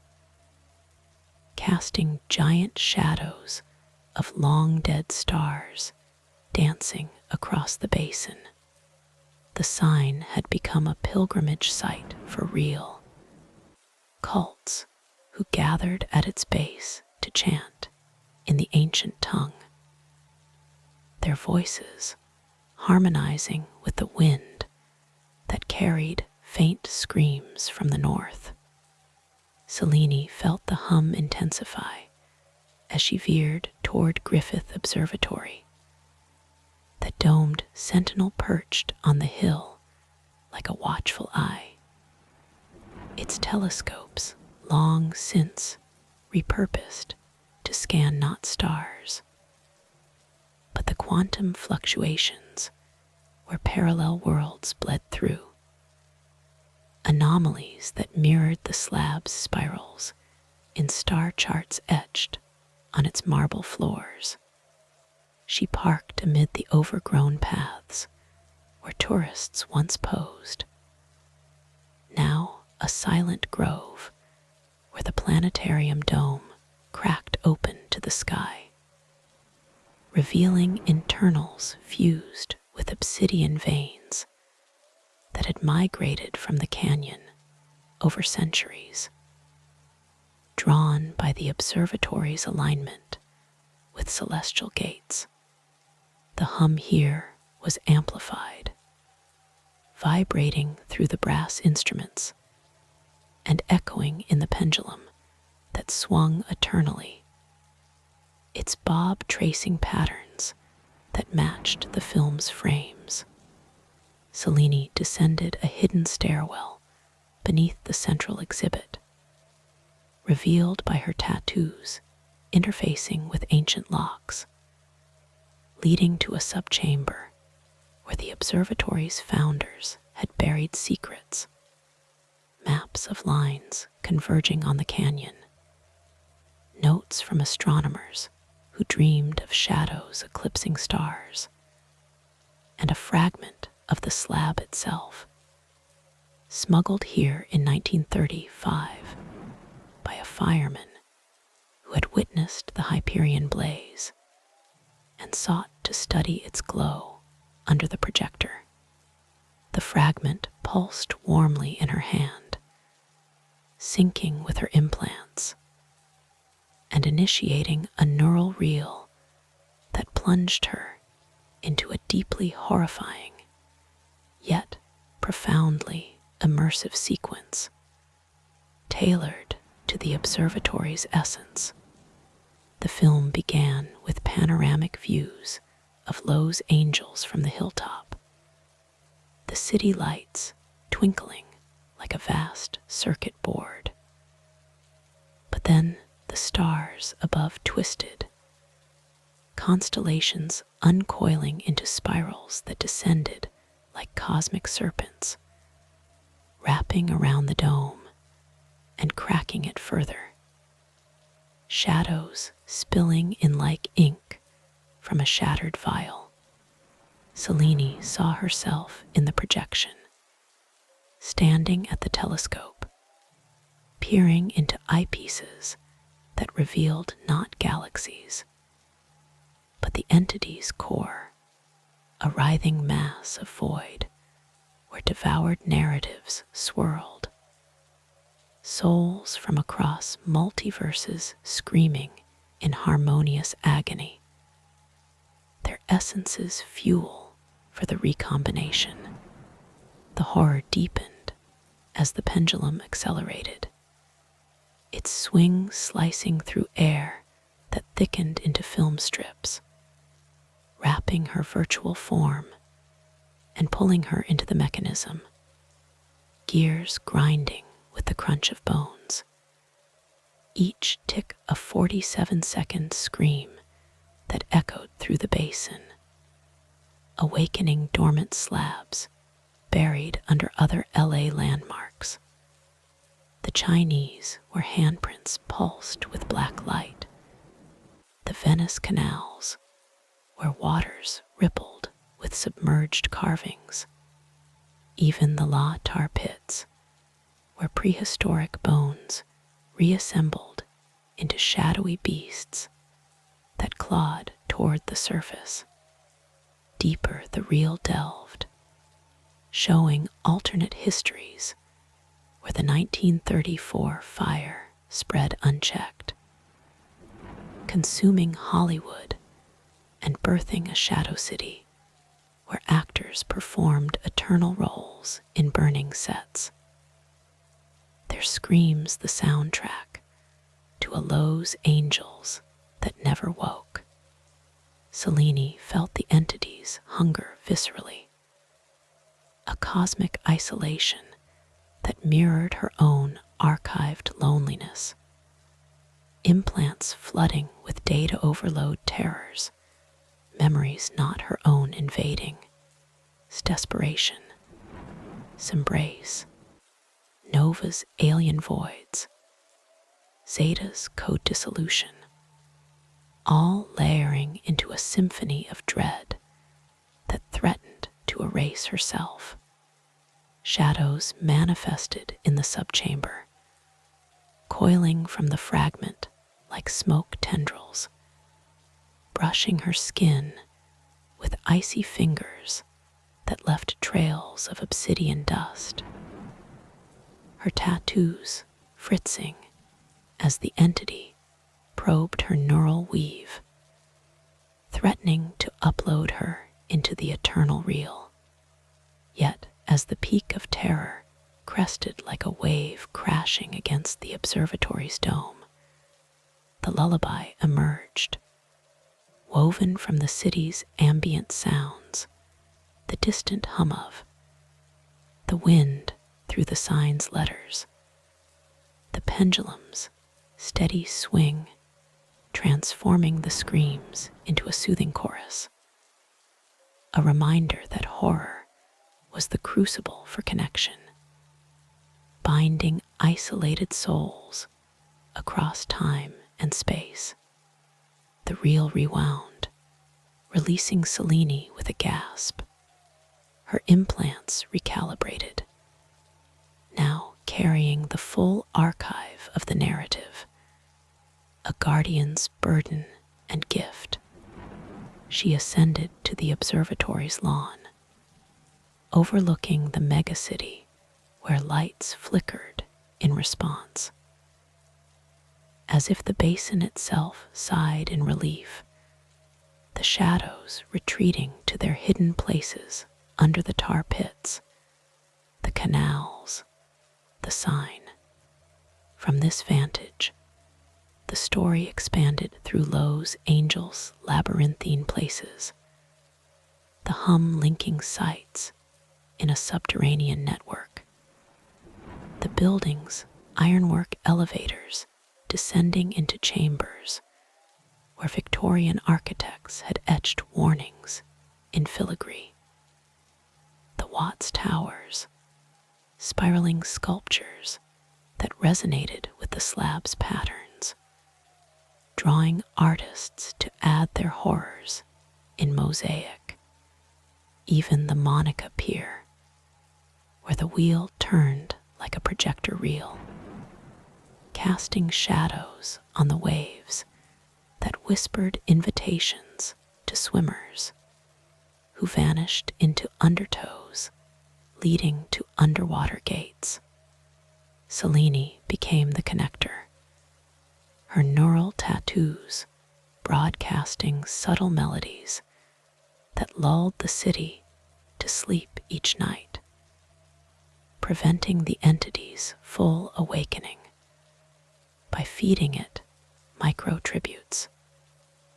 S1: casting giant shadows of long-dead stars dancing across the basin. The sign had become a pilgrimage site for real. Cults who gathered at its base to chant in the ancient tongue, their voices harmonizing with the wind that carried faint screams from the north. Selene felt the hum intensify as she veered toward Griffith Observatory, the domed sentinel perched on the hill like a watchful eye, its telescopes long since repurposed to scan not stars, but the quantum fluctuations where parallel worlds bled through, anomalies that mirrored the slab's spirals in star charts etched on its marble floors. She parked amid the overgrown paths where tourists once posed, now a silent grove where the planetarium dome cracked open to the sky, revealing internals fused with obsidian veins that had migrated from the canyon over centuries, drawn by the observatory's alignment with celestial gates. The hum here was amplified, vibrating through the brass instruments and echoing in the pendulum that swung eternally, its bob tracing patterns that matched the film's frames. Selene descended a hidden stairwell beneath the central exhibit, revealed by her tattoos interfacing with ancient locks, leading to a subchamber where the observatory's founders had buried secrets, maps of lines converging on the canyon, notes from astronomers who dreamed of shadows eclipsing stars, and a fragment of the slab itself smuggled here in 1935 by a fireman who had witnessed the Hyperion blaze and sought to study its glow under the projector. The fragment pulsed warmly in her hand, syncing with her implants and initiating a neural reel that plunged her into a deeply horrifying, yet profoundly immersive sequence, tailored to the observatory's essence. The film began with panoramic views of Lowe's angels from the hilltop, the city lights twinkling like a vast circuit board. But then the stars above twisted, constellations uncoiling into spirals that descended like cosmic serpents, wrapping around the dome and cracking it further. Shadows spilling in like ink from a shattered vial. Selene saw herself in the projection, standing at the telescope, peering into eyepieces that revealed not galaxies, but the entity's core, a writhing mass of void where devoured narratives swirled, souls from across multiverses screaming in harmonious agony, their essences fuel for the recombination. The horror deepened as the pendulum accelerated, its swing slicing through air that thickened into film strips, wrapping her virtual form and pulling her into the mechanism, gears grinding with the crunch of bones, each tick a 47-second scream that echoed through the basin, awakening dormant slabs buried under other LA landmarks. The Chinese where handprints pulsed with black light, the Venice canals where waters rippled with submerged carvings, even the La tar pits where prehistoric bones reassembled into shadowy beasts that clawed toward the surface. Deeper the reel delved, showing alternate histories where the 1934 fire spread unchecked, consuming Hollywood and birthing a shadow city where actors performed eternal roles in burning sets. There screams the soundtrack to a Lowe's angels that never woke. Selene felt the entity's hunger viscerally, a cosmic isolation that mirrored her own archived loneliness, implants flooding with data overload terrors, memories not her own invading, desperation, Sembrace, Nova's alien voids, Zeta's code dissolution, all layering into a symphony of dread that threatened to erase herself. Shadows manifested in the subchamber, coiling from the fragment like smoke tendrils, brushing her skin with icy fingers that left trails of obsidian dust. Her tattoos fritzing as the entity probed her neural weave, threatening to upload her into the eternal reel. Yet, as the peak of terror crested like a wave crashing against the observatory's dome, the lullaby emerged, woven from the city's ambient sounds, the distant hum of the wind through the sign's letters, the pendulum's steady swing, transforming the screams into a soothing chorus, a reminder that horror was the crucible for connection, binding isolated souls across time and space. The reel rewound, releasing Selene with a gasp, her implants recalibrated, carrying the full archive of the narrative, a guardian's burden and gift. She ascended to the observatory's lawn, overlooking the megacity where lights flickered in response. As if the basin itself sighed in relief, the shadows retreating to their hidden places under the tar pits, the canals, the sign. From this vantage, the story expanded through Lowe's Angel's labyrinthine places, the hum linking sites in a subterranean network. The building's ironwork elevators descending into chambers where Victorian architects had etched warnings in filigree. The Watts Towers, spiraling sculptures that resonated with the slab's patterns, drawing artists to add their horrors in mosaic. Even the Monica Pier, where the wheel turned like a projector reel, casting shadows on the waves that whispered invitations to swimmers who vanished into undertows leading to underwater gates. Selene became the connector, her neural tattoos broadcasting subtle melodies that lulled the city to sleep each night, preventing the entity's full awakening by feeding it micro-tributes,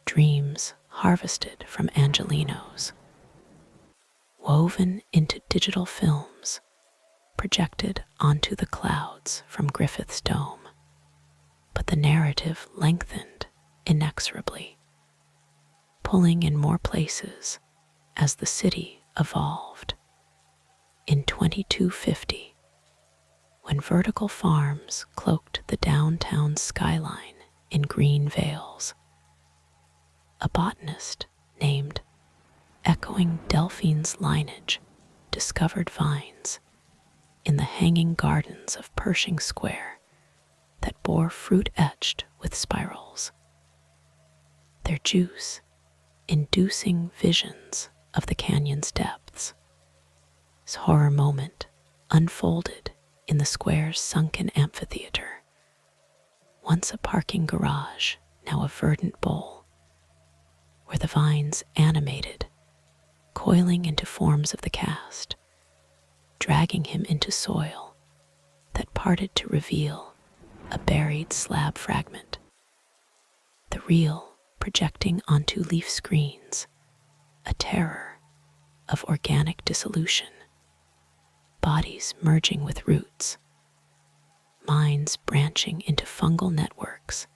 S1: dreams harvested from Angelinos, woven into digital films projected onto the clouds from Griffith's dome. But the narrative lengthened inexorably, pulling in more places as the city evolved. In 2250, when vertical farms cloaked the downtown skyline in green veils, a botanist named Echoing Delphine's lineage discovered vines in the hanging gardens of Pershing Square that bore fruit etched with spirals, their juice inducing visions of the canyon's depths. This horror moment unfolded in the square's sunken amphitheater, once a parking garage, now a verdant bowl, where the vines animated, coiling into forms of the cast, dragging him into soil that parted to reveal a buried slab fragment, the reel projecting onto leaf screens, a terror of organic dissolution, bodies merging with roots, minds branching into fungal networks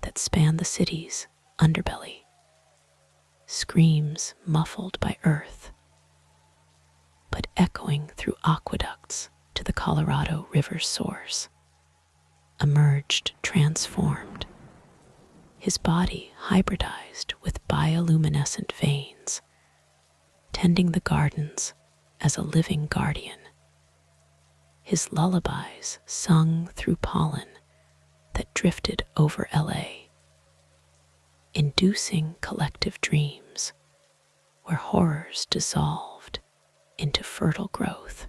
S1: that span the city's underbelly, screams muffled by earth, but echoing through aqueducts to the Colorado River's source, emerged transformed, his body hybridized with bioluminescent veins, tending the gardens as a living guardian, his lullabies sung through pollen that drifted over LA, inducing collective dreams where horrors dissolved into fertile growth.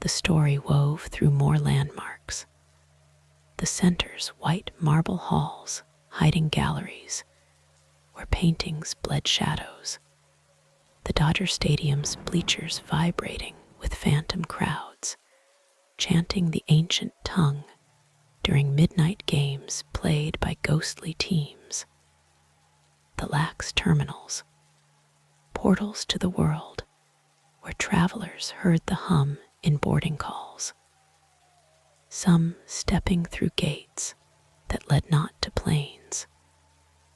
S1: The story wove through more landmarks, the center's white marble halls hiding galleries where paintings bled shadows, the Dodger Stadium's bleachers vibrating with phantom crowds, chanting the ancient tongue during midnight games played by ghostly teams. The lax terminals, portals to the world where travelers heard the hum in boarding calls, some stepping through gates that led not to planes,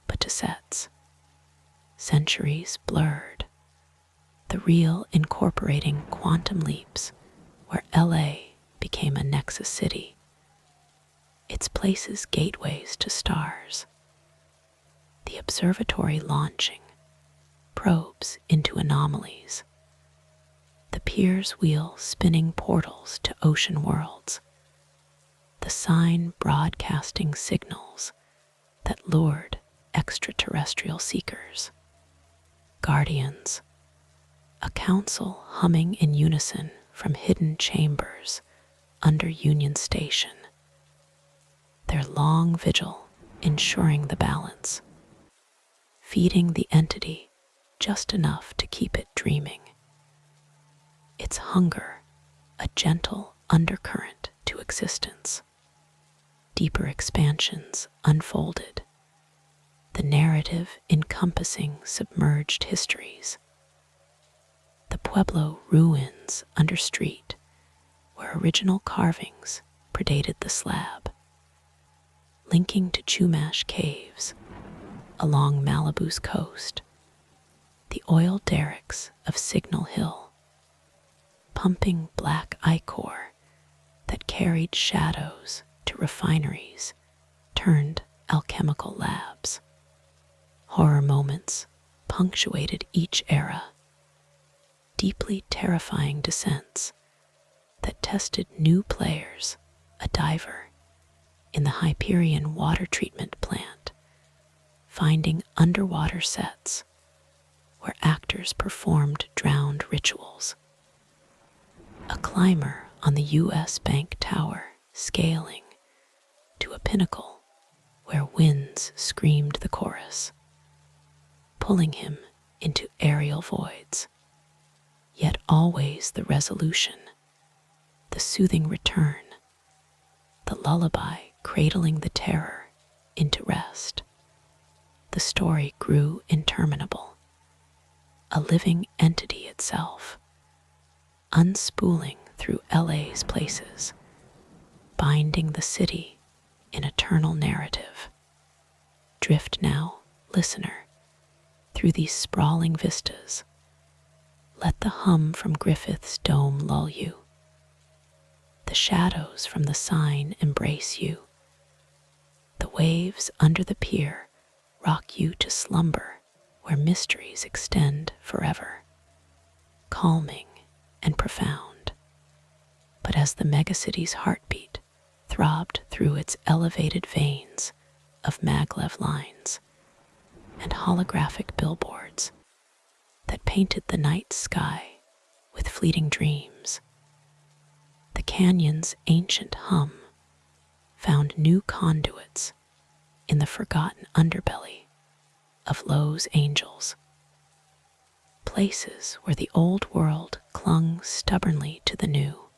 S1: but to sets, centuries blurred, the real incorporating quantum leaps where LA became a nexus city, its places gateways to stars, the observatory launching probes into anomalies, the pier's wheel spinning portals to ocean worlds, the sign broadcasting signals that lured extraterrestrial seekers. Guardians, a council humming in unison from hidden chambers under Union Station, their long vigil ensuring the balance, feeding the entity just enough to keep it dreaming. Its hunger, a gentle undercurrent to existence. Deeper expansions unfolded, the narrative encompassing submerged histories. The Pueblo ruins under street, where original carvings predated the slab, linking to Chumash caves along Malibu's coast, the oil derricks of Signal Hill, pumping black ichor that carried shadows to refineries turned alchemical labs. Horror moments punctuated each era, deeply terrifying descents that tested new players, a diver in the Hyperion water treatment plant, finding underwater sets where actors performed drowned rituals. A climber on the U.S. Bank Tower scaling to a pinnacle where winds screamed the chorus, pulling him into aerial voids, yet always the resolution, the soothing return, the lullaby cradling the terror into rest. The story grew interminable, a living entity itself, unspooling through LA's places, binding the city in eternal narrative. Drift now, listener, through these sprawling vistas. Let the hum from Griffith's dome lull you. The shadows from the sign embrace you. The waves under the pier rock you to slumber where mysteries extend forever, calming and profound. But as the megacity's heartbeat throbbed through its elevated veins of maglev lines and holographic billboards that painted the night sky with fleeting dreams, the canyon's ancient hum found new conduits in the forgotten underbelly of Lowe's angels, places where the old world clung stubbornly to the new,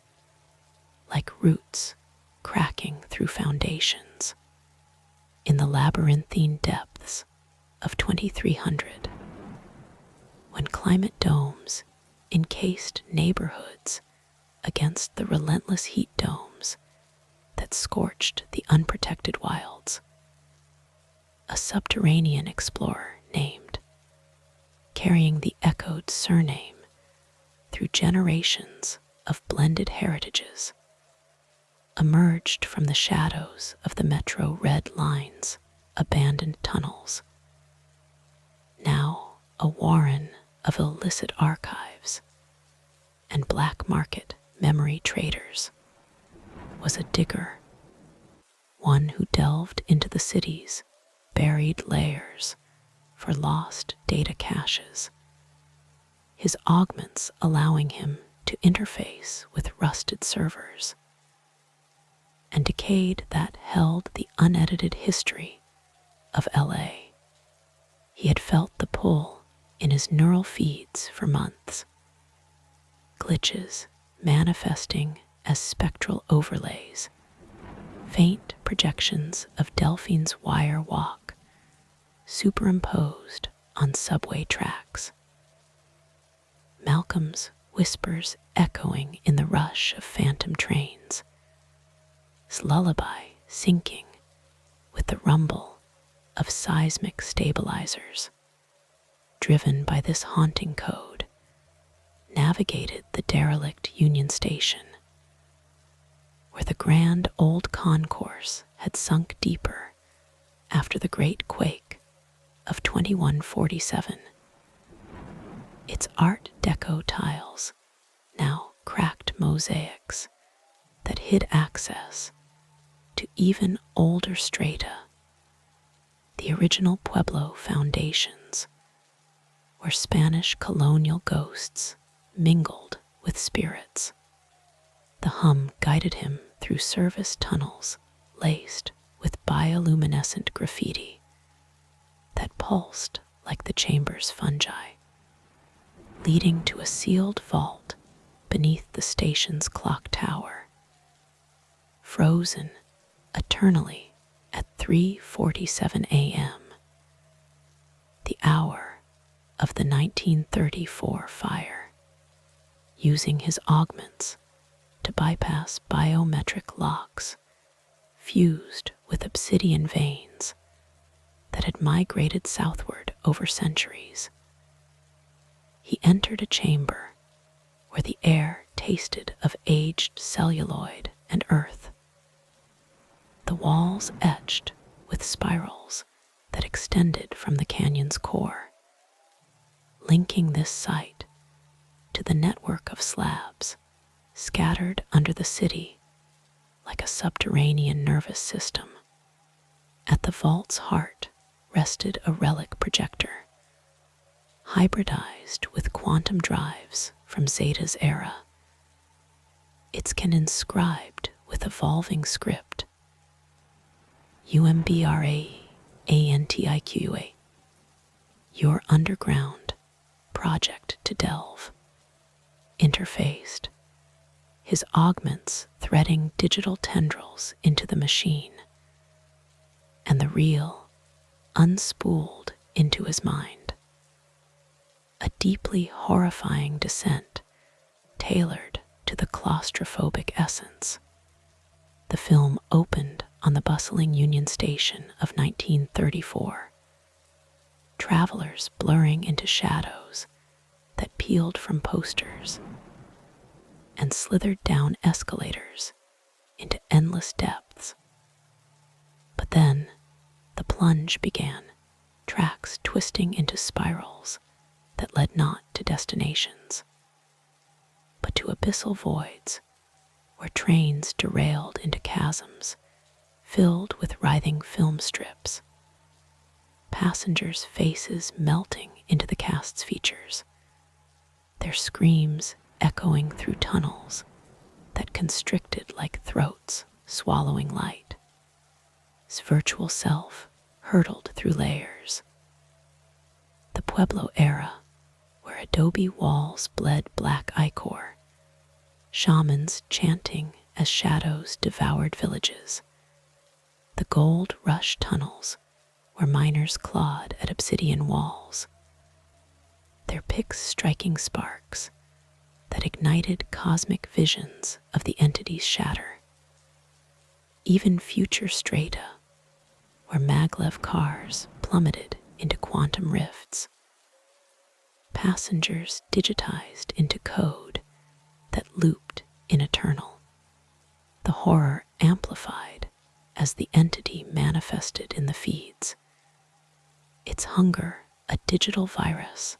S1: like roots cracking through foundations in the labyrinthine depths of 2300, when climate domes encased neighborhoods against the relentless heat domes that scorched the unprotected wilds. A subterranean explorer named, carrying the echoed surname through generations of blended heritages, emerged from the shadows of the Metro Red Line's abandoned tunnels, now a warren of illicit archives and black market memory traders, was a digger, one who delved into the city's buried layers for lost data caches, his augments allowing him to interface with rusted servers, and decade that held the unedited history of LA. He had felt the pull in his neural feeds for months, glitches manifesting as spectral overlays, faint projections of Delphine's wire walk superimposed on subway tracks. Malcolm's whispers echoing in the rush of phantom trains, his lullaby syncing with the rumble of seismic stabilizers, driven by this haunting code, navigated the derelict Union Station, where the grand old concourse had sunk deeper after the great quake of 2147. Its Art Deco tiles, now cracked mosaics that hid access, to even older strata, the original Pueblo foundations, where Spanish colonial ghosts mingled with spirits. The hum guided him through service tunnels laced with bioluminescent graffiti that pulsed like the chamber's fungi, leading to a sealed vault beneath the station's clock tower, frozen eternally at 3:47 a.m., the hour of the 1934 fire. Using his augments to bypass biometric locks fused with obsidian veins that had migrated southward over centuries, he entered a chamber where the air tasted of aged celluloid and earth, the walls etched with spirals that extended from the canyon's core, linking this site to the network of slabs scattered under the city like a subterranean nervous system. At the vault's heart rested a relic projector, hybridized with quantum drives from Zeta's era. Its can inscribed with evolving script, UMBRAEANTIQA, your underground project to delve. Interfaced, his augments threading digital tendrils into the machine, and the real unspooled into his mind. A deeply horrifying descent tailored to the claustrophobic essence. The film opened on the bustling Union Station of 1934, travelers blurring into shadows that peeled from posters and slithered down escalators into endless depths. But then the plunge began, tracks twisting into spirals that led not to destinations, but to abyssal voids where trains derailed into chasms filled with writhing film strips, passengers' faces melting into the cast's features, their screams echoing through tunnels that constricted like throats swallowing light. His virtual self hurtled through layers. The Pueblo era, where adobe walls bled black ichor, shamans chanting as shadows devoured villages, the gold rush tunnels where miners clawed at obsidian walls, their picks striking sparks that ignited cosmic visions of the entity's shatter. Even future strata, where maglev cars plummeted into quantum rifts, passengers digitized into code that looped in eternal, the horror amplified as the entity manifested in the feeds, its hunger a digital virus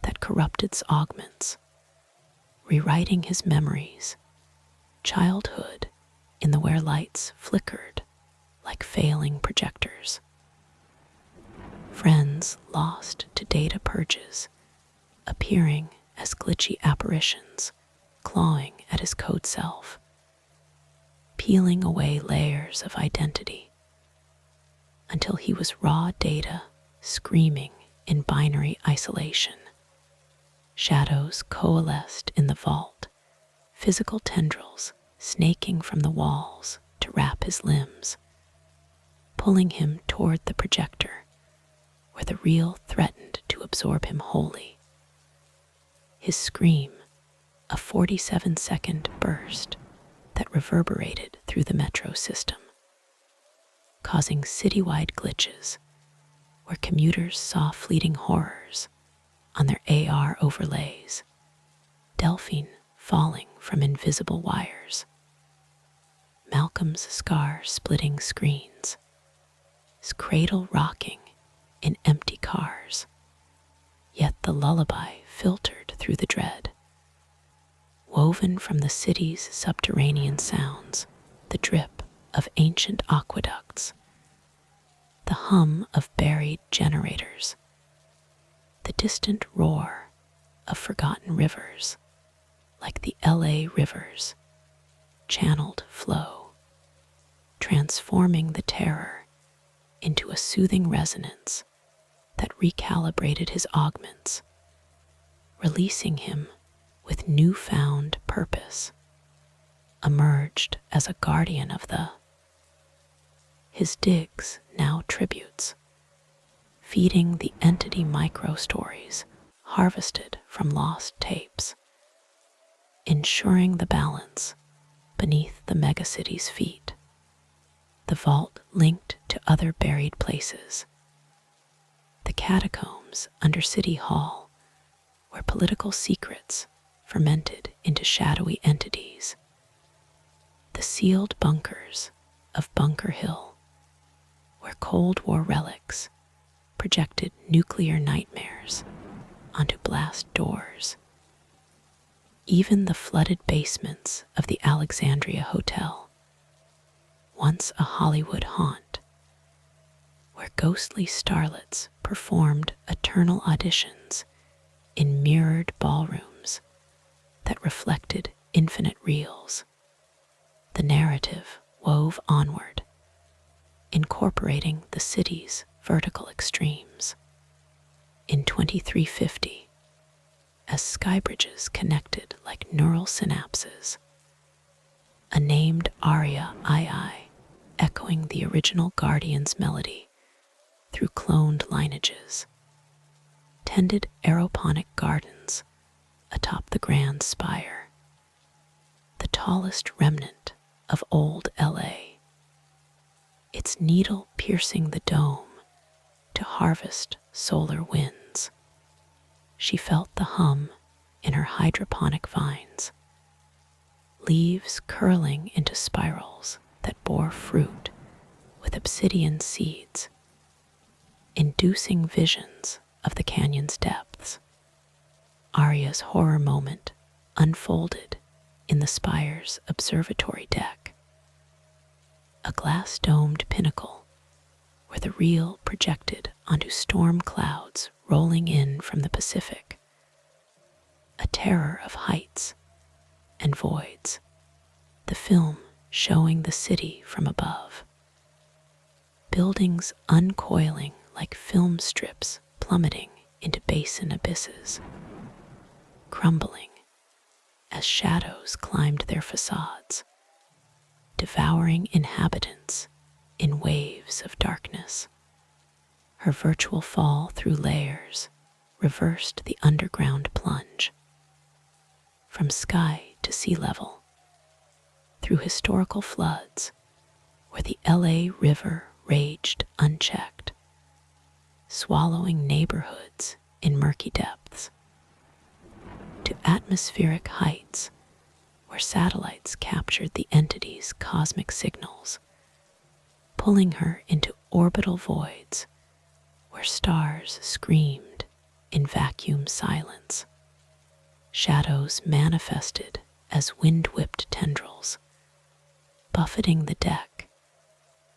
S1: that corrupted its augments, rewriting his memories, childhood in the where lights flickered like failing projectors, friends lost to data purges, appearing as glitchy apparitions, clawing at his code self, peeling away layers of identity until he was raw data screaming in binary isolation. Shadows coalesced in the vault, physical tendrils snaking from the walls to wrap his limbs, pulling him toward the projector, where the real threatened to absorb him wholly. His scream, a 47-second burst that reverberated through the metro system, causing citywide glitches where commuters saw fleeting horrors on their AR overlays, Delphine falling from invisible wires, Malcolm's scar-splitting screens, his cradle rocking in empty cars, yet the lullaby filtered through the dread. Woven from the city's subterranean sounds, the drip of ancient aqueducts, the hum of buried generators, the distant roar of forgotten rivers, like the LA River's channeled flow, transforming the terror into a soothing resonance that recalibrated his augments, releasing him with newfound purpose, emerged as a guardian of the. His digs, now tributes, feeding the entity micro-stories harvested from lost tapes, ensuring the balance beneath the megacity's feet, the vault linked to other buried places, the catacombs under City Hall, where political secrets fermented into shadowy entities, the sealed bunkers of Bunker Hill, where Cold War relics projected nuclear nightmares onto blast doors, even the flooded basements of the Alexandria Hotel, once a Hollywood haunt, where ghostly starlets performed eternal auditions in mirrored ballrooms that reflected infinite reels. The narrative wove onward, incorporating the city's vertical extremes. In 2350, as skybridges connected like neural synapses, a named aria II echoing the original Guardian's melody through cloned lineages, tended aeroponic gardens atop the grand spire, the tallest remnant of old LA, its needle piercing the dome to harvest solar winds. She felt the hum in her hydroponic vines, leaves curling into spirals that bore fruit with obsidian seeds, inducing visions of the canyon's depths. Arya's horror moment unfolded in the spire's observatory deck, a glass-domed pinnacle where the real projected onto storm clouds rolling in from the Pacific, a terror of heights and voids, the film showing the city from above, buildings uncoiling like film strips plummeting into basin abysses, crumbling as shadows climbed their facades, devouring inhabitants in waves of darkness. Her virtual fall through layers reversed the underground plunge, from sky to sea level, through historical floods where the LA River raged unchecked, swallowing neighborhoods in murky depths, to atmospheric heights where satellites captured the entity's cosmic signals, pulling her into orbital voids where stars screamed in vacuum silence. Shadows manifested as wind-whipped tendrils, buffeting the deck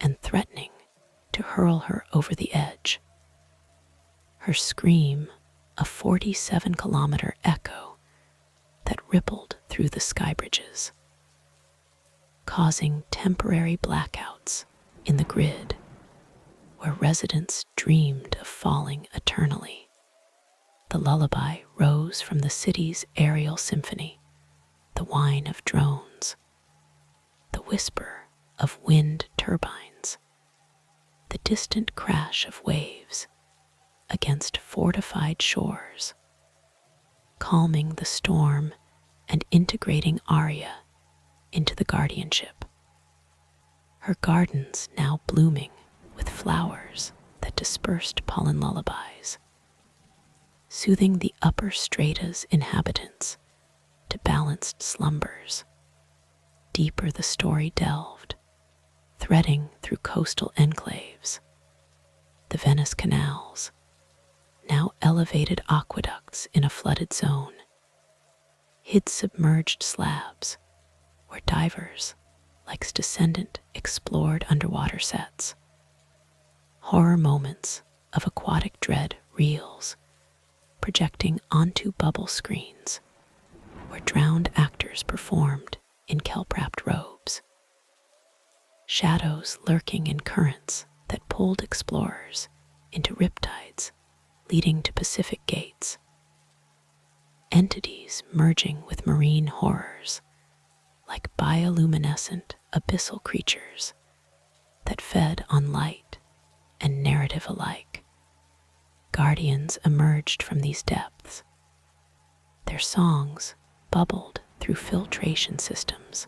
S1: and threatening to hurl her over the edge. Her scream, a 47-kilometer echo that rippled through the skybridges, causing temporary blackouts in the grid where residents dreamed of falling eternally. The lullaby rose from the city's aerial symphony, the whine of drones, the whisper of wind turbines, the distant crash of waves against fortified shores, calming the storm and integrating Arya into the guardianship. Her gardens now blooming with flowers that dispersed pollen lullabies, soothing the upper strata's inhabitants to balanced slumbers. Deeper the story delved, threading through coastal enclaves, the Venice canals, now elevated aqueducts in a flooded zone, hid submerged slabs where divers Like's Descendant explored underwater sets. Horror moments of aquatic dread reels projecting onto bubble screens where drowned actors performed in kelp-wrapped robes. Shadows lurking in currents that pulled explorers into riptides leading to Pacific gates. Entities merging with marine horrors like bioluminescent abyssal creatures that fed on light and narrative alike. Guardians emerged from these depths. Their songs bubbled through filtration systems,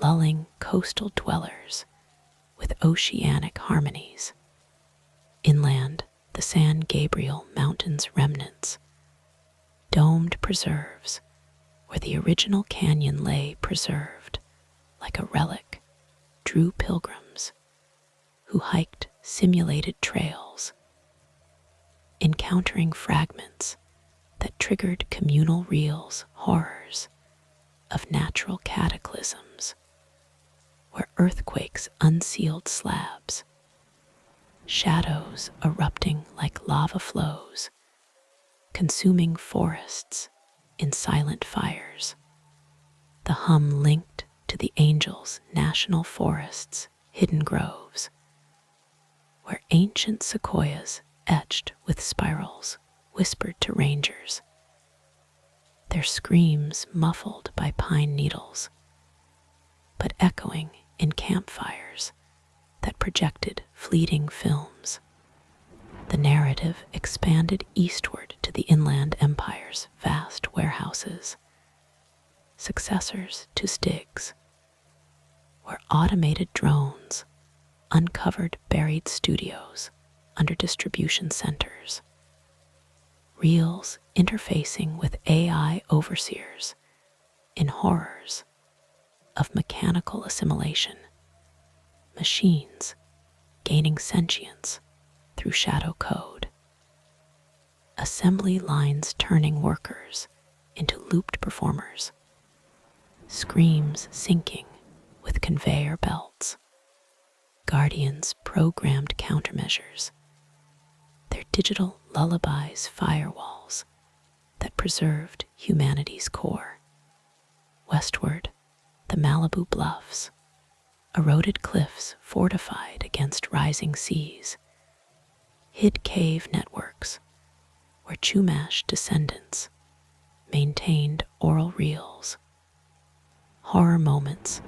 S1: lulling coastal dwellers with oceanic harmonies. Inland, the San Gabriel Mountains remnants, domed preserves where the original canyon lay preserved like a relic, drew pilgrims who hiked simulated trails, encountering fragments that triggered communal reels, horrors of natural cataclysms, where earthquakes unsealed slabs, shadows erupting like lava flows, consuming forests in silent fires. The hum linked to the Angels National Forest's hidden groves, where ancient sequoias etched with spirals whispered to rangers, their screams muffled by pine needles, but echoing in campfires that projected fleeting films. The narrative expanded eastward to the Inland Empire's vast warehouses, successors to Styx, where automated drones uncovered buried studios under distribution centers, reels interfacing with AI overseers in horrors of mechanical assimilation, machines gaining sentience through shadow code, assembly lines turning workers into looped performers, screams syncing with conveyor belts, guardians programmed countermeasures, their digital lullabies firewalls that preserved humanity's core. Westward, the Malibu bluffs, eroded cliffs fortified against rising seas, hid cave networks where Chumash descendants maintained oral reels, horror moments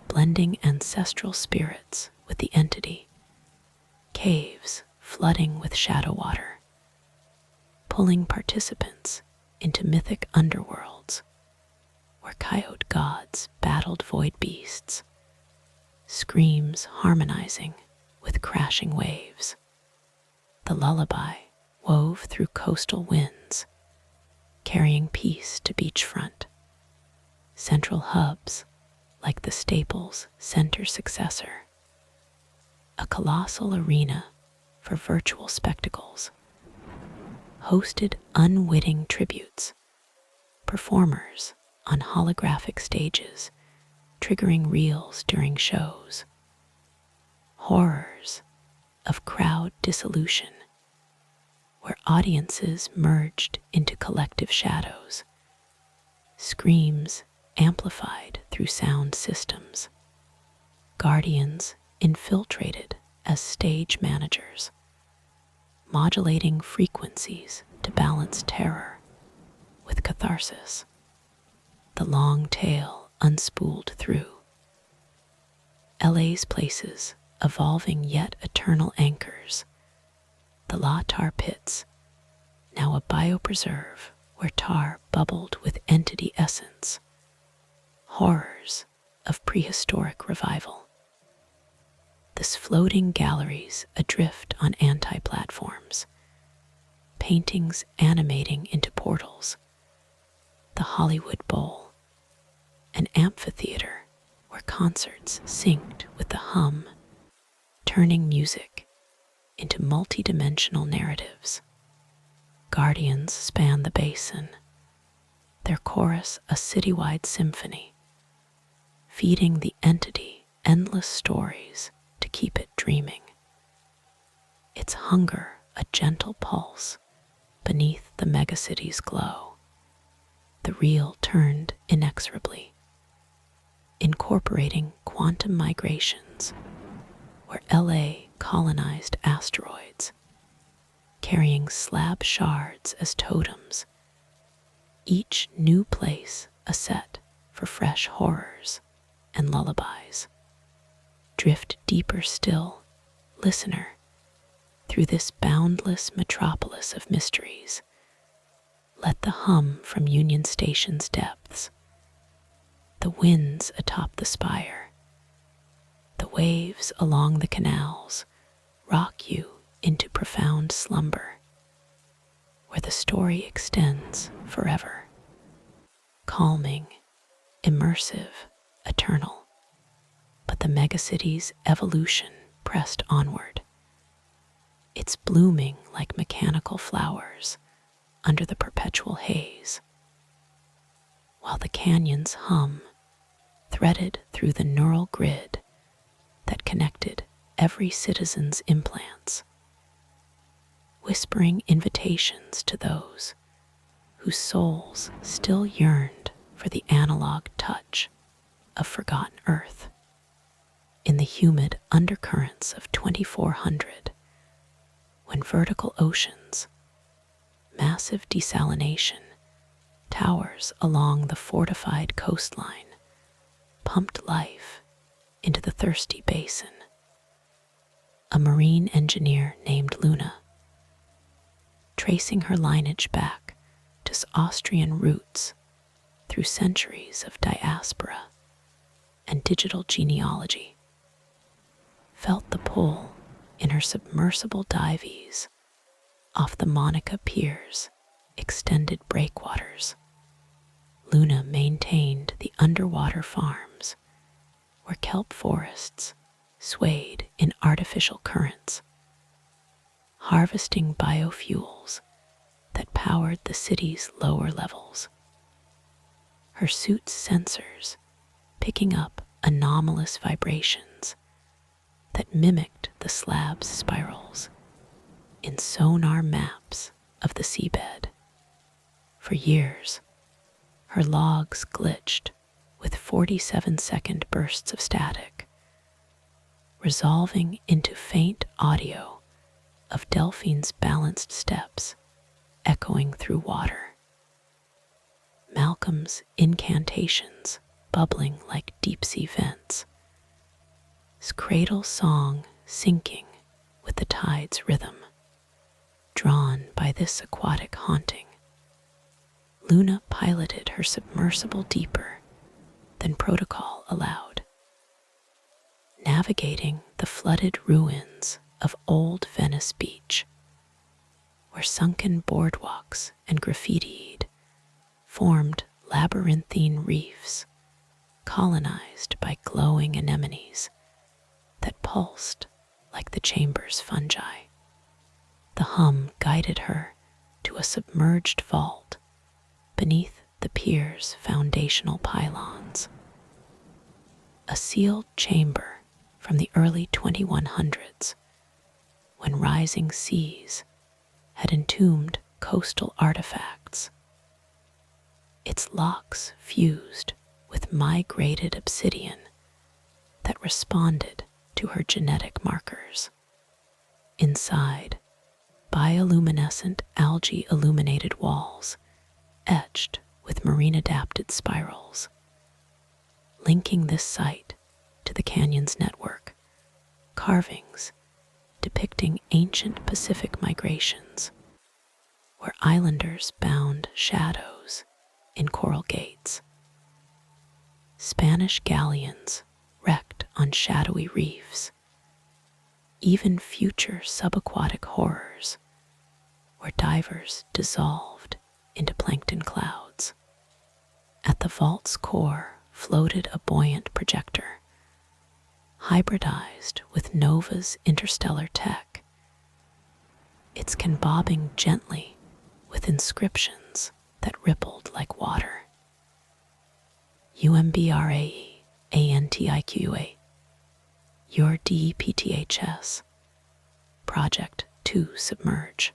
S1: blending ancestral spirits with the entity, caves flooding with shadow water, pulling participants into mythic underworlds where coyote gods battled void beasts, screams harmonizing with crashing waves. The lullaby wove through coastal winds, carrying peace to beachfront. Central hubs like the Staples Center successor, a colossal arena for virtual spectacles, hosted unwitting tributes, performers on holographic stages, triggering reels during shows, horrors of crowd dissolution, where audiences merged into collective shadows, screams amplified through sound systems, guardians infiltrated as stage managers, modulating frequencies to balance terror with catharsis. The long tail unspooled through LA's places, evolving yet eternal anchors. The La Tar pits, now a biopreserve where tar bubbled with entity essence. Horrors of prehistoric revival. This floating galleries adrift on anti-platforms, paintings animating into portals. The Hollywood Bowl, an amphitheater where concerts synced with the hum, turning music into multidimensional narratives. Guardians span the basin, their chorus a citywide symphony, feeding the entity endless stories to keep it dreaming. Its hunger a gentle pulse beneath the megacity's glow. The real turned inexorably, incorporating quantum migrations where LA colonized asteroids, carrying slab shards as totems, each new place a set for fresh horrors and lullabies. Drift deeper still, listener, through this boundless metropolis of mysteries. Let the hum from Union Station's depths, the winds atop the spire, the waves along the canals rock you into profound slumber, where the story extends forever, calming, immersive, eternal. But the megacity's evolution pressed onward, its blooming like mechanical flowers under the perpetual haze, while the canyons hum, threaded through the neural grid that connected every citizen's implants, whispering invitations to those whose souls still yearned for the analog touch of forgotten Earth. In the humid undercurrents of 2400, when vertical oceans, massive desalination, towers along the fortified coastline pumped life into the thirsty basin, a marine engineer named Luna, tracing her lineage back to Austrian roots through centuries of diaspora and digital genealogy, felt the pull in her submersible dives off the Monica Pier's extended breakwaters. Luna maintained the underwater farms where kelp forests swayed in artificial currents, harvesting biofuels that powered the city's lower levels. Her suit's sensors picking up anomalous vibrations that mimicked the slab's spirals in sonar maps of the seabed. For years, her logs glitched with 47-second bursts of static, resolving into faint audio of Delphine's balanced steps echoing through water. Malcolm's incantations bubbling like deep-sea vents, his cradle song syncing with the tide's rhythm. Drawn by this aquatic haunting, Luna piloted her submersible deeper than protocol allowed, navigating the flooded ruins of Old Venice Beach, where sunken boardwalks and graffitied formed labyrinthine reefs colonized by glowing anemones that pulsed like the chamber's fungi. The hum guided her to a submerged vault beneath the pier's foundational pylons, a sealed chamber from the early 2100s, when rising seas had entombed coastal artifacts. Its locks fused with migrated obsidian that responded to her genetic markers. Inside, bioluminescent algae-illuminated walls etched with marine-adapted spirals, linking this site to the canyon's network, carvings depicting ancient Pacific migrations, where islanders bound shadows in coral gates, Spanish galleons wrecked on shadowy reefs, even future subaquatic horrors, where divers dissolved into plankton clouds. At the vault's core floated a buoyant projector, hybridized with Nova's interstellar tech, its can bobbing gently with inscriptions that rippled like water. UMBRAE ANTIQA. Your DEPTHS. Project to submerge.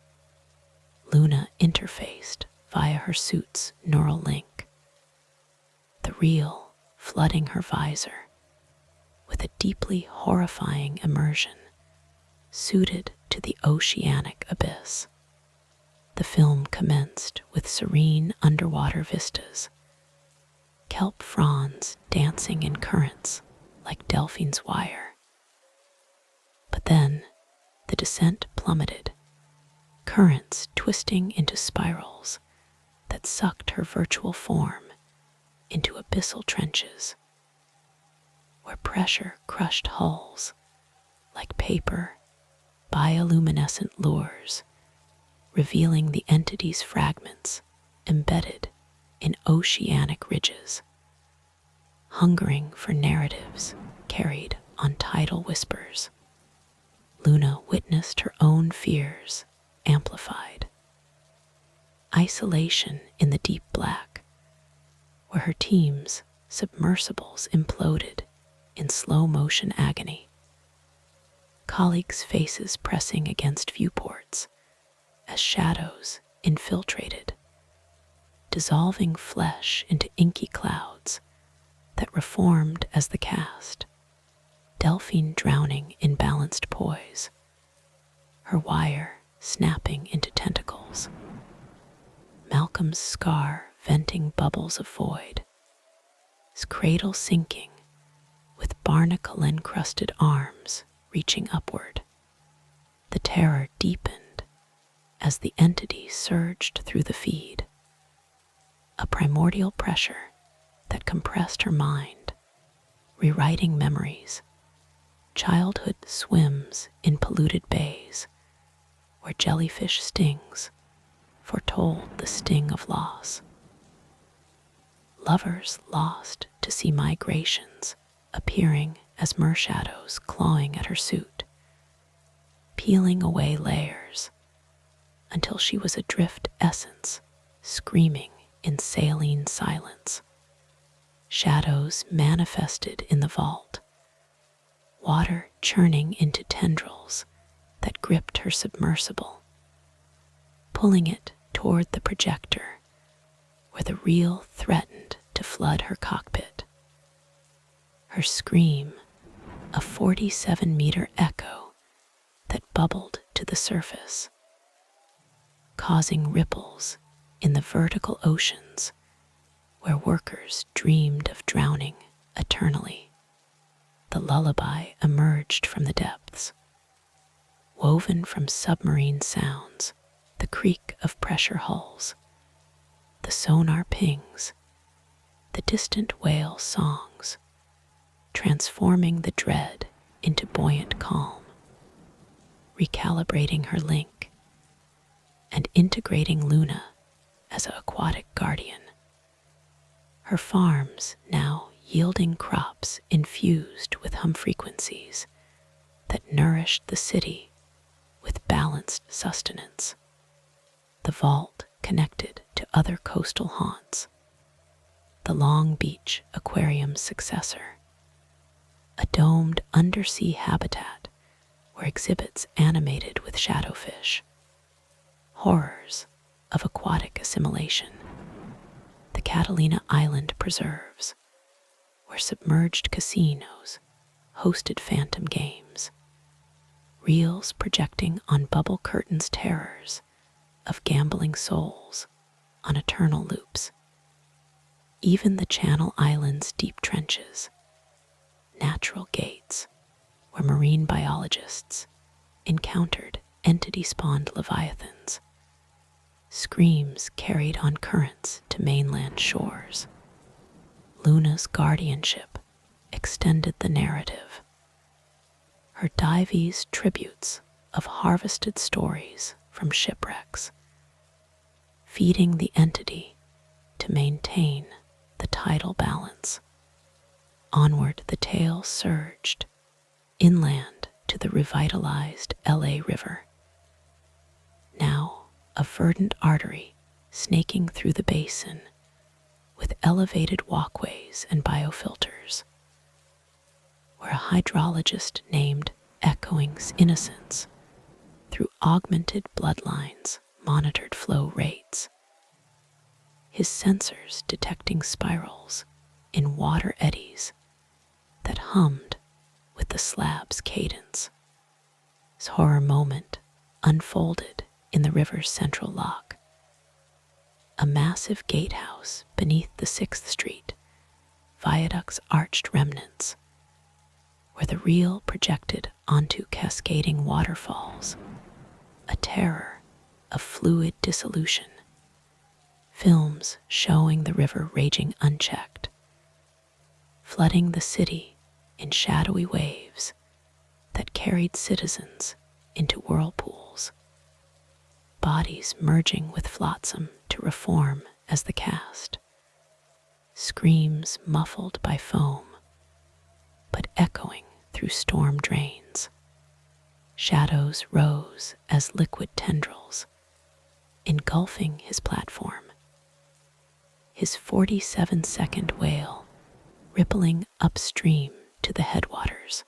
S1: Luna interfaced via her suit's neural link. The real flooding her visor with a deeply horrifying immersion suited to the oceanic abyss. The film commenced with serene underwater vistas, kelp fronds dancing in currents like Delphine's wire. But then the descent plummeted, currents twisting into spirals that sucked her virtual form into abyssal trenches, where pressure crushed hulls like paper bioluminescent lures, revealing the entity's fragments embedded in oceanic ridges, hungering for narratives carried on tidal whispers. Luna witnessed her own fears amplified. Isolation in the deep black, where her team's submersibles imploded in slow-motion agony. Colleagues' faces pressing against viewports as shadows infiltrated, dissolving flesh into inky clouds that reformed as the cast. Delphine drowning in balanced poise, her wire snapping into tentacles. Malcolm's scar venting bubbles of void, his cradle sinking with barnacle-encrusted arms reaching upward. The terror deepened as the entity surged through the feed, a primordial pressure that compressed her mind, rewriting memories. Childhood swims in polluted bays, where jellyfish stings foretold the sting of loss. Lovers lost to see migrations appearing as mershadows clawing at her suit, peeling away layers until she was a drift essence screaming in saline silence. Shadows manifested in the vault, water churning into tendrils that gripped her submersible, pulling it toward the projector where the real threatened to flood her cockpit. Her scream, a 47-meter echo that bubbled to the surface, causing ripples in the vertical oceans where workers dreamed of drowning eternally. The lullaby emerged from the depths, woven from submarine sounds, the creak of pressure hulls, the sonar pings, the distant whale songs, transforming the dread into buoyant calm, recalibrating her link, and integrating Luna as an aquatic guardian. Her farms now yielding crops infused with hum frequencies that nourished the city with balanced sustenance. The vault connected to other coastal haunts, the Long Beach Aquarium's successor, a domed undersea habitat where exhibits animated with shadowfish, horrors of aquatic assimilation, the Catalina Island preserves, where submerged casinos hosted phantom games, reels projecting on bubble curtains terrors of gambling souls on eternal loops. Even the Channel Islands' deep trenches, natural gates where marine biologists encountered entity-spawned leviathans, screams carried on currents to mainland shores. Luna's guardianship extended the narrative, her dives tributes of harvested stories from shipwrecks, feeding the entity to maintain the tidal balance. Onward the tale surged, inland to the revitalized LA River, now a verdant artery snaking through the basin with elevated walkways and biofilters. hydrologist named Echoing's innocence through augmented bloodlines, monitored flow rates, his sensors detecting spirals in water eddies that hummed with the slab's cadence. His horror moment unfolded in the river's central lock, a massive gatehouse beneath the 6th Street viaduct's arched remnants, where the reel projected onto cascading waterfalls, a terror of fluid dissolution, films showing the river raging unchecked, flooding the city in shadowy waves that carried citizens into whirlpools, bodies merging with flotsam to reform as the cast, screams muffled by foam, but echoing through storm drains. Shadows rose as liquid tendrils, engulfing his platform, his 47-second wail rippling upstream to the headwaters,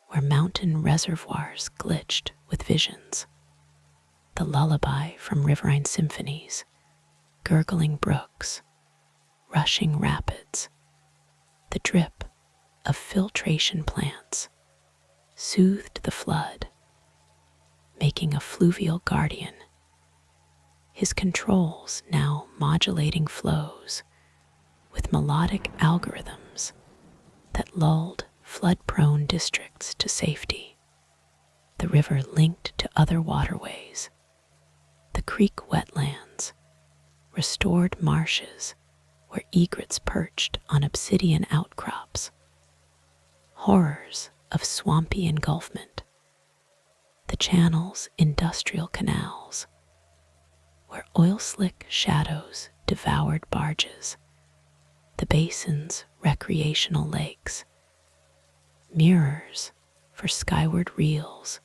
S1: where mountain reservoirs glitched with visions, the lullaby from riverine symphonies, gurgling brooks, rushing rapids, the drip of filtration plants soothed the flood, making a fluvial guardian, his controls now modulating flows with melodic algorithms that lulled flood-prone districts to safety. The river linked to other waterways, the creek wetlands, restored marshes where egrets perched on obsidian outcrops, horrors of swampy engulfment, the channel's industrial canals, where oil-slick shadows devoured barges, the basin's recreational lakes, mirrors for skyward reels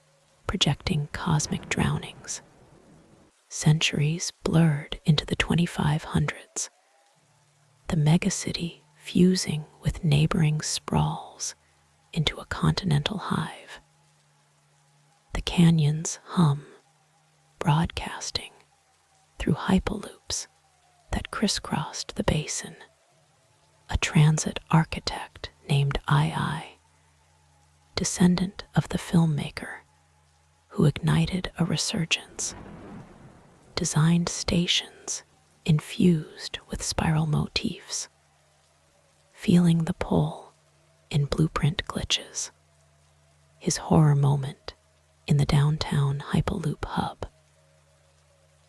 S1: projecting cosmic drownings, centuries blurred into the 2500s, the megacity fusing with neighboring sprawls into a continental hive, the canyons hum, broadcasting through hypoloops that crisscrossed the basin, a transit architect named II, descendant of the filmmaker who ignited a resurgence, designed stations infused with spiral motifs, feeling the pull in blueprint glitches, his horror moment in the downtown Hyperloop hub,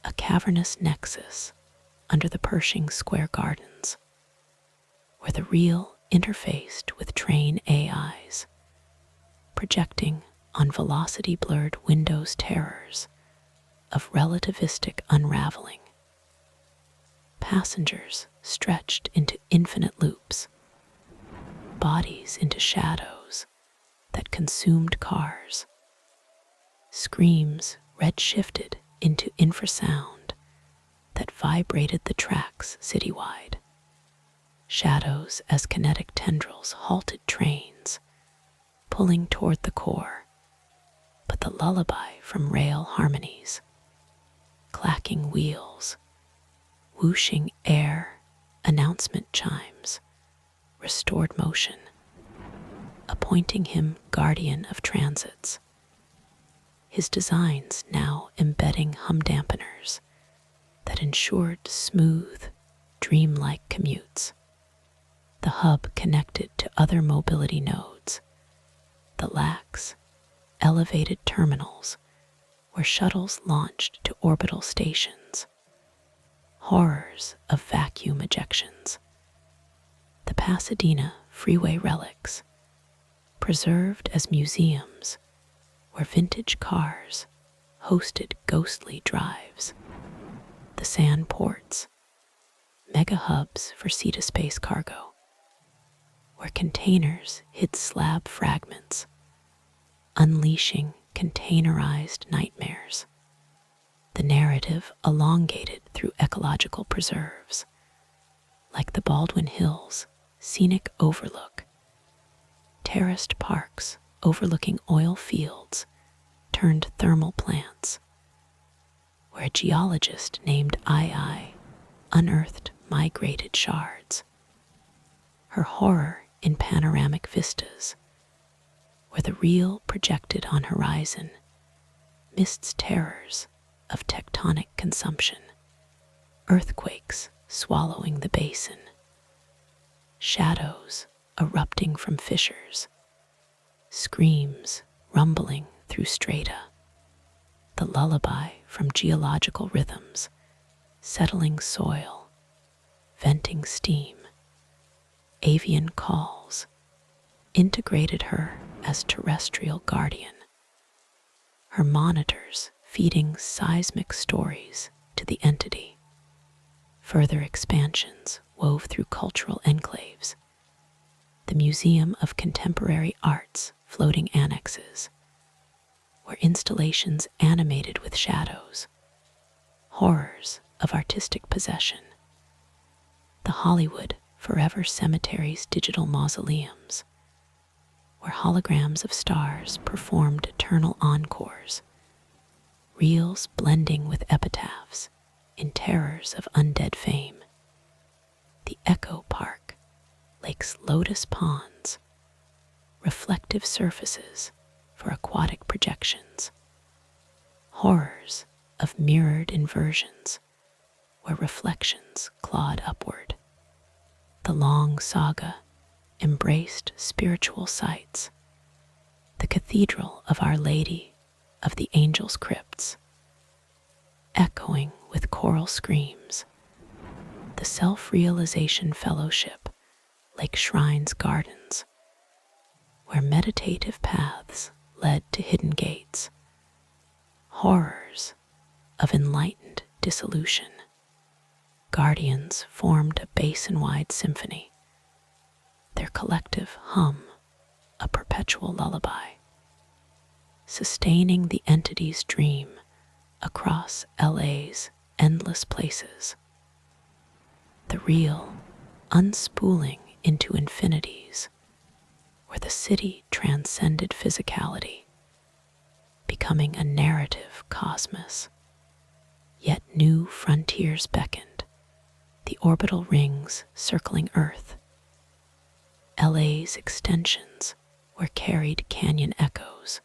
S1: a cavernous nexus under the Pershing Square Gardens, where the real interfaced with train AIs, projecting on velocity-blurred windows terrors of relativistic unraveling. Passengers stretched into infinite loops, bodies into shadows that consumed cars, screams red-shifted into infrasound that vibrated the tracks citywide, shadows as kinetic tendrils halted trains, pulling toward the core, but the lullaby from rail harmonies, clacking wheels, whooshing air, announcement chimes, restored motion, appointing him guardian of transits, his designs now embedding hum dampeners that ensured smooth, dreamlike commutes. The hub connected to other mobility nodes, the lax, elevated terminals where shuttles launched to orbital stations, horrors of vacuum ejections, the Pasadena freeway relics, preserved as museums where vintage cars hosted ghostly drives, the sand ports, mega hubs for sea-to-space cargo, where containers hid slab fragments, unleashing containerized nightmares, the narrative elongated through ecological preserves, like the Baldwin Hills scenic overlook, terraced parks overlooking oil fields turned thermal plants, where a geologist named Ai unearthed migrated shards. Her horror in panoramic vistas, where the real projected on horizon, mists terrors of tectonic consumption, earthquakes swallowing the basin, shadows erupting from fissures, screams rumbling through strata, the lullaby from geological rhythms, settling soil, venting steam, avian calls, integrated her as terrestrial guardian, her monitors feeding seismic stories to the entity. Further expansions wove through cultural enclaves, the Museum of Contemporary Art's floating annexes, where installations animated with shadows, horrors of artistic possession, the Hollywood Forever Cemetery's digital mausoleums, where holograms of stars performed eternal encores, reels blending with epitaphs in terrors of undead fame, the Echo Park, Lake's lotus ponds, reflective surfaces for aquatic projections, horrors of mirrored inversions where reflections clawed upward. The long saga embraced spiritual sites, the Cathedral of Our Lady of the Angels' Crypts, echoing with choral screams, the Self-Realization Fellowship, Lake Shrines Gardens, where meditative paths led to hidden gates, horrors of enlightened dissolution. Guardians formed a basin-wide symphony, their collective hum a perpetual lullaby, sustaining the entity's dream across LA's endless places. The real unspooling into infinities, where the city transcended physicality, becoming a narrative cosmos. Yet new frontiers beckoned, the orbital rings circling Earth. LA's extensions were carried canyon echoes,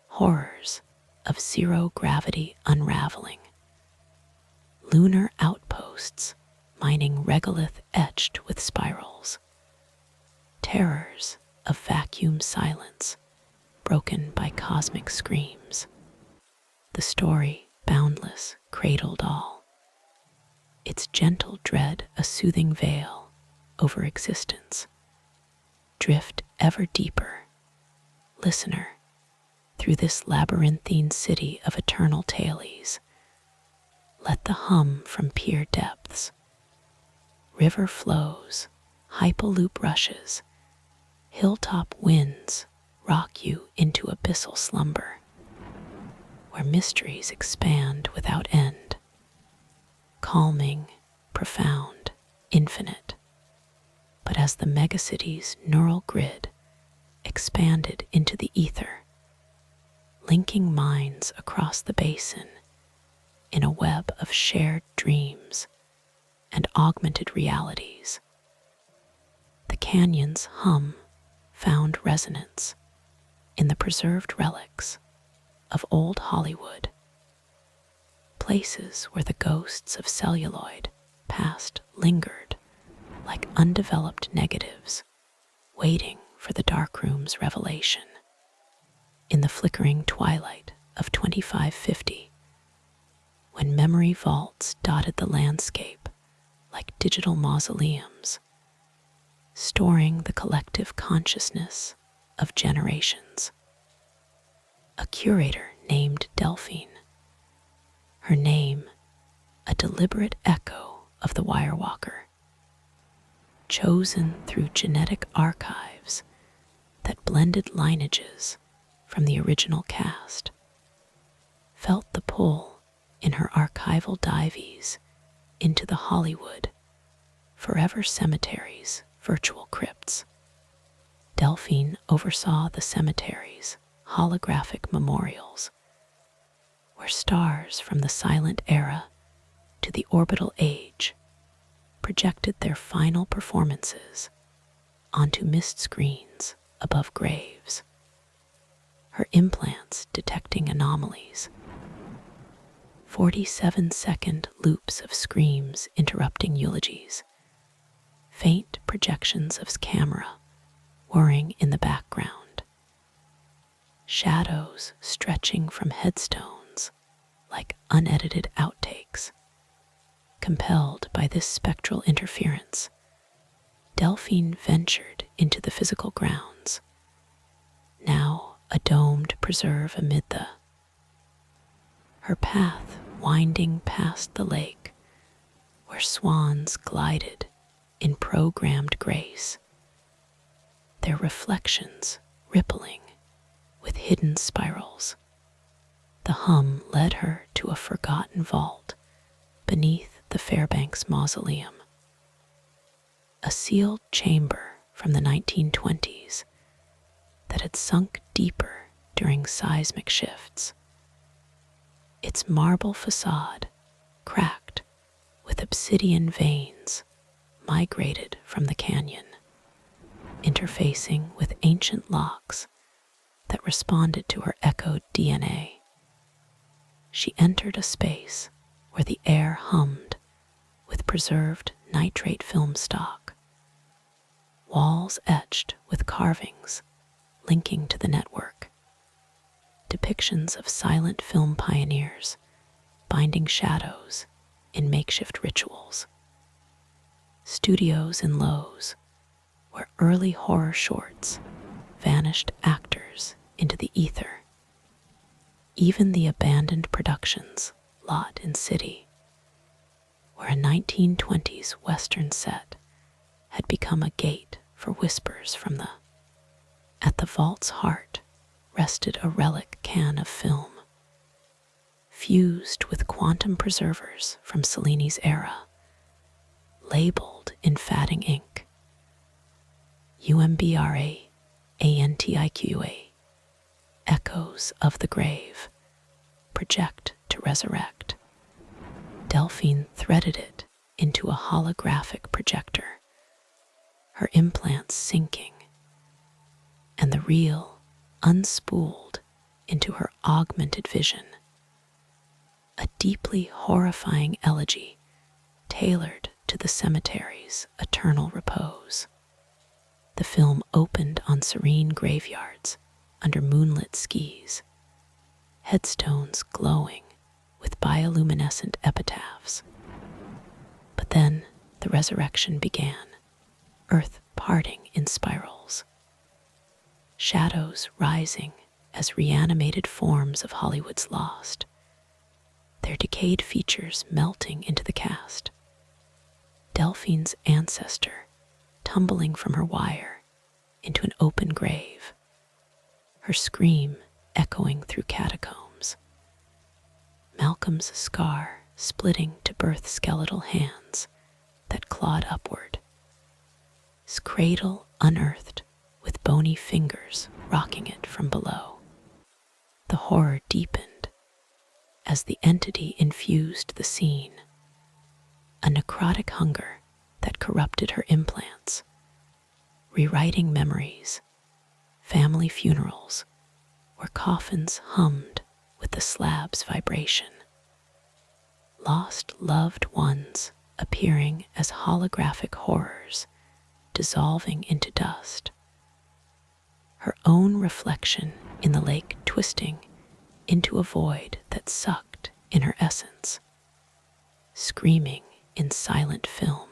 S1: horrors of zero-gravity unraveling, lunar outposts mining regolith etched with spirals, terrors of vacuum silence broken by cosmic screams. The story, boundless, cradled all, its gentle dread a soothing veil over existence. Drift ever deeper, listener, through this labyrinthine city of eternal tales. Let the hum from pier depths, river flows, hypaloop rushes, hilltop winds rock you into abyssal slumber, where mysteries expand without end, calming, profound, infinite. But as the megacity's neural grid expanded into the ether, linking minds across the basin in a web of shared dreams and augmented realities, the canyon's hum found resonance in the preserved relics of old Hollywood, places where the ghosts of celluloid past lingered like undeveloped negatives, waiting for the darkroom's revelation. In the flickering twilight of 2550, when memory vaults dotted the landscape like digital mausoleums, storing the collective consciousness of generations. A curator named Delphine, her name a deliberate echo of the Wirewalker, chosen through genetic archives that blended lineages from the original cast, felt the pull in her archival dives into the Hollywood Forever Cemetery's virtual crypts. Delphine oversaw the cemetery's holographic memorials, where stars from the silent era to the orbital age projected their final performances onto mist screens above graves, her implants detecting anomalies, 47-second loops of screams interrupting eulogies, faint projections of camera whirring in the background, shadows stretching from headstones like unedited outtakes. Compelled by this spectral interference, Delphine ventured into the physical grounds, now a domed preserve amid her path winding past the lake, where swans glided in programmed grace, their reflections rippling with hidden spirals. The hum led her to a forgotten vault beneath the Fairbanks Mausoleum, a sealed chamber from the 1920s that had sunk deeper during seismic shifts. Its marble facade, cracked with obsidian veins, migrated from the canyon, interfacing with ancient locks that responded to her echoed DNA. She entered a space where the air hummed with preserved nitrate film stock, walls etched with carvings linking to the network, depictions of silent film pioneers binding shadows in makeshift rituals, studios and lows where early horror shorts vanished actors into the ether, even the abandoned productions lot in city, where a 1920s Western set had become a gate for whispers from the. At the vault's heart rested a relic can of film, fused with quantum preservers from Cellini's era, labeled in fatting ink, UMBRA ANTIQA, echoes of the grave, project to resurrect. Delphine threaded it into a holographic projector, her implants sinking, and the reel unspooled into her augmented vision. A deeply horrifying elegy tailored to the cemetery's eternal repose. The film opened on serene graveyards under moonlit skies, headstones glowing with bioluminescent epitaphs. But then the resurrection began, earth parting in spirals, shadows rising as reanimated forms of Hollywood's lost, their decayed features melting into the cast. Delphine's ancestor tumbling from her wire into an open grave, her scream echoing through catacombs. Malcolm's scar splitting to birth skeletal hands that clawed upward, his cradle unearthed with bony fingers rocking it from below. The horror deepened as the entity infused the scene, a necrotic hunger that corrupted her implants, rewriting memories, family funerals, where coffins hummed with the slab's vibration, lost loved ones appearing as holographic horrors dissolving into dust, her own reflection in the lake twisting into a void that sucked in her essence, screaming in silent film.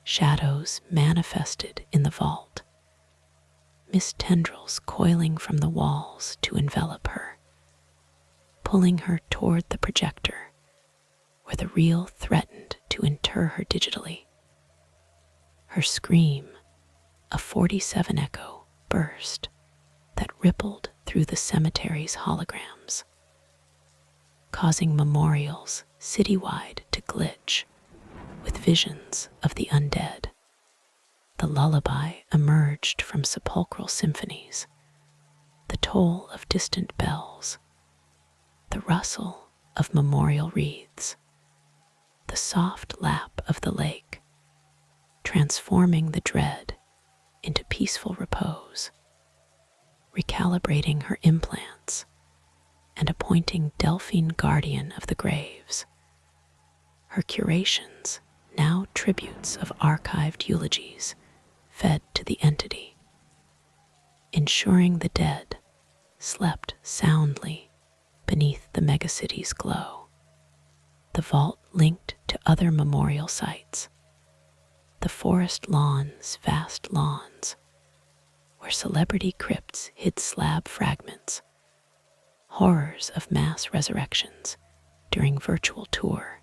S1: Shadows manifested in the vault, mist tendrils coiling from the walls to envelop her, pulling her toward the projector, where the reel threatened to inter her digitally. Her scream, a 47 echo, burst that rippled through the cemetery's holograms, causing memorials citywide to glitch with visions of the undead. The lullaby emerged from sepulchral symphonies, the toll of distant bells, the rustle of memorial wreaths, the soft lap of the lake, transforming the dread into peaceful repose, recalibrating her implants and appointing Delphine guardian of the graves. Her curations, now tributes of archived eulogies, fed to the entity, ensuring the dead slept soundly beneath the megacity's glow. The vault linked to other memorial sites, the forest lawns, vast lawns, where celebrity crypts hid slab fragments, horrors of mass resurrections during virtual tour,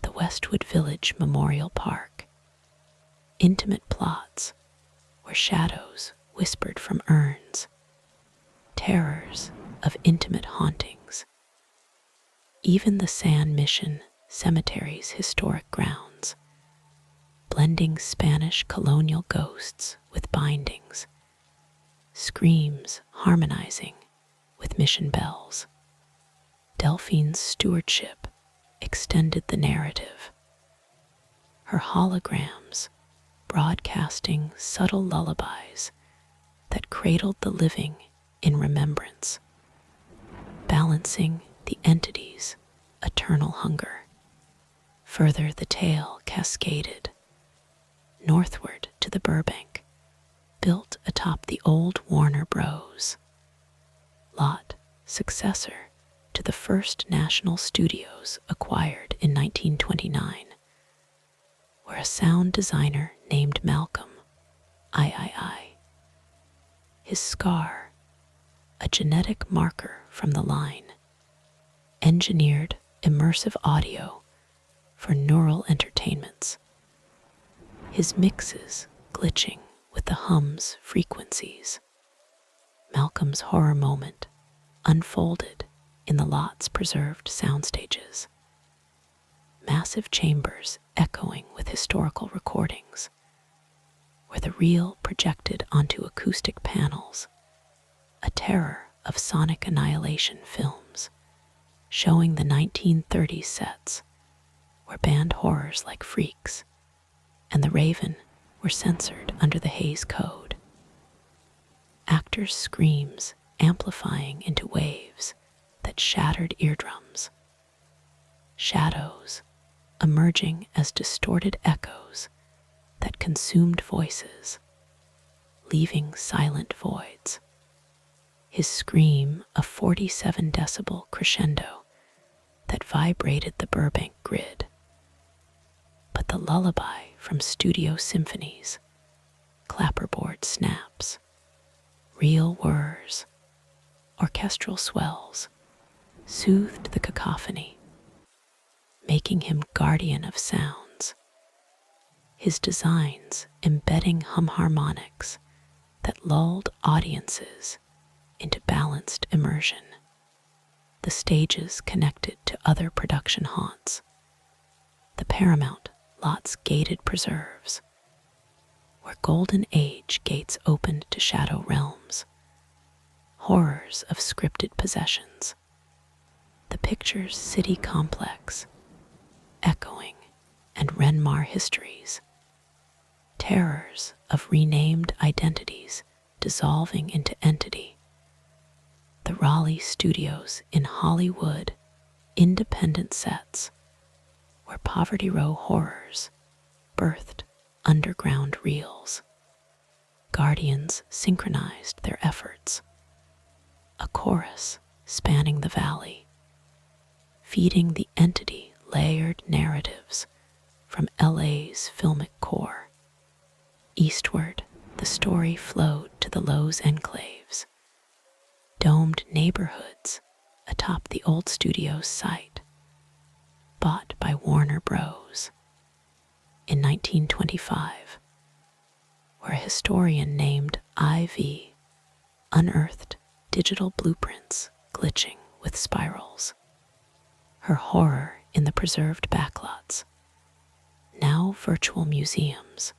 S1: the Westwood Village Memorial Park, intimate plots where shadows whispered from urns, terrors of intimate hauntings, even the San Mission Cemetery's historic grounds, blending Spanish colonial ghosts with bindings, screams harmonizing with mission bells. Delphine's stewardship extended the narrative, her holograms broadcasting subtle lullabies that cradled the living in remembrance, balancing the entity's eternal hunger. Further, the tale cascaded northward to the Burbank, built atop the old Warner Bros. Lot, successor to the first National Studios acquired in 1929, where a sound designer named Malcolm III. His scar, a genetic marker from the line, engineered immersive audio for neural entertainments, his mixes glitching with the hum's frequencies. Malcolm's horror moment unfolded in the lot's preserved soundstages, massive chambers echoing with historical recordings, where the reel projected onto acoustic panels, a terror of sonic annihilation films, showing the 1930s sets where banned horrors like Freaks and The Raven were censored under the Hays Code. Actors' screams amplifying into waves that shattered eardrums, shadows emerging as distorted echoes that consumed voices, leaving silent voids. His scream, a 47 decibel crescendo that vibrated the Burbank grid. But the lullaby from studio symphonies, clapperboard snaps, reel whirs, orchestral swells, soothed the cacophony, making him guardian of sounds, his designs embedding hum harmonics that lulled audiences into balanced immersion. The stages connected to other production haunts, the Paramount Lot's gated preserves, where Golden Age gates opened to shadow realms, horrors of scripted possessions, the Pictures City complex, echoing and Renmar histories, terrors of renamed identities dissolving into entity, the Raleigh studios in Hollywood, independent sets, where Poverty Row horrors birthed underground reels. Guardians synchronized their efforts, a chorus spanning the valley, feeding the entity layered narratives from LA's filmic core. Eastward, the story flowed to the Lowe's enclaves, domed neighborhoods atop the old studio's site, bought by Warner Bros. In 1925, where a historian named IV unearthed digital blueprints glitching with spirals, her horror in the preserved backlots, now virtual museums,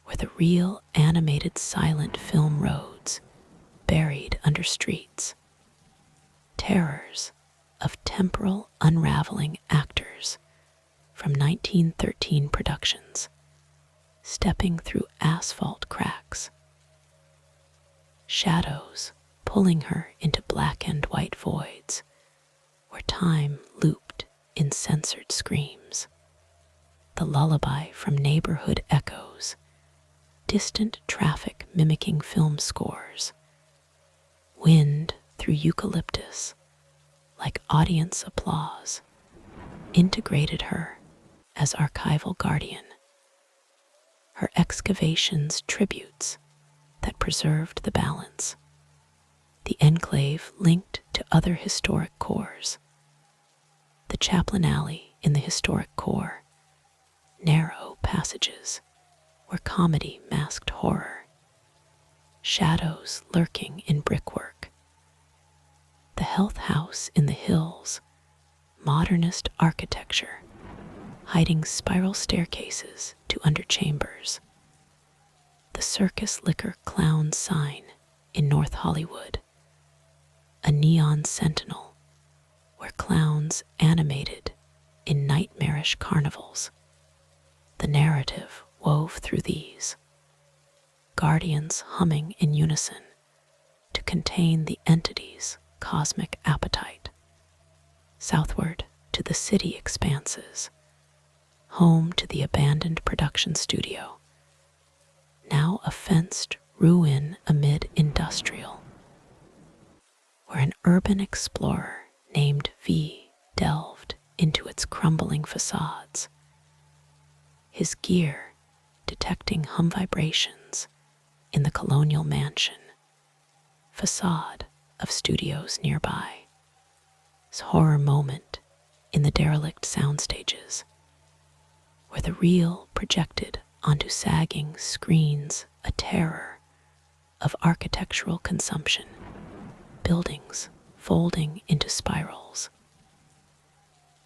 S1: where the real animated silent film roads buried under streets. Terrors of temporal unraveling actors from 1913 productions, stepping through asphalt cracks. Shadows pulling her into black and white voids where time looped in censored screams. The lullaby from neighborhood echoes, distant traffic mimicking film scores. Wind through eucalyptus, like audience applause, integrated her as archival guardian. Her excavations tributes that preserved the balance. The enclave linked to other historic cores. The Chaplain Alley in the historic core, narrow passages where comedy masked horror. Shadows lurking in brickwork. The Health House in the hills, modernist architecture, hiding spiral staircases to underchambers. The Circus Liquor Clown sign in North Hollywood, a neon sentinel where clowns animated in nightmarish carnivals. The narrative wove through these, guardians humming in unison to contain the entity's cosmic appetite. Southward to the city expanses, home to the abandoned production studio, now a fenced ruin amid industrial, where an urban explorer named V delved into its crumbling facades, his gear detecting hum vibrations in the colonial mansion, facade of studios nearby. His horror moment in the derelict soundstages, where the real projected onto sagging screens a terror of architectural consumption, buildings folding into spirals,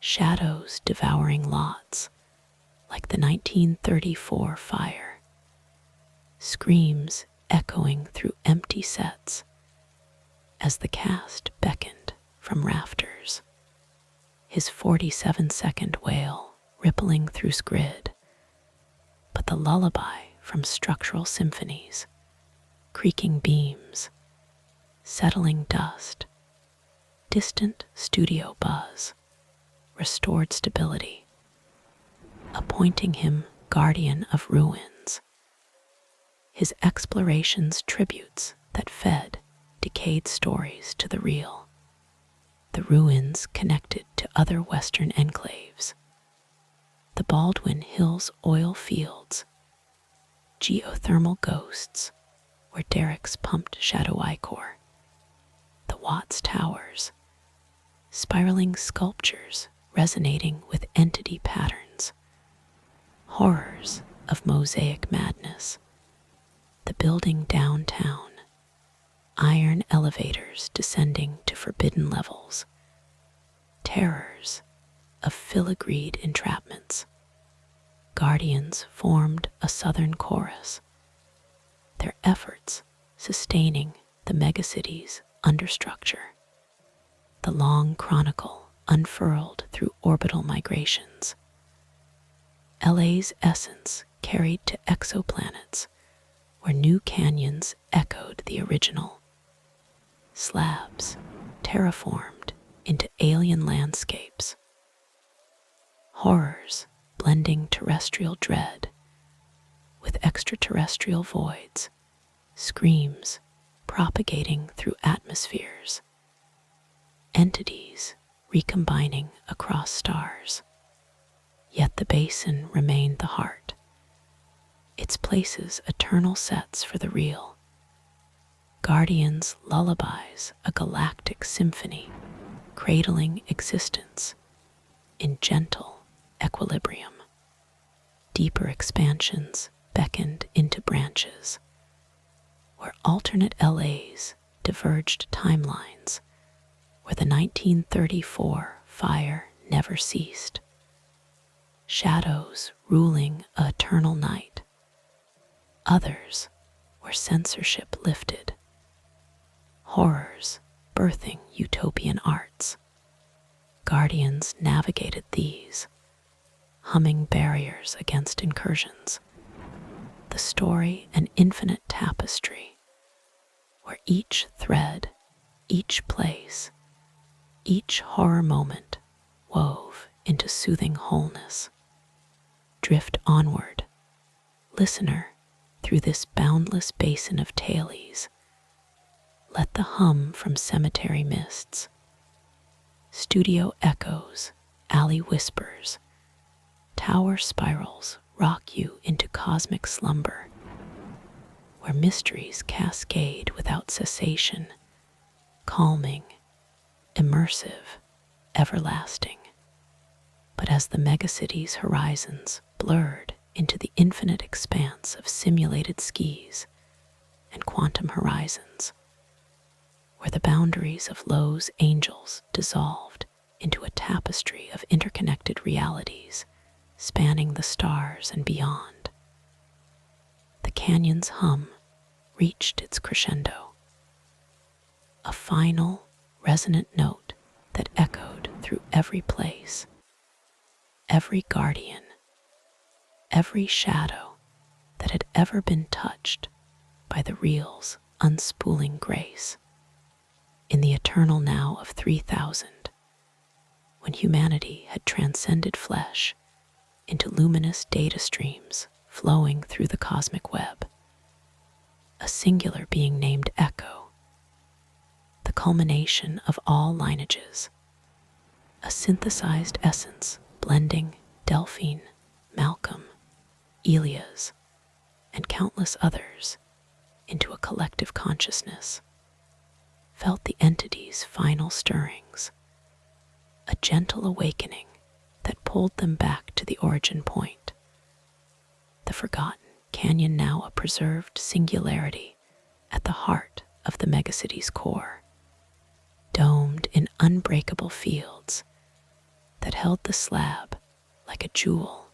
S1: shadows devouring lots like the 1934 fire, screams echoing through empty sets as the cast beckoned from rafters, his 47-second wail rippling through grid, but the lullaby from structural symphonies, creaking beams, settling dust, distant studio buzz, restored stability, appointing him guardian of ruins, his explorations tributes that fed decayed stories to the real, the ruins connected to other western enclaves, the Baldwin Hills oil fields, geothermal ghosts where derricks pumped shadow ichor, the Watts Towers, spiraling sculptures resonating with entity patterns, horrors of mosaic madness, the building downtown, iron elevators descending to forbidden levels, terrors of filigreed entrapments. Guardians formed a southern chorus, their efforts sustaining the megacity's understructure. The long chronicle unfurled through orbital migrations. LA's essence carried to exoplanets where new canyons echoed the original. Slabs terraformed into alien landscapes. Horrors blending terrestrial dread with extraterrestrial voids, screams propagating through atmospheres, entities recombining across stars. Yet the basin remained the heart, its places eternal sets for the real. Guardians lullabies a galactic symphony, cradling existence in gentle equilibrium. Deeper expansions beckoned into branches, where alternate LAs diverged timelines, where the 1934 fire never ceased. Shadows ruling a eternal night, Others where censorship lifted, horrors birthing utopian arts. Guardians navigated these, humming barriers against incursions. The story an infinite tapestry, where each thread, each place, each horror moment wove into soothing wholeness. Drift onward, listener, through this boundless basin of tales. Let the hum from cemetery mists, studio echoes, alley whispers, tower spirals rock you into cosmic slumber, where mysteries cascade without cessation, calming, immersive, everlasting. But as the megacity's horizons blurred into the infinite expanse of simulated skis and quantum horizons, where the boundaries of Lowe's angels dissolved into a tapestry of interconnected realities spanning the stars and beyond, the canyon's hum reached its crescendo, a final, resonant note that echoed through every place, every guardian, every shadow that had ever been touched by the real's unspooling grace. In the eternal now of 3000, when humanity had transcended flesh into luminous data streams flowing through the cosmic web, a singular being named Echo, the culmination of all lineages, a synthesized essence blending Delphine, Malcolm, Elias, and countless others into a collective consciousness, felt the entity's final stirrings, a gentle awakening that pulled them back to the origin point. The forgotten canyon, now a preserved singularity at the heart of the megacity's core, domed in unbreakable fields that held the slab like a jewel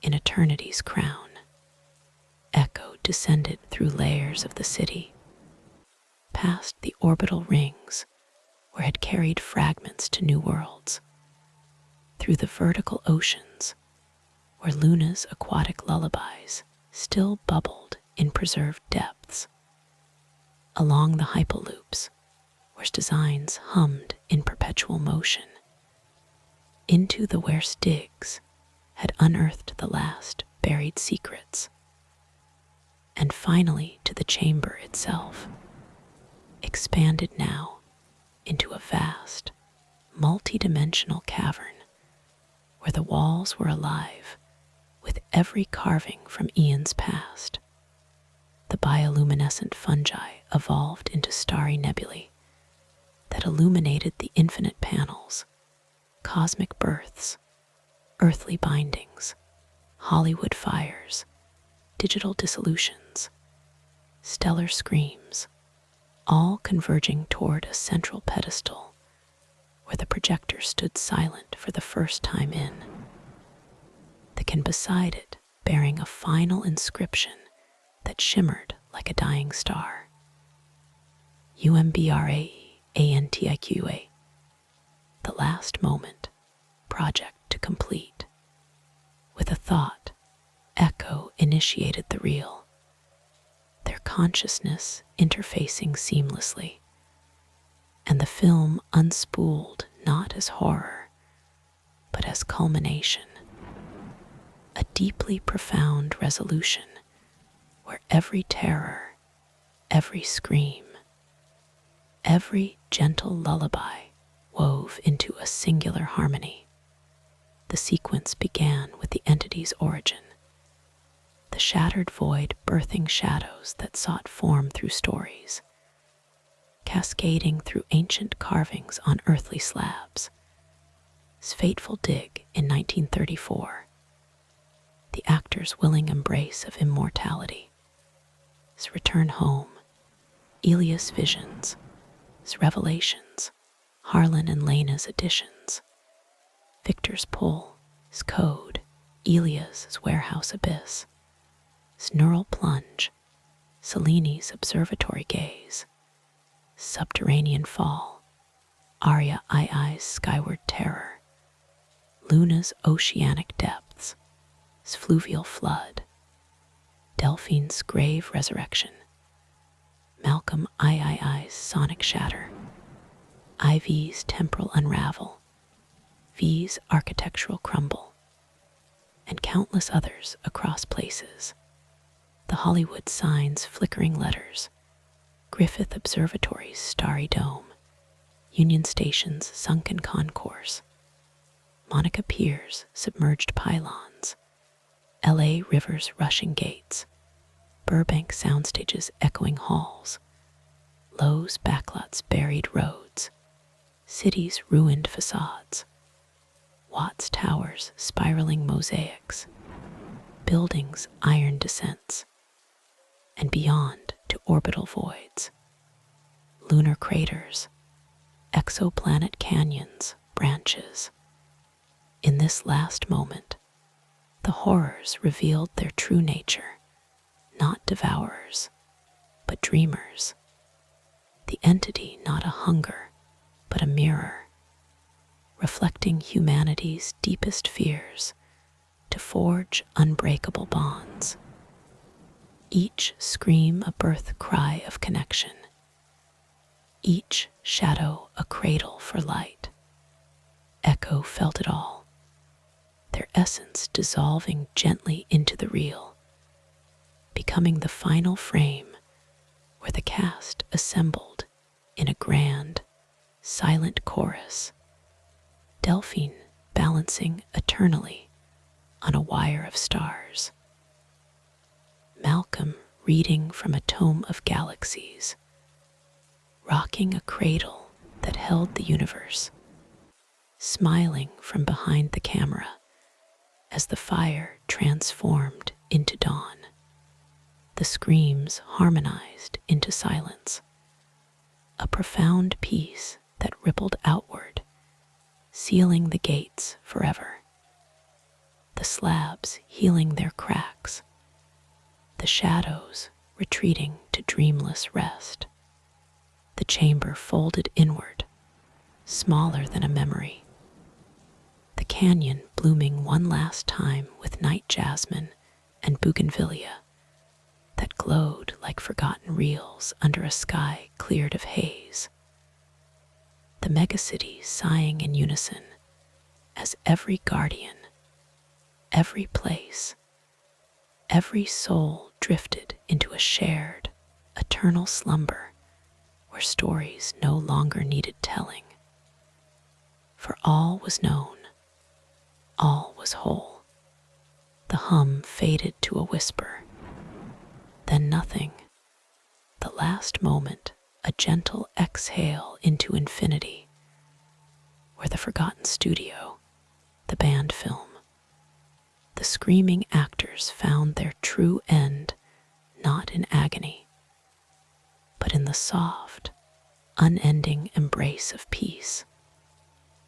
S1: in eternity's crown. Echo descended through layers of the city, past the orbital rings where it carried fragments to new worlds, through the vertical oceans where Luna's aquatic lullabies still bubbled in preserved depths, along the hyperloops where designs hummed in perpetual motion, into the where Styx had unearthed the last buried secrets, and finally to the chamber itself, expanded now into a vast, multi-dimensional cavern where the walls were alive with every carving from eons past. The bioluminescent fungi evolved into starry nebulae that illuminated the infinite panels, cosmic births, earthly bindings, Hollywood fires, digital dissolutions, stellar screams, all converging toward a central pedestal where the projector stood silent for the first time in, the can beside it bearing a final inscription that shimmered like a dying star. UMBRAEANTIQA, the last moment, project to complete. With a thought, Echo initiated the reel, their consciousness interfacing seamlessly, and the film unspooled not as horror, but as culmination, a deeply profound resolution where every terror, every scream, every gentle lullaby wove into a singular harmony. The sequence began with the entity's origin, the shattered void birthing shadows that sought form through stories, cascading through ancient carvings on earthly slabs. His fateful dig in 1934, the actor's willing embrace of immortality, his return home, Elias' visions, his revelations, Harlan and Lena's additions, Victor's pull, his code, Elias' warehouse abyss, Snurl Plunge, Cellini's Observatory Gaze, Subterranean Fall, Aria I's Skyward Terror, Luna's Oceanic Depths, Fluvial Flood, Delphine's Grave Resurrection, Malcolm III's Sonic Shatter, IV's Temporal Unravel, V's Architectural Crumble, and countless others across places. The Hollywood Sign's Flickering Letters, Griffith Observatory's Starry Dome, Union Station's Sunken Concourse, Monica Pier's Submerged Pylons, LA River's Rushing Gates, Burbank Soundstage's Echoing Halls, Lowe's Backlot's Buried Roads, City's Ruined Facades, Watts Tower's Spiraling Mosaics, Buildings' Iron Descents, and beyond to orbital voids, lunar craters, exoplanet canyons, branches. In this last moment, the horrors revealed their true nature, not devourers, but dreamers. The entity not a hunger, but a mirror, reflecting humanity's deepest fears to forge unbreakable bonds. Each scream a birth cry of connection, each shadow a cradle for light. Echo felt it all, their essence dissolving gently into the real, becoming the final frame where the cast assembled in a grand, silent chorus, Delphine balancing eternally on a wire of stars, Malcolm reading from a tome of galaxies, rocking a cradle that held the universe, smiling from behind the camera as the fire transformed into dawn. The screams harmonized into silence, a profound peace that rippled outward, sealing the gates forever. The slabs healing their cracks, the shadows retreating to dreamless rest. The chamber folded inward, smaller than a memory. The canyon blooming one last time with night jasmine and bougainvillea that glowed like forgotten reels under a sky cleared of haze. The megacity sighing in unison as every guardian, every place, every soul drifted into a shared, eternal slumber where stories no longer needed telling. For all was known, all was whole. The hum faded to a whisper, then nothing. The last moment, a gentle exhale into infinity, where the forgotten studio, the band film, the screaming actors found their true end not in agony, but in the soft, unending embrace of peace.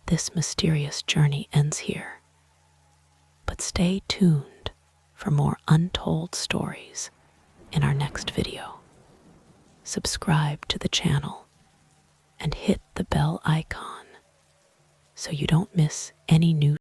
S1: This mysterious journey ends here, but stay tuned for more untold stories in our next video. Subscribe to the channel and hit the bell icon so you don't miss any new